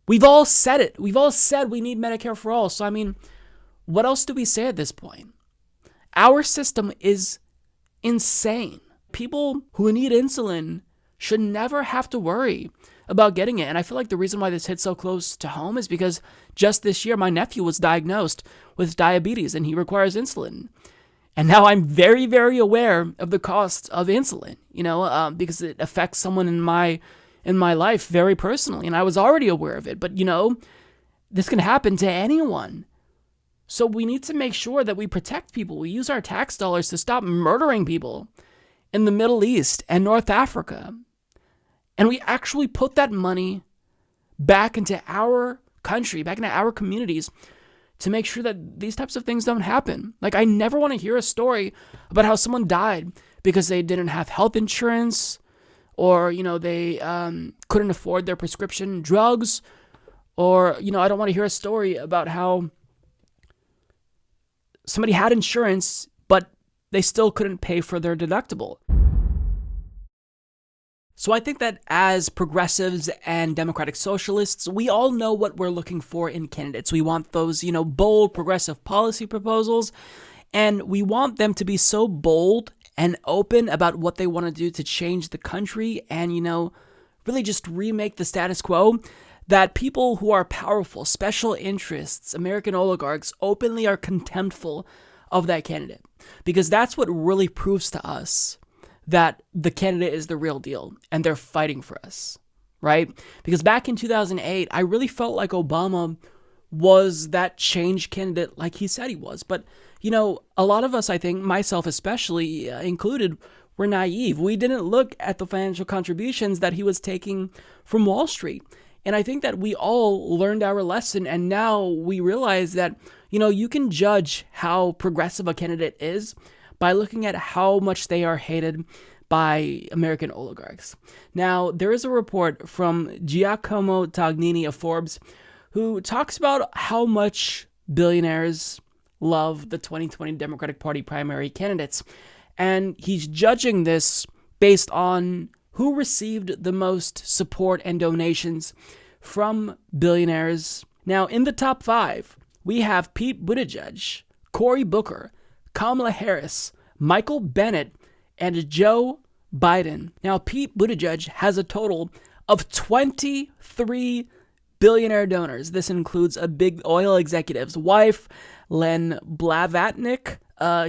we've all said it. We've all said we need Medicare for all. So, I mean, what else do we say at this point? Our system is insane. People who need insulin should never have to worry about getting it. And I feel like the reason why this hits so close to home is because just this year, my nephew was diagnosed with diabetes and he requires insulin. And now I'm very, very aware of the cost of insulin, because it affects someone in my life very personally. And I was already aware of it. But, this can happen to anyone. So we need to make sure that we protect people. We use our tax dollars to stop murdering people in the Middle East and North Africa. And we actually put that money back into our country, back into our communities, to make sure that these types of things don't happen. Like, I never want to hear a story about how someone died because they didn't have health insurance or, they couldn't afford their prescription drugs. Or, I don't want to hear a story about how somebody had insurance, but they still couldn't pay for their deductible. So I think that as progressives and democratic socialists, we all know what we're looking for in candidates. We want those, bold progressive policy proposals, and we want them to be so bold and open about what they want to do to change the country and, really just remake the status quo, that people who are powerful, special interests, American oligarchs, openly are contemptful of that candidate. Because that's what really proves to us that the candidate is the real deal and they're fighting for us, right? Because back in 2008, I really felt like Obama was that change candidate like he said he was. But, a lot of us, I think, myself especially included, were naive. We didn't look at the financial contributions that he was taking from Wall Street. And I think that we all learned our lesson, and now we realize that, you can judge how progressive a candidate is by looking at how much they are hated by American oligarchs. Now, there is a report from Giacomo Tognini of Forbes who talks about how much billionaires love the 2020 Democratic Party primary candidates. And he's judging this based on who received the most support and donations from billionaires. Now, in the top 5, we have Pete Buttigieg, Cory Booker, Kamala Harris, Michael Bennett, and Joe Biden. Now, Pete Buttigieg has a total of 23 billionaire donors. This includes a big oil executive's wife, Len Blavatnik.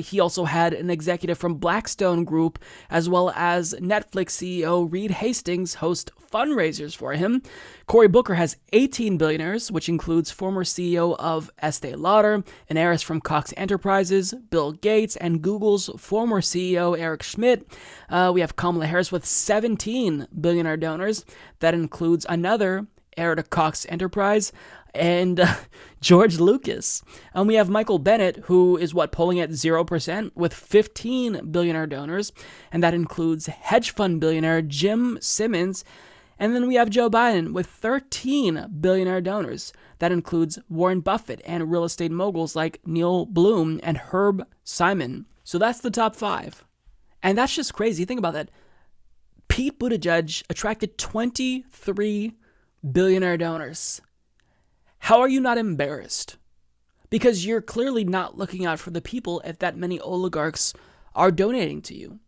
He also had an executive from Blackstone Group, as well as Netflix CEO Reed Hastings host fundraisers for him. Cory Booker has 18 billionaires, which includes former CEO of Estee Lauder, an heiress from Cox Enterprises, Bill Gates, and Google's former CEO Eric Schmidt. We have Kamala Harris with 17 billionaire donors. That includes another heir to Cox Enterprise, and George Lucas. And we have Michael Bennett, who is polling at 0% with 15 billionaire donors, and that includes hedge fund billionaire Jim Simmons. And then we have Joe Biden with 13 billionaire donors. That includes Warren Buffett and real estate moguls like Neil Bloom and Herb Simon. So that's the top 5. And that's just crazy. Think about that. Pete Buttigieg attracted 23 billionaire donors. How are you not embarrassed? Because you're clearly not looking out for the people if that many oligarchs are donating to you.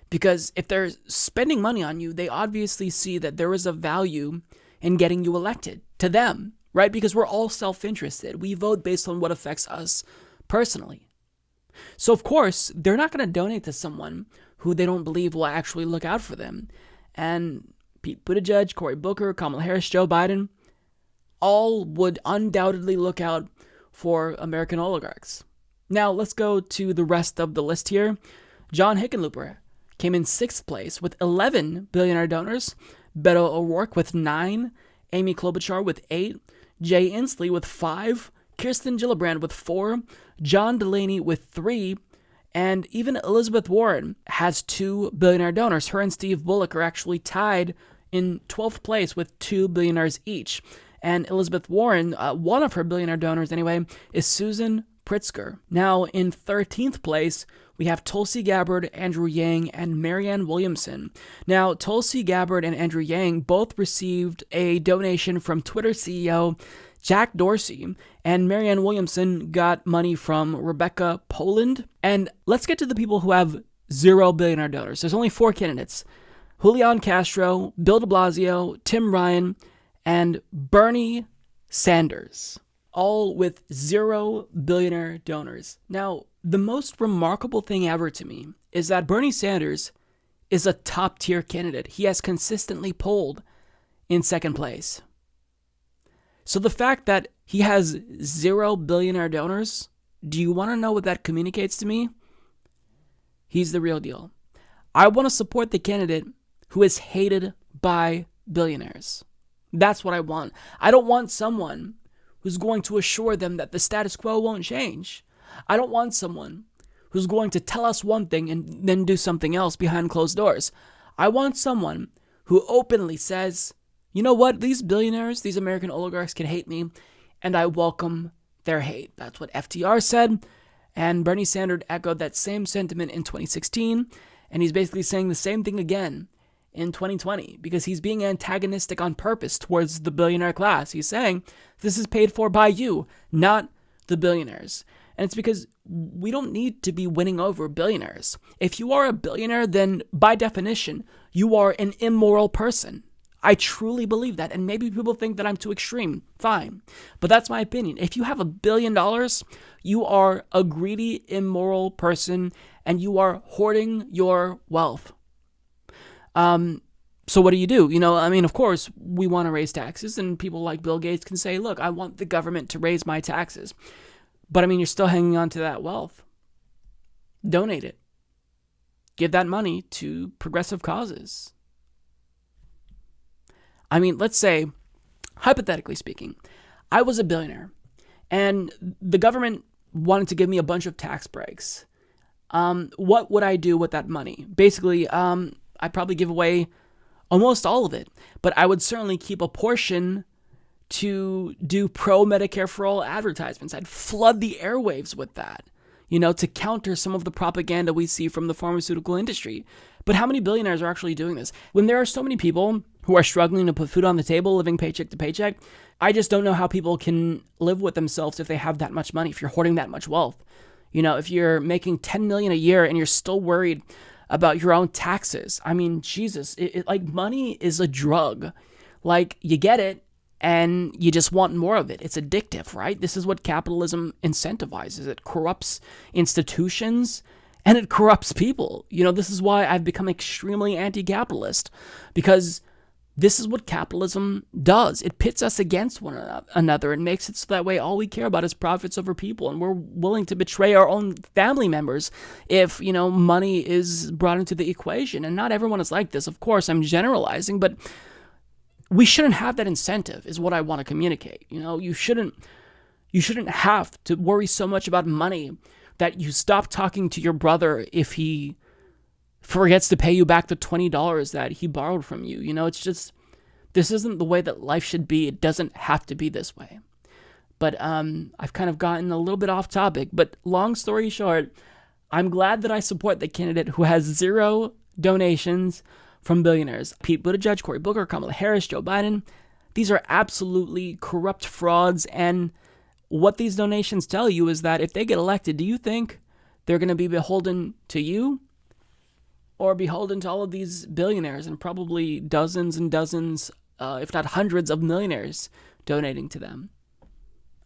Because if they're spending money on you, they obviously see that there is a value in getting you elected to them, right? Because we're all self-interested. We vote based on what affects us personally. So of course, they're not going to donate to someone who they don't believe will actually look out for them. And Pete Buttigieg, Cory Booker, Kamala Harris, Joe Biden, all would undoubtedly look out for American oligarchs. Now, let's go to the rest of the list here. John Hickenlooper came in 6th place with 11 billionaire donors, Beto O'Rourke with 9, Amy Klobuchar with 8, Jay Inslee with 5, Kirsten Gillibrand with 4, John Delaney with 3, and even Elizabeth Warren has 2 billionaire donors. Her and Steve Bullock are actually tied in 12th place with 2 billionaires each. And Elizabeth Warren, one of her billionaire donors anyway, is Susan Pritzker. Now, in 13th place, we have Tulsi Gabbard, Andrew Yang, and Marianne Williamson. Now, Tulsi Gabbard and Andrew Yang both received a donation from Twitter CEO Jack Dorsey, and Marianne Williamson got money from Rebecca Poland. And let's get to the people who have 0 billionaire donors. There's only 4 candidates: Julian Castro, Bill de Blasio, Tim Ryan, and Bernie Sanders, all with 0 billionaire donors. Now, the most remarkable thing ever to me is that Bernie Sanders is a top-tier candidate. He has consistently polled in 2nd place. So the fact that he has 0 billionaire donors, do you want to know what that communicates to me? He's the real deal. I want to support the candidate who is hated by billionaires. That's what I want. I don't want someone who's going to assure them that the status quo won't change. I don't want someone who's going to tell us one thing and then do something else behind closed doors. I want someone who openly says, you know what, these billionaires, these American oligarchs can hate me, and I welcome their hate. That's what FDR said, and Bernie Sanders echoed that same sentiment in 2016, and he's basically saying the same thing again in 2020, because he's being antagonistic on purpose towards the billionaire class. He's saying, this is paid for by you, not the billionaires. And it's because we don't need to be winning over billionaires. If you are a billionaire, then by definition, you are an immoral person. I truly believe that. And maybe people think that I'm too extreme. Fine. But that's my opinion. If you have $1 billion, you are a greedy, immoral person, and you are hoarding your wealth. So what do? Of course, we want to raise taxes, and people like Bill Gates can say, look, I want the government to raise my taxes. But you're still hanging on to that wealth. Donate it. Give that money to progressive causes. Let's say, hypothetically speaking, I was a billionaire, and the government wanted to give me a bunch of tax breaks. What would I do with that money? Basically, I'd probably give away almost all of it, but I would certainly keep a portion to do pro-Medicare for all advertisements. I'd flood the airwaves with that, to counter some of the propaganda we see from the pharmaceutical industry. But how many billionaires are actually doing this? When there are so many people who are struggling to put food on the table, living paycheck to paycheck, I just don't know how people can live with themselves if they have that much money, if you're hoarding that much wealth. If you're making $10 million a year and you're still worried about your own taxes. Jesus, money is a drug. like you get it and you just want more of it. It's addictive, right? This is what capitalism incentivizes. It corrupts institutions and it corrupts people. This is why I've become extremely anti-capitalist, because this is what capitalism does. It pits us against one another and makes it so that way all we care about is profits over people, and we're willing to betray our own family members if, money is brought into the equation. And not everyone is like this. Of course, I'm generalizing, but we shouldn't have that incentive is what I want to communicate. You shouldn't have to worry so much about money that you stop talking to your brother if he forgets to pay you back the $20 that he borrowed from you. It's just, this isn't the way that life should be. It doesn't have to be this way. But I've kind of gotten a little bit off topic. But long story short, I'm glad that I support the candidate who has 0 donations from billionaires. Pete Buttigieg, Cory Booker, Kamala Harris, Joe Biden. These are absolutely corrupt frauds. And what these donations tell you is that if they get elected, do you think they're going to be beholden to you, or beholden to all of these billionaires and probably dozens and dozens, if not hundreds of millionaires donating to them?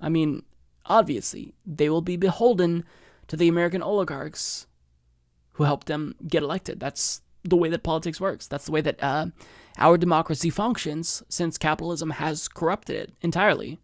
I mean, obviously, they will be beholden to the American oligarchs who helped them get elected. That's the way that politics works. That's the way that our democracy functions, since capitalism has corrupted it entirely.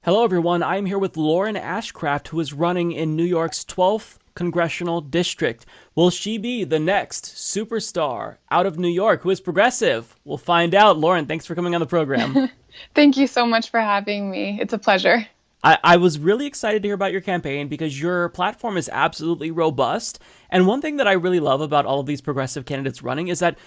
Hello, everyone. I'm here with Lauren Ashcraft, who is running in New York's 12th congressional district. Will she be the next superstar out of New York who is progressive? We'll find out. Lauren, thanks for coming on the program. Thank you so much for having me. It's a pleasure. I was really excited to hear about your campaign because your platform is absolutely robust. And one thing that I really love about all of these progressive candidates running is that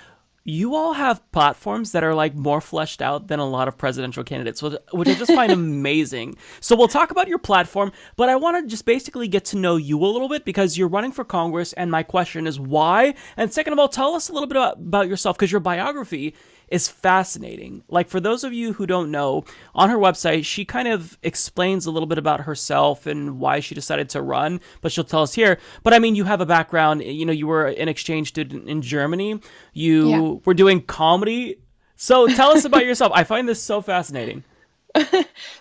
you all have platforms that are like more fleshed out than a lot of presidential candidates, which I just find amazing. So we'll talk about your platform, but I want to just basically get to know you a little bit because you're running for Congress, and my question is why? And second of all, tell us a little bit about yourself, because your biography is fascinating. Like, for those of you who don't know, on her website, she kind of explains a little bit about herself and why she decided to run, but she'll tell us here. But I mean, you have a background, you were an exchange student in Germany. You were doing comedy. So tell us about yourself. I find this so fascinating.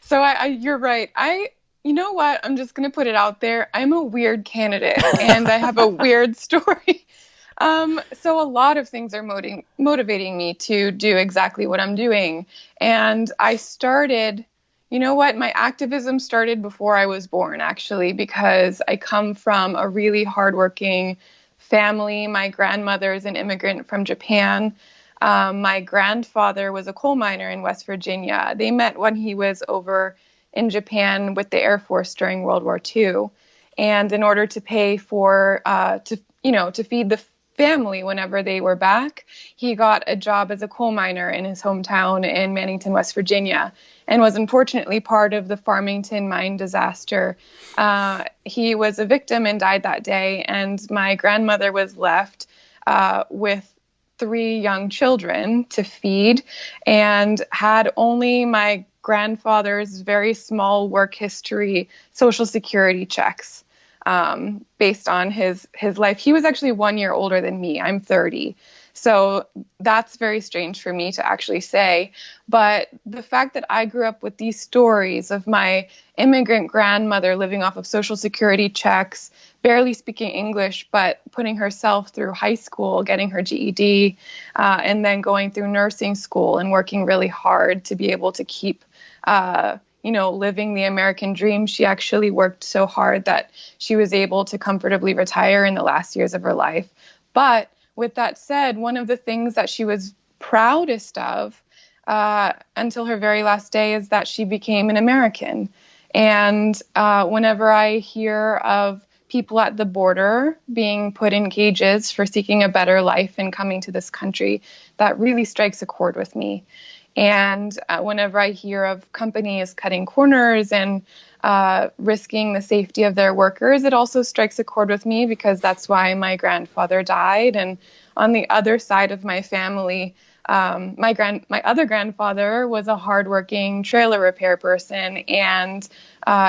So you're right. You know what? I'm just going to put it out there. I'm a weird candidate and I have a weird story. So a lot of things are motivating me to do exactly what I'm doing. And I started, my activism started before I was born, actually, because I come from a really hardworking family. My grandmother is an immigrant from Japan. My grandfather was a coal miner in West Virginia. They met when he was over in Japan with the Air Force during World War II. And in order to pay for, to feed the family whenever they were back, he got a job as a coal miner in his hometown in Mannington, West Virginia, and was unfortunately part of the Farmington mine disaster. He was a victim and died that day, and my grandmother was left with 3 young children to feed and had only my grandfather's very small work history, Social Security checks. Based on his life. He was actually 1 year older than me. I'm 30. So that's very strange for me to actually say. But the fact that I grew up with these stories of my immigrant grandmother living off of Social Security checks, barely speaking English, but putting herself through high school, getting her GED, and then going through nursing school and working really hard to be able to keep living the American dream. She actually worked so hard that she was able to comfortably retire in the last years of her life. But with that said, one of the things that she was proudest of until her very last day is that she became an American. And whenever I hear of people at the border being put in cages for seeking a better life and coming to this country, that really strikes a chord with me. And whenever I hear of companies cutting corners and risking the safety of their workers, it also strikes a chord with me because that's why my grandfather died. And on the other side of my family, my other grandfather was a hardworking trailer repair person, and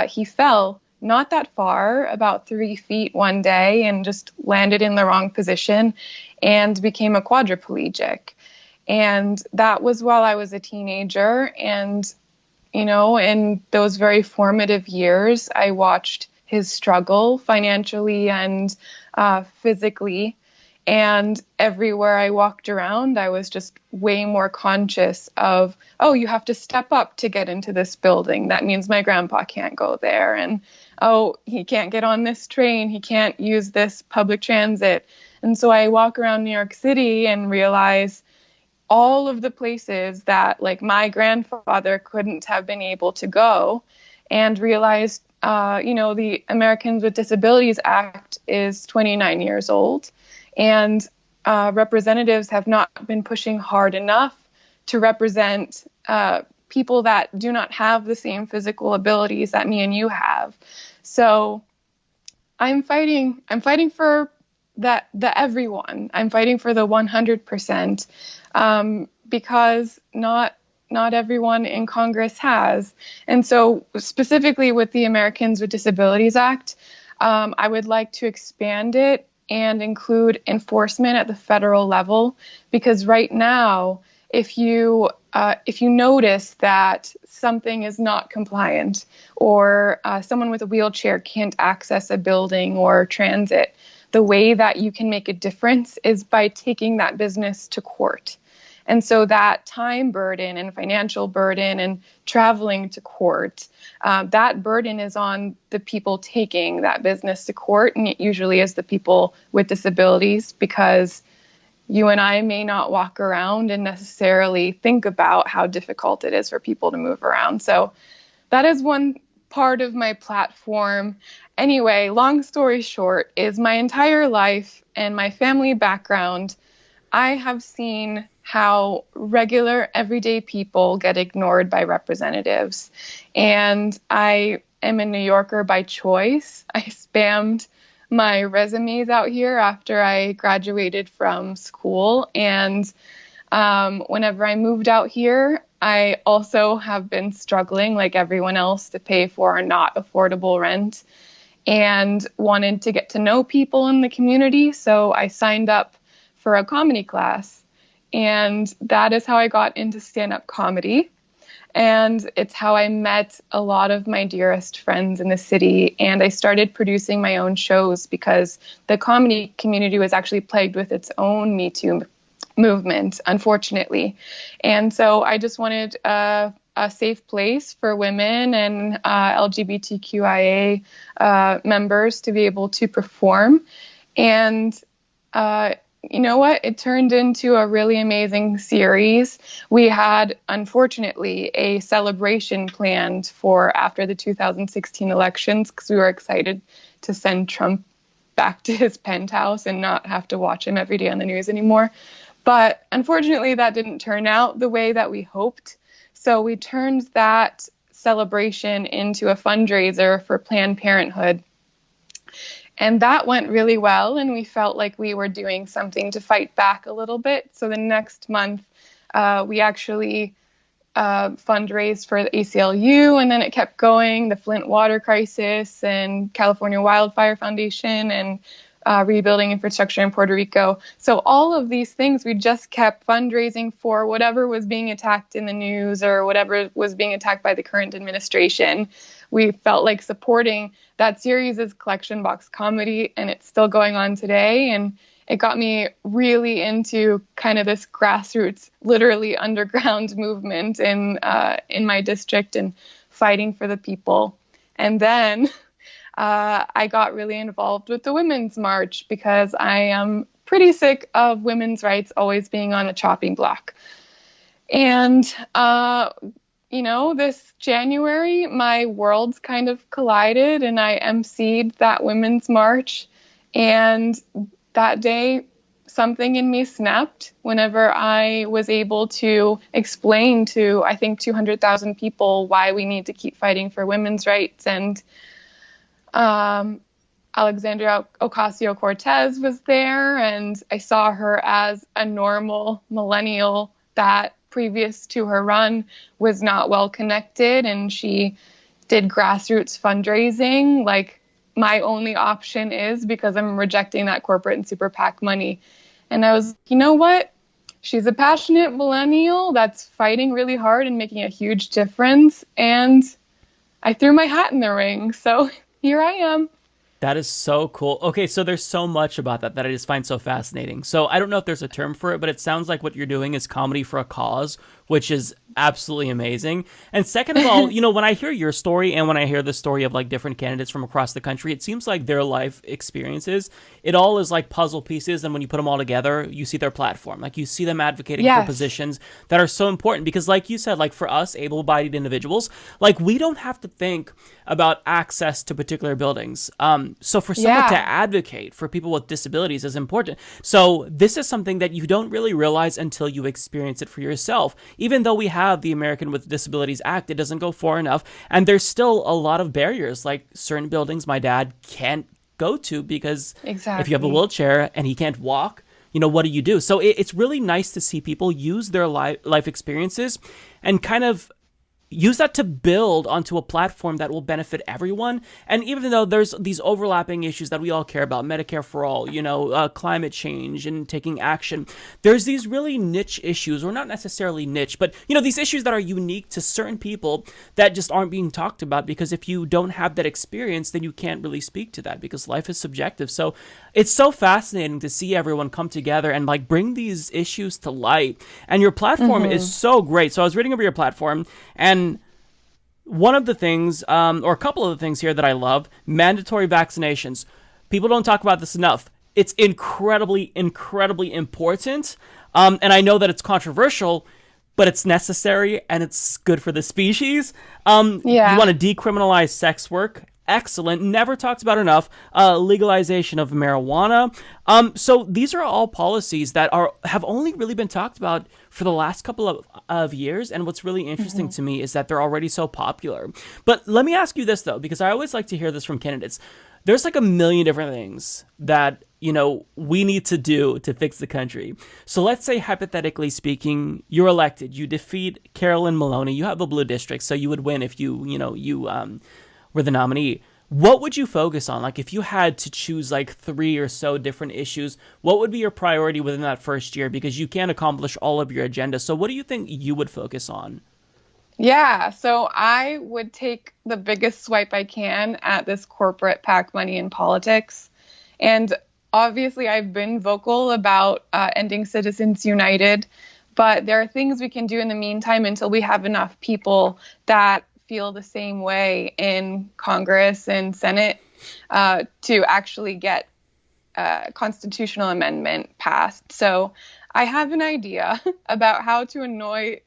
he fell not that far, about 3 feet one day, and just landed in the wrong position and became a quadriplegic. And that was while I was a teenager. And, you know, in those very formative years, I watched his struggle financially and physically. And everywhere I walked around, I was just way more conscious of, oh, you have to step up to get into this building. That means my grandpa can't go there. And, oh, he can't get on this train. He can't use this public transit. And so I walk around New York City and realize all of the places that, like, my grandfather couldn't have been able to go, and realized, you know, the Americans with Disabilities Act is 29 years old. And representatives have not been pushing hard enough to represent people that do not have the same physical abilities that me and you have. So I'm fighting for the everyone. I'm fighting for the 100%, because not everyone in Congress has. And so specifically with the Americans with Disabilities Act, I would like to expand it and include enforcement at the federal level, because right now, if you notice that something is not compliant, or someone with a wheelchair can't access a building or transit, the way that you can make a difference is by taking that business to court. And so that time burden and financial burden and traveling to court, that burden is on the people taking that business to court. And it usually is the people with disabilities, because you and I may not walk around and necessarily think about how difficult it is for people to move around. So that is one part of my platform. Anyway, long story short, is my entire life and my family background, I have seen how regular, everyday people get ignored by representatives. And I am a New Yorker by choice. I spammed my resumes out here after I graduated from school. And whenever I moved out here, I also have been struggling, like everyone else, to pay for a not affordable rent, and wanted to get to know people in the community. So I signed up for a comedy class. And that is how I got into stand-up comedy. And it's how I met a lot of my dearest friends in the city. And I started producing my own shows, because the comedy community was actually plagued with its own Me Too movement, unfortunately. And so I just wanted a safe place for women and LGBTQIA members to be able to perform. And you know what? It turned into a really amazing series. We had, unfortunately, a celebration planned for after the 2016 elections, because we were excited to send Trump back to his penthouse and not have to watch him every day on the news anymore. But unfortunately, that didn't turn out the way that we hoped. So we turned that celebration into a fundraiser for Planned Parenthood. And that went really well, and we felt like we were doing something to fight back a little bit. So the next month, we actually fundraised for the ACLU, and then it kept going, the Flint water crisis and California Wildfire Foundation, and rebuilding infrastructure in Puerto Rico. So all of these things, we just kept fundraising for whatever was being attacked in the news or whatever was being attacked by the current administration. We felt like supporting that series is Collection Box Comedy, and it's still going on today. And it got me really into kind of this grassroots, literally underground movement in my district and fighting for the people. And then I got really involved with the Women's March, because I am pretty sick of women's rights always being on a chopping block. And you know, this January, my worlds kind of collided, and I emceed that Women's March. And that day, something in me snapped whenever I was able to explain to, I think, 200,000 people why we need to keep fighting for women's rights. And Alexandria Ocasio-Cortez was there, and I saw her as a normal millennial that previous to her run was not well connected, and she did grassroots fundraising like my only option is, because I'm rejecting that corporate and super PAC money. And I was, you know what? she's a passionate millennial that's fighting really hard and making a huge difference. And I threw my hat in the ring. So here I am. That is so cool. Okay, so there's so much about that I just find so fascinating. So I don't know if there's a term for it, but it sounds like what you're doing is comedy for a cause, which is absolutely amazing. And second of all, when I hear your story and when I hear the story of like different candidates from across the country, it seems like their life experiences, it all is like puzzle pieces. And when you put them all together, you see their platform. Like you see them advocating for positions that are so important because like you said, like for us able-bodied individuals, like we don't have to think about access to particular buildings. So for someone to advocate for people with disabilities is important. So this is something that you don't really realize until you experience it for yourself. Even though we have the American with Disabilities Act, it doesn't go far enough. And there's still a lot of barriers, like certain buildings my dad can't go to because if you have a wheelchair and he can't walk, what do you do? So it's really nice to see people use their life experiences and kind of use that to build onto a platform that will benefit everyone. And even though there's these overlapping issues that we all care about, Medicare for all, climate change and taking action, there's these really niche issues, or not necessarily niche, but, these issues that are unique to certain people that just aren't being talked about because if you don't have that experience, then you can't really speak to that because life is subjective. So it's so fascinating to see everyone come together and like bring these issues to light. And your platform is so great. So I was reading over your platform and one of the things, or a couple of the things here that I love, mandatory vaccinations. People don't talk about this enough. It's incredibly, incredibly important. And I know that it's controversial, but it's necessary and it's good for the species. You want to decriminalize sex work. Excellent. Never talked about enough. Legalization of marijuana. So these are all policies that have only really been talked about for the last couple of years. And what's really interesting to me is that they're already so popular. But let me ask you this, though, because I always like to hear this from candidates. There's like a million different things that, we need to do to fix the country. So let's say, hypothetically speaking, you're elected. You defeat Carolyn Maloney. You have a blue district, so you would win if you were the nominee. What would you focus on? Like if you had to choose like 3 or so different issues, what would be your priority within that first year? Because you can't accomplish all of your agenda. So what do you think you would focus on? Yeah, so I would take the biggest swipe I can at this corporate PAC money in politics. And obviously I've been vocal about ending Citizens United, but there are things we can do in the meantime until we have enough people that feel the same way in Congress and Senate to actually get a constitutional amendment passed. So I have an idea about how to annoy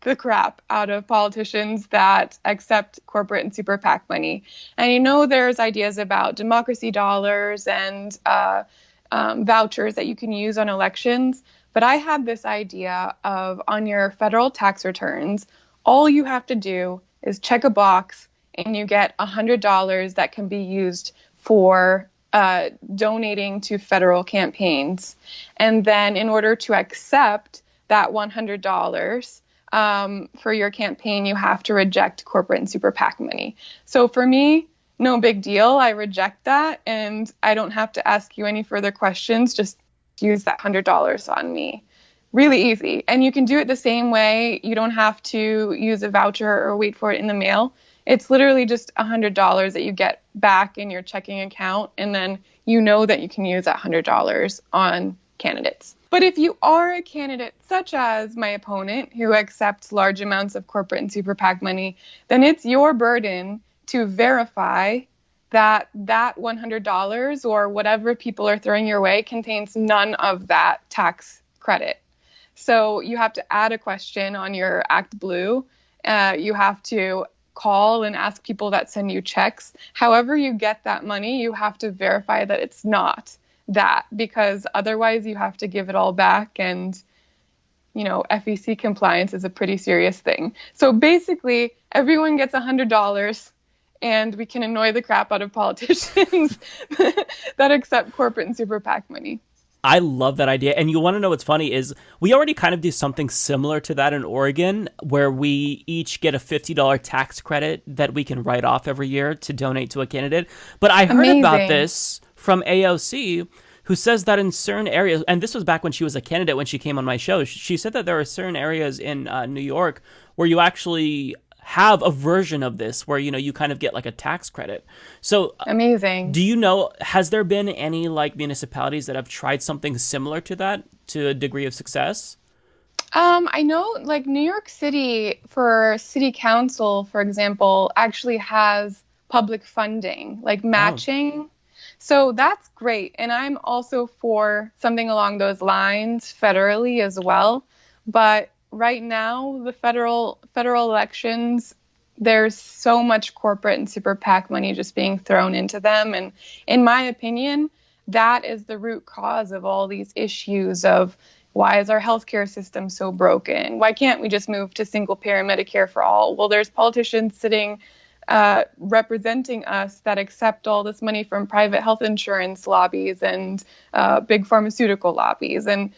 the crap out of politicians that accept corporate and super PAC money. And there's ideas about democracy dollars and vouchers that you can use on elections. But I had this idea of on your federal tax returns, all you have to do is check a box and you get $100 that can be used for donating to federal campaigns. And then in order to accept that $100 for your campaign, you have to reject corporate and super PAC money. So for me, no big deal. I reject that and I don't have to ask you any further questions. Just use that $100 on me. Really easy. And you can do it the same way. You don't have to use a voucher or wait for it in the mail. It's literally just $100 that you get back in your checking account. And then that you can use that $100 on candidates. But if you are a candidate such as my opponent who accepts large amounts of corporate and super PAC money, then it's your burden to verify that $100 or whatever people are throwing your way contains none of that tax credit. So you have to add a question on your Act Blue. You have to call and ask people that send you checks. However you get that money, you have to verify that it's not that, because otherwise you have to give it all back. And, FEC compliance is a pretty serious thing. So basically, everyone gets $100 and we can annoy the crap out of politicians that accept corporate and super PAC money. I love that idea. And you want to know what's funny is we already kind of do something similar to that in Oregon, where we each get a $50 tax credit that we can write off every year to donate to a candidate. But I heard about this from AOC, who says that in certain areas, and this was back when she was a candidate when she came on my show, she said that there are certain areas in New York where you actually have a version of this where, you kind of get like a tax credit. So amazing. Do you know, has there been any like municipalities that have tried something similar to that to a degree of success? I know like New York City for city council, for example, actually has public funding, like matching. Oh. So that's great. And I'm also for something along those lines federally as well. But right now, the federal elections, there's so much corporate and super PAC money just being thrown into them. And in my opinion, that is the root cause of all these issues of why is our healthcare system so broken? Why can't we just move to single payer Medicare for all? Well, there's politicians sitting representing us that accept all this money from private health insurance lobbies and big pharmaceutical lobbies. And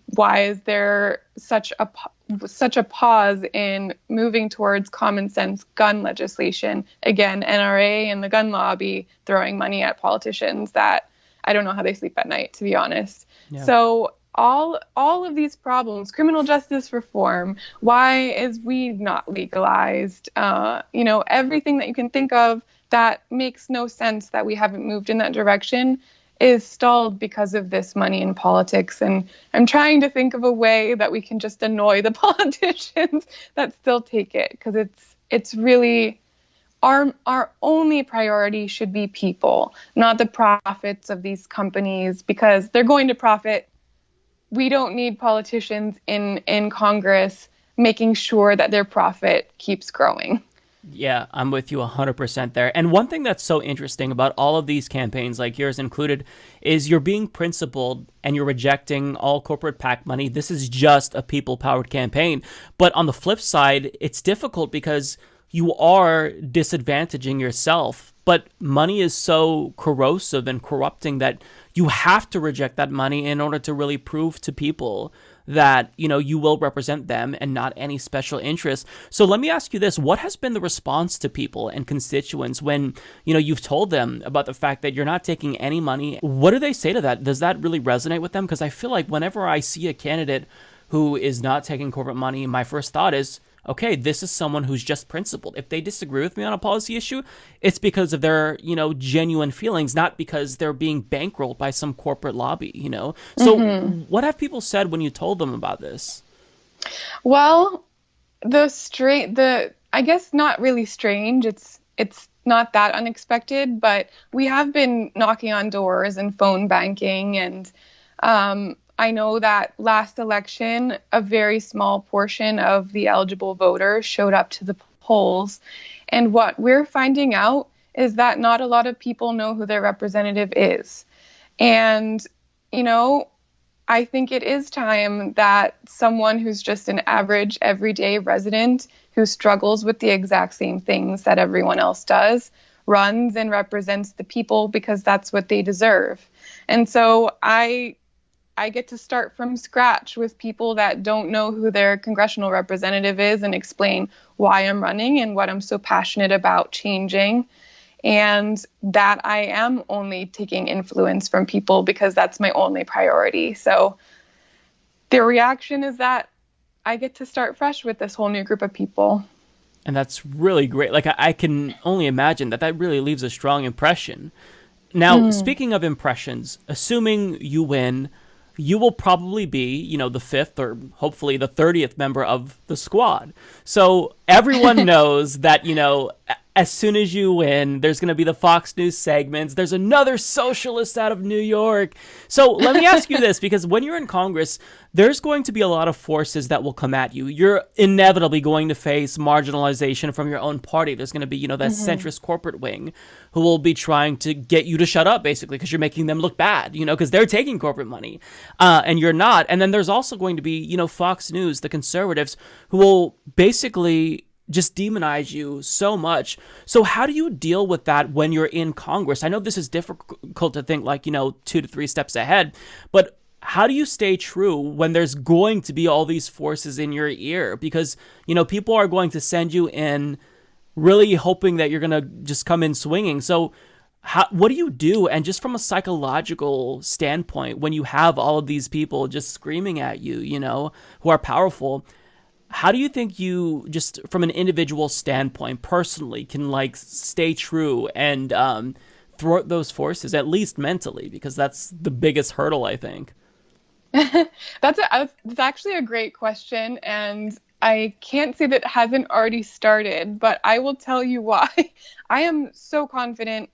why is there such a pause in moving towards common sense gun legislation? Again, NRA and the gun lobby throwing money at politicians that I don't know how they sleep at night, to be honest. Yeah. So all of these problems, criminal justice reform, why is weed not legalized? Everything that you can think of that makes no sense that we haven't moved in that direction is stalled because of this money in politics. And I'm trying to think of a way that we can just annoy the politicians that still take it, because it's really our only priority should be people, not the profits of these companies, because they're going to profit. We don't need politicians in Congress making sure that their profit keeps growing. Yeah, I'm with you 100% there. And one thing that's so interesting about all of these campaigns, like yours included, is you're being principled and you're rejecting all corporate PAC money. This is just a people-powered campaign. But on the flip side, it's difficult because you are disadvantaging yourself. But money is so corrosive and corrupting that you have to reject that money in order to really prove to people that, you will represent them and not any special interest. So let me ask you this. What has been the response to people and constituents when, you've told them about the fact that you're not taking any money? What do they say to that? Does that really resonate with them? Because I feel like whenever I see a candidate who is not taking corporate money, my first thought is, okay, this is someone who's just principled. If they disagree with me on a policy issue, it's because of their, genuine feelings, not because they're being bankrolled by some corporate lobby, So what have people said when you told them about this? Well, I guess not really strange. It's not that unexpected, but we have been knocking on doors and phone banking, and I know that last election, a very small portion of the eligible voters showed up to the polls. And what we're finding out is that not a lot of people know who their representative is. And, I think it is time that someone who's just an average, everyday resident who struggles with the exact same things that everyone else does runs and represents the people, because that's what they deserve. And so I get to start from scratch with people that don't know who their congressional representative is and explain why I'm running and what I'm so passionate about changing, and that I am only taking influence from people because that's my only priority. So the reaction is that I get to start fresh with this whole new group of people. And that's really great. Like, I can only imagine that really leaves a strong impression. Now, speaking of impressions, assuming you win, you will probably be, the 5th or hopefully the 30th member of the squad. So everyone knows that, as soon as you win, there's going to be the Fox News segments. There's another socialist out of New York. So let me ask you this, because when you're in Congress, there's going to be a lot of forces that will come at you. You're inevitably going to face marginalization from your own party. There's going to be, that centrist corporate wing who will be trying to get you to shut up, basically, because you're making them look bad, because they're taking corporate money and you're not. And then there's also going to be, Fox News, the conservatives, who will basically just demonize you so much. So how do you deal with that when you're in Congress? I know this is difficult to think like, 2 to 3 steps ahead, but how do you stay true when there's going to be all these forces in your ear? Because, people are going to send you in really hoping that you're going to just come in swinging. So what do you do? And just from a psychological standpoint, when you have all of these people just screaming at you, you know, who are powerful, how do you think you, just from an individual standpoint, personally, can like stay true and thwart those forces, at least mentally, because that's the biggest hurdle, I think. That's actually a great question, and I can't say that it hasn't already started, but I will tell you why. I am so confident.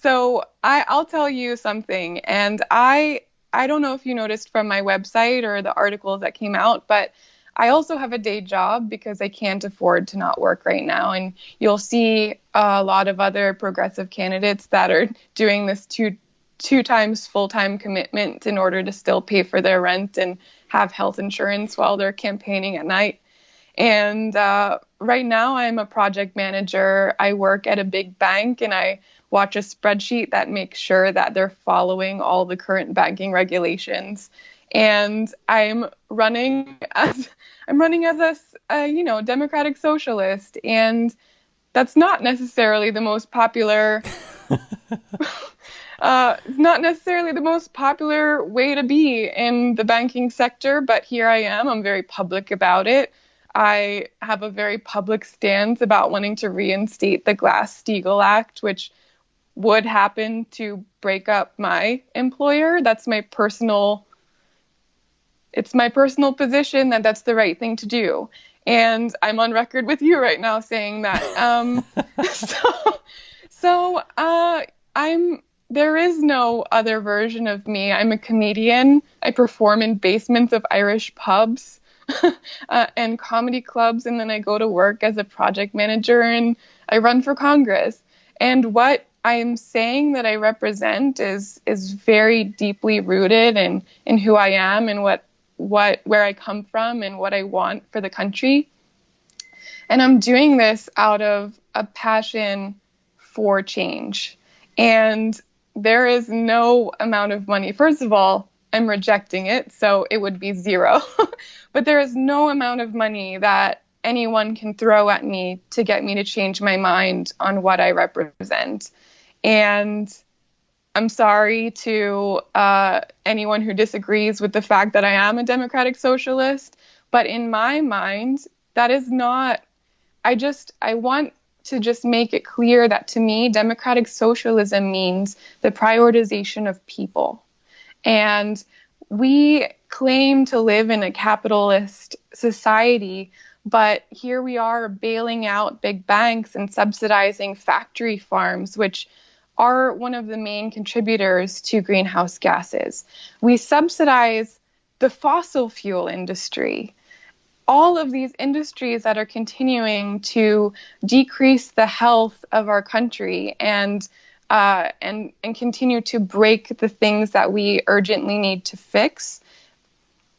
So I'll tell you something, and I don't know if you noticed from my website or the articles that came out, but I also have a day job because I can't afford to not work right now. And you'll see a lot of other progressive candidates that are doing this two times full-time commitment in order to still pay for their rent and have health insurance while they're campaigning at night. And right now I'm a project manager. I work at a big bank, and I watch a spreadsheet that makes sure that they're following all the current banking regulations. And I'm running as a democratic socialist, and that's not necessarily the most popular not necessarily the most popular way to be in the banking sector, but here I am. I'm very public about it. I have a very public stance about wanting to reinstate the Glass-Steagall Act, which would happen to break up my employer. It's my personal position that that's the right thing to do. And I'm on record with you right now saying that. There is no other version of me. I'm a comedian. I perform in basements of Irish pubs and comedy clubs, and then I go to work as a project manager, and I run for Congress. And what I'm saying that I represent is very deeply rooted in who I am and where I come from and what I want for the country. And I'm doing this out of a passion for change. And there is no amount of money. First of all, I'm rejecting it, so it would be zero. But there is no amount of money that anyone can throw at me to get me to change my mind on what I represent. And I'm sorry to anyone who disagrees with the fact that I am a democratic socialist, but in my mind, that is not, I want to just make it clear that to me, democratic socialism means the prioritization of people. And we claim to live in a capitalist society, but here we are bailing out big banks and subsidizing factory farms, which are one of the main contributors to greenhouse gases. We subsidize the fossil fuel industry. All of these industries that are continuing to decrease the health of our country and continue to break the things that we urgently need to fix.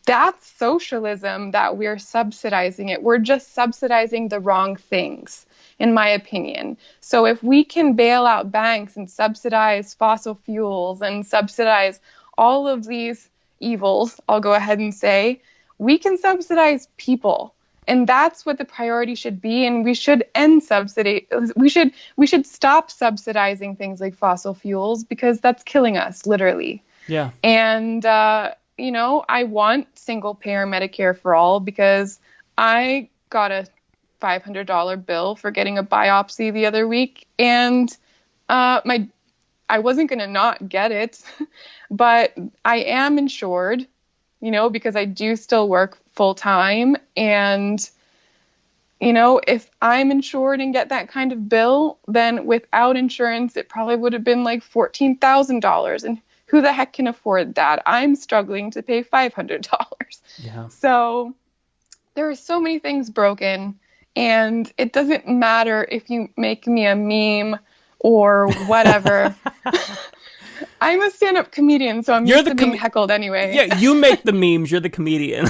That's socialism that we're subsidizing it. We're just subsidizing the wrong things, in my opinion. So if we can bail out banks and subsidize fossil fuels and subsidize all of these evils, I'll go ahead and say, we can subsidize people, and that's what the priority should be. And we should end subsidy. We should stop subsidizing things like fossil fuels because that's killing us, literally. Yeah. And I want single payer Medicare for all because I got a $500 bill for getting a biopsy the other week, and I wasn't going to not get it, but I am insured. Because I do still work full time. And, if I'm insured and get that kind of bill, then without insurance, it probably would have been like $14,000. And who the heck can afford that? I'm struggling to pay $500. Yeah. So there are so many things broken, and it doesn't matter if you make me a meme or whatever. I'm a stand-up comedian, so I'm used to being heckled anyway. Yeah, you make the memes. You're the comedian.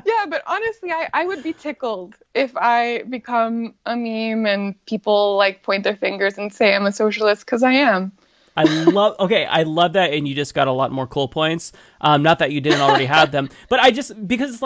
Yeah, but honestly, I would be tickled if I become a meme and people point their fingers and say I'm a socialist, because I am. I love that, and you just got a lot more cool points. Not that you didn't already have them, but because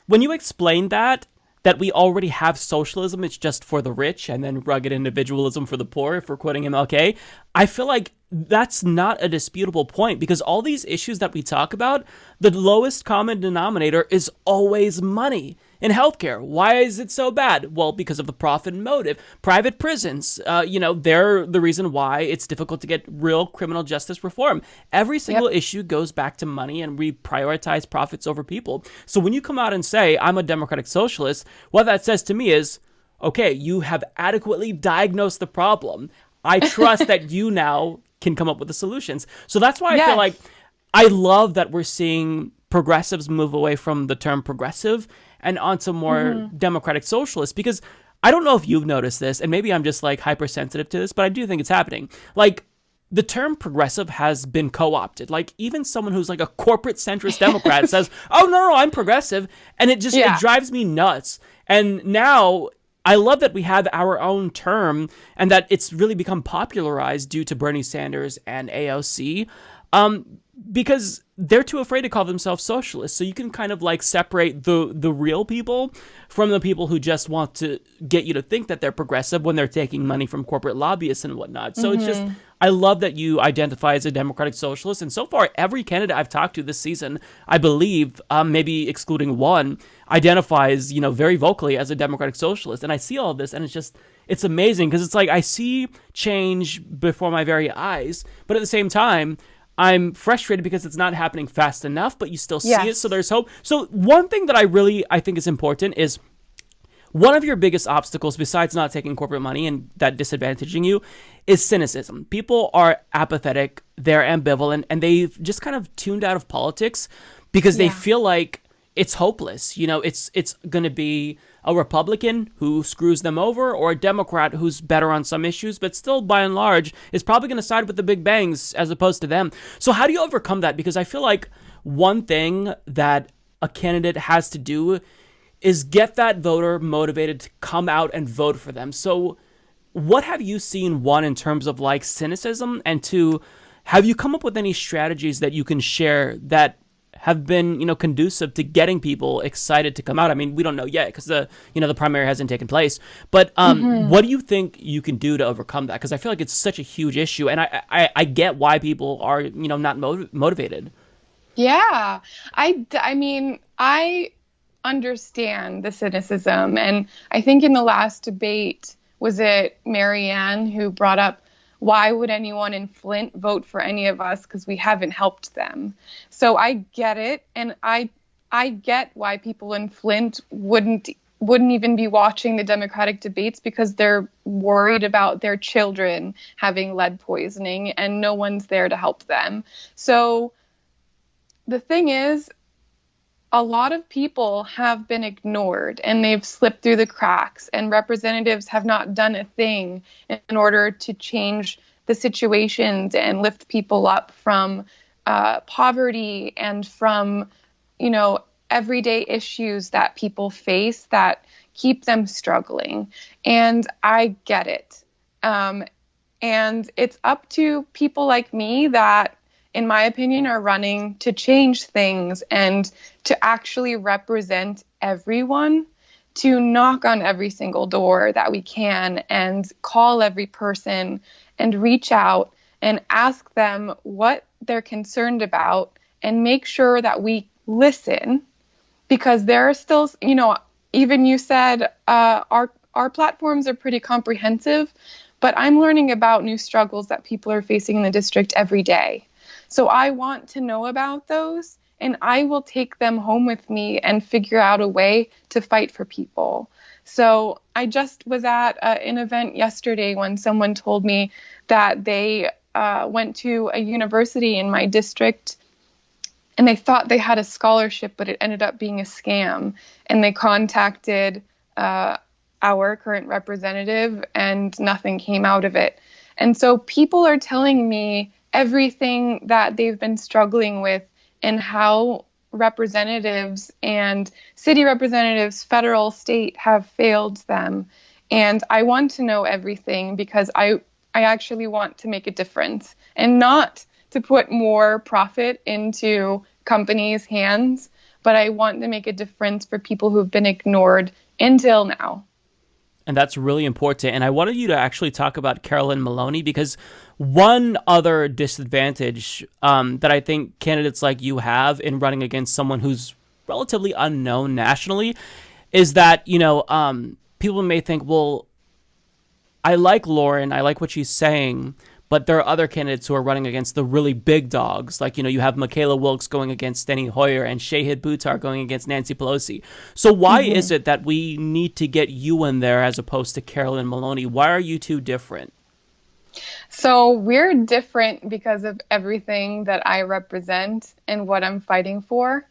when you explained that, that we already have socialism, it's just for the rich, and then rugged individualism for the poor, if we're quoting MLK. I feel like that's not a disputable point, because all these issues that we talk about, the lowest common denominator is always money. In healthcare, why is it so bad? Well, because of the profit motive. Private prisons, they're the reason why it's difficult to get real criminal justice reform. Every single issue goes back to money, and we prioritize profits over people. So when you come out and say, I'm a democratic socialist, what that says to me is, okay, you have adequately diagnosed the problem. I trust that you now can come up with the solutions. So that's why I feel like I love that we're seeing progressives move away from the term progressive and onto more democratic socialists, because I don't know if you've noticed this, and maybe I'm just like hypersensitive to this, but I do think it's happening. Like, the term progressive has been co-opted. Like, even someone who's like a corporate centrist Democrat says, oh, no, I'm progressive. And it just, it drives me nuts. And now I love that we have our own term and that it's really become popularized due to Bernie Sanders and AOC. Because they're too afraid to call themselves socialists. So you can kind of like separate the real people from the people who just want to get you to think that they're progressive when they're taking money from corporate lobbyists and whatnot. So it's just, I love that you identify as a democratic socialist. And so far, every candidate I've talked to this season, I believe, maybe excluding one, identifies, very vocally as a democratic socialist. And I see all this, and it's amazing, because it's like I see change before my very eyes, but at the same time, I'm frustrated because it's not happening fast enough, but you still see it, so there's hope. So one thing that I think is important is, one of your biggest obstacles, besides not taking corporate money and that disadvantaging you, is cynicism. People are apathetic, they're ambivalent, and they've just kind of tuned out of politics because they feel like it's hopeless. It's going to be a Republican who screws them over, or a Democrat who's better on some issues, but still, by and large, is probably going to side with the big bangs as opposed to them. So how do you overcome that? Because I feel like one thing that a candidate has to do is get that voter motivated to come out and vote for them. So what have you seen, one, in terms of like cynicism, and two, have you come up with any strategies that you can share that have been, conducive to getting people excited to come out? I mean, we don't know yet because the primary hasn't taken place. But what do you think you can do to overcome that? Because I feel like it's such a huge issue, and I get why people are, not motivated. Yeah, I mean, I understand the cynicism, and I think in the last debate, was it Marianne who brought up, why would anyone in Flint vote for any of us, because we haven't helped them? So I get it, and I get why people in Flint wouldn't even be watching the Democratic debates, because they're worried about their children having lead poisoning and no one's there to help them. So the thing is, a lot of people have been ignored and they've slipped through the cracks, and representatives have not done a thing in order to change the situations and lift people up from poverty and from, everyday issues that people face that keep them struggling. And I get it. And it's up to people like me that, in my opinion, are running to change things and to actually represent everyone, to knock on every single door that we can and call every person and reach out and ask them what they're concerned about and make sure that we listen, because there are still, even you said our platforms are pretty comprehensive, but I'm learning about new struggles that people are facing in the district every day. So I want to know about those, and I will take them home with me and figure out a way to fight for people. So I just was at an event yesterday when someone told me that they went to a university in my district and they thought they had a scholarship, but it ended up being a scam. And they contacted our current representative and nothing came out of it. And so people are telling me everything that they've been struggling with and how representatives and city representatives, federal, state, have failed them. And I want to know everything because I actually want to make a difference, and not to put more profit into companies' hands, but I want to make a difference for people who've been ignored until now. And that's really important. And I wanted you to actually talk about Carolyn Maloney, because one other disadvantage that I think candidates like you have in running against someone who's relatively unknown nationally is that, people may think, well, I like Lauren, I like what she's saying, but there are other candidates who are running against the really big dogs. Like, you have Michaela Wilkes going against Steny Hoyer and Shahid Buttar going against Nancy Pelosi. So why is it that we need to get you in there as opposed to Carolyn Maloney? Why are you two different? So we're different because of everything that I represent and what I'm fighting for.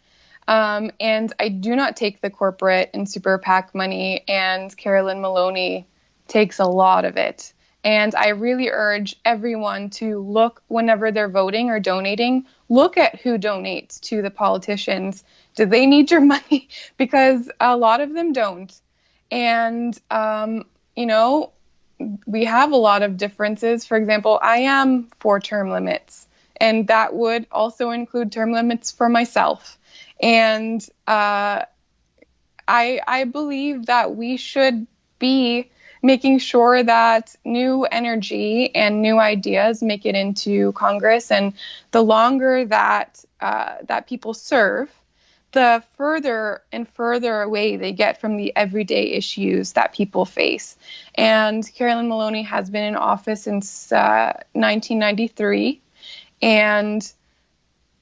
And I do not take the corporate and super PAC money, and Carolyn Maloney takes a lot of it. And I really urge everyone to look, whenever they're voting or donating, look at who donates to the politicians. Do they need your money? Because a lot of them don't. And, we have a lot of differences. For example, I am for term limits, and that would also include term limits for myself. And I believe that we should be making sure that new energy and new ideas make it into Congress. And the longer that that people serve, the further and further away they get from the everyday issues that people face. And Carolyn Maloney has been in office since 1993, and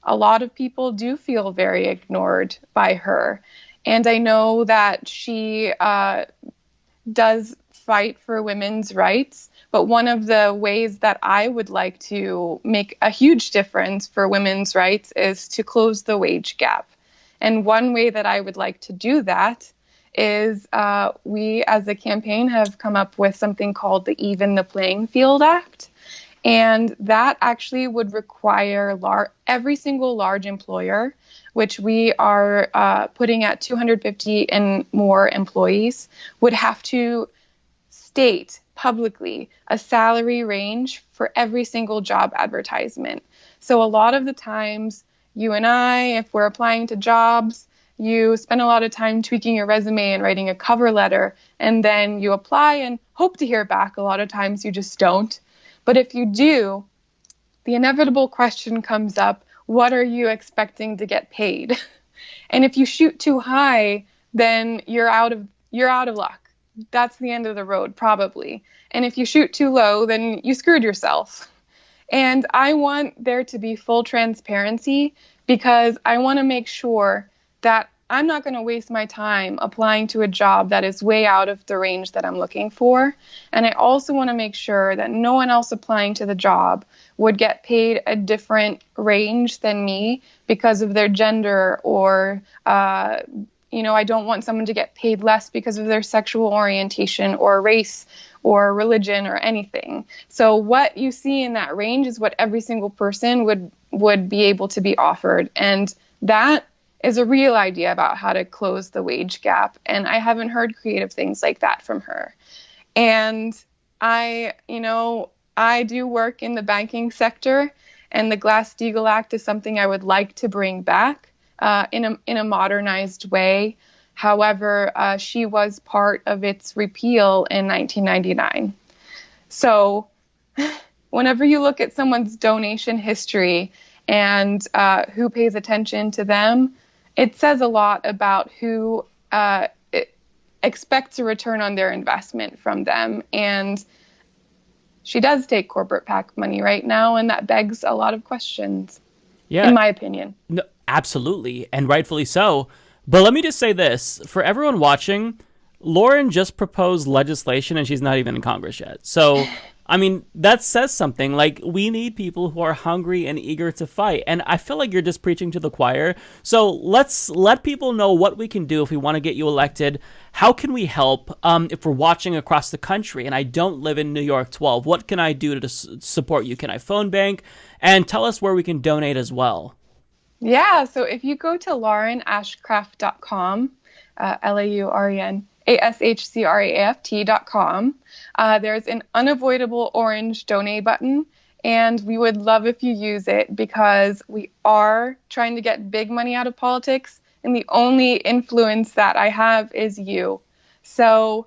a lot of people do feel very ignored by her. And I know that she does fight for women's rights, but one of the ways that I would like to make a huge difference for women's rights is to close the wage gap. And one way that I would like to do that is we as a campaign have come up with something called the Even the Playing Field Act. And that actually would require every single large employer, which we are putting at 250 and more employees, would have to state publicly a salary range for every single job advertisement. So a lot of the times, you and I, if we're applying to jobs, you spend a lot of time tweaking your resume and writing a cover letter, and then you apply and hope to hear back. A lot of times you just don't. But if you do, the inevitable question comes up, what are you expecting to get paid? And if you shoot too high, then you're out of luck. That's the end of the road, probably. And if you shoot too low, then you screwed yourself. And I want there to be full transparency, because I want to make sure that I'm not going to waste my time applying to a job that is way out of the range that I'm looking for. And I also want to make sure that no one else applying to the job would get paid a different range than me because of their gender, or, I don't want someone to get paid less because of their sexual orientation or race or religion or anything. So what you see in that range is what every single person would be able to be offered. And that is a real idea about how to close the wage gap. And I haven't heard creative things like that from her. And I do work in the banking sector, and the Glass-Steagall Act is something I would like to bring back in a modernized way. However, she was part of its repeal in 1999. So whenever you look at someone's donation history and who pays attention to them, it says a lot about who expects a return on their investment from them. And she does take corporate PAC money right now, and that begs a lot of questions, in my opinion. No, absolutely, and rightfully so. But let me just say this. For everyone watching, Lauren just proposed legislation, and she's not even in Congress yet. So, I mean, that says something. Like, we need people who are hungry and eager to fight. And I feel like you're just preaching to the choir. So let's let people know what we can do if we want to get you elected. How can we help if we're watching across the country and I don't live in New York 12? What can I do to support you? Can I phone bank? And tell us where we can donate as well. Yeah, so if you go to laurenashcraft.com, LaurenAshcraft.com, there's an unavoidable orange donate button, and we would love if you use it, because we are trying to get big money out of politics, and the only influence that I have is you. So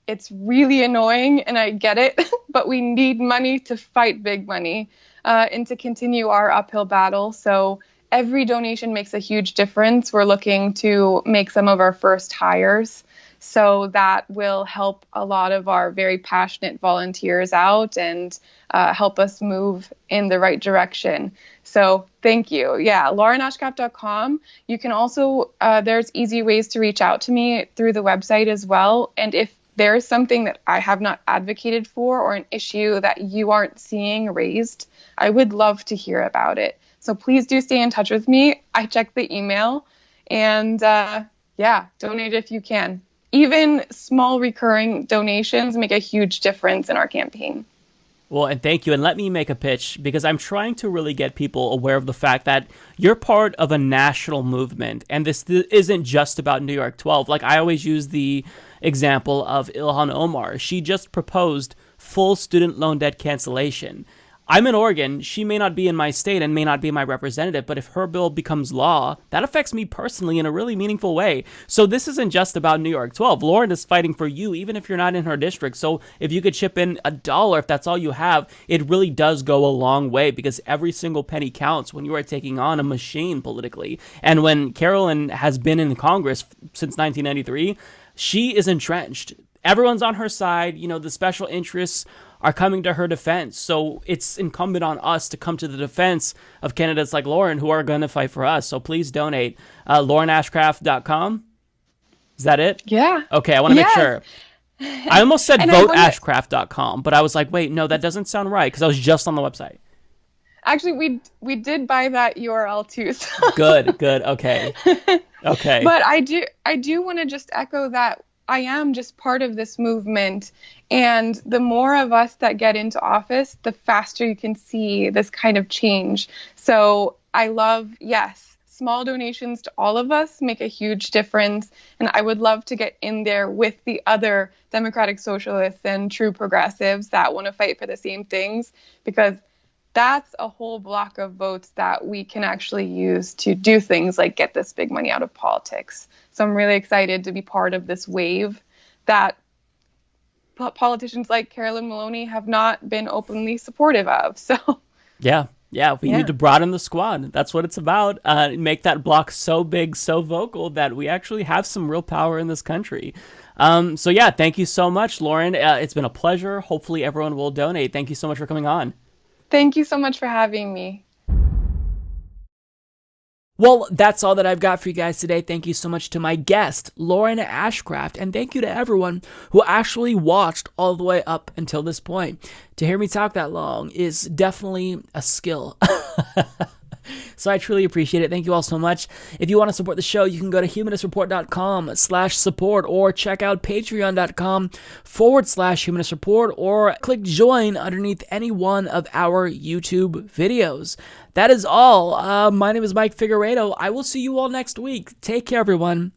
it's really annoying, and I get it, but we need money to fight big money and to continue our uphill battle. So every donation makes a huge difference. We're looking to make some of our first hires. So that will help a lot of our very passionate volunteers out and help us move in the right direction. So thank you. Yeah, laurenashcraft.com. You can also, there's easy ways to reach out to me through the website as well. And if there's something that I have not advocated for or an issue that you aren't seeing raised, I would love to hear about it. So please do stay in touch with me. I check the email and donate if you can. Even small recurring donations make a huge difference in our campaign. Well, and thank you. And let me make a pitch, because I'm trying to really get people aware of the fact that you're part of a national movement. And this isn't just about New York 12. Like, I always use the example of Ilhan Omar. She just proposed full student loan debt cancellation. I'm in Oregon. She may not be in my state and may not be my representative, but if her bill becomes law, that affects me personally in a really meaningful way. So this isn't just about New York 12. Lauren is fighting for you, even if you're not in her district. So if you could chip in $1, if that's all you have, it really does go a long way, because every single penny counts when you are taking on a machine politically. And when Carolyn has been in Congress since 1993, she is entrenched. Everyone's on her side. You know, the special interests are coming to her defense. So it's incumbent on us to come to the defense of candidates like Lauren, who are going to fight for us. So please donate. LaurenAshcraft.com. Is that it? Yeah. Okay, I want to make sure. I almost said voteashcraft.com, but I was like, wait, no, that doesn't sound right, because I was just on the website. Actually, we did buy that URL too. So. Good. Okay. Okay. But I do want to just echo that I am just part of this movement, and the more of us that get into office, the faster you can see this kind of change. So I love, yes, small donations to all of us make a huge difference, and I would love to get in there with the other democratic socialists and true progressives that want to fight for the same things, because that's a whole block of votes that we can actually use to do things like get this big money out of politics. So I'm really excited to be part of this wave that politicians like Carolyn Maloney have not been openly supportive of. So yeah, we need to broaden the squad. That's what it's about. Make that block so big, so vocal that we actually have some real power in this country. So yeah, thank you so much, Lauren. It's been a pleasure. Hopefully everyone will donate. Thank you so much for coming on. Thank you so much for having me. Well, that's all that I've got for you guys today. Thank you so much to my guest, Lauren Ashcraft, and thank you to everyone who actually watched all the way up until this point. To hear me talk that long is definitely a skill. So I truly appreciate it. Thank you all so much. If you want to support the show, you can go to humanistreport.com/support or check out patreon.com/humanist report or click join underneath any one of our YouTube videos. That is all. My name is Mike Figueredo. I will see you all next week. Take care, everyone.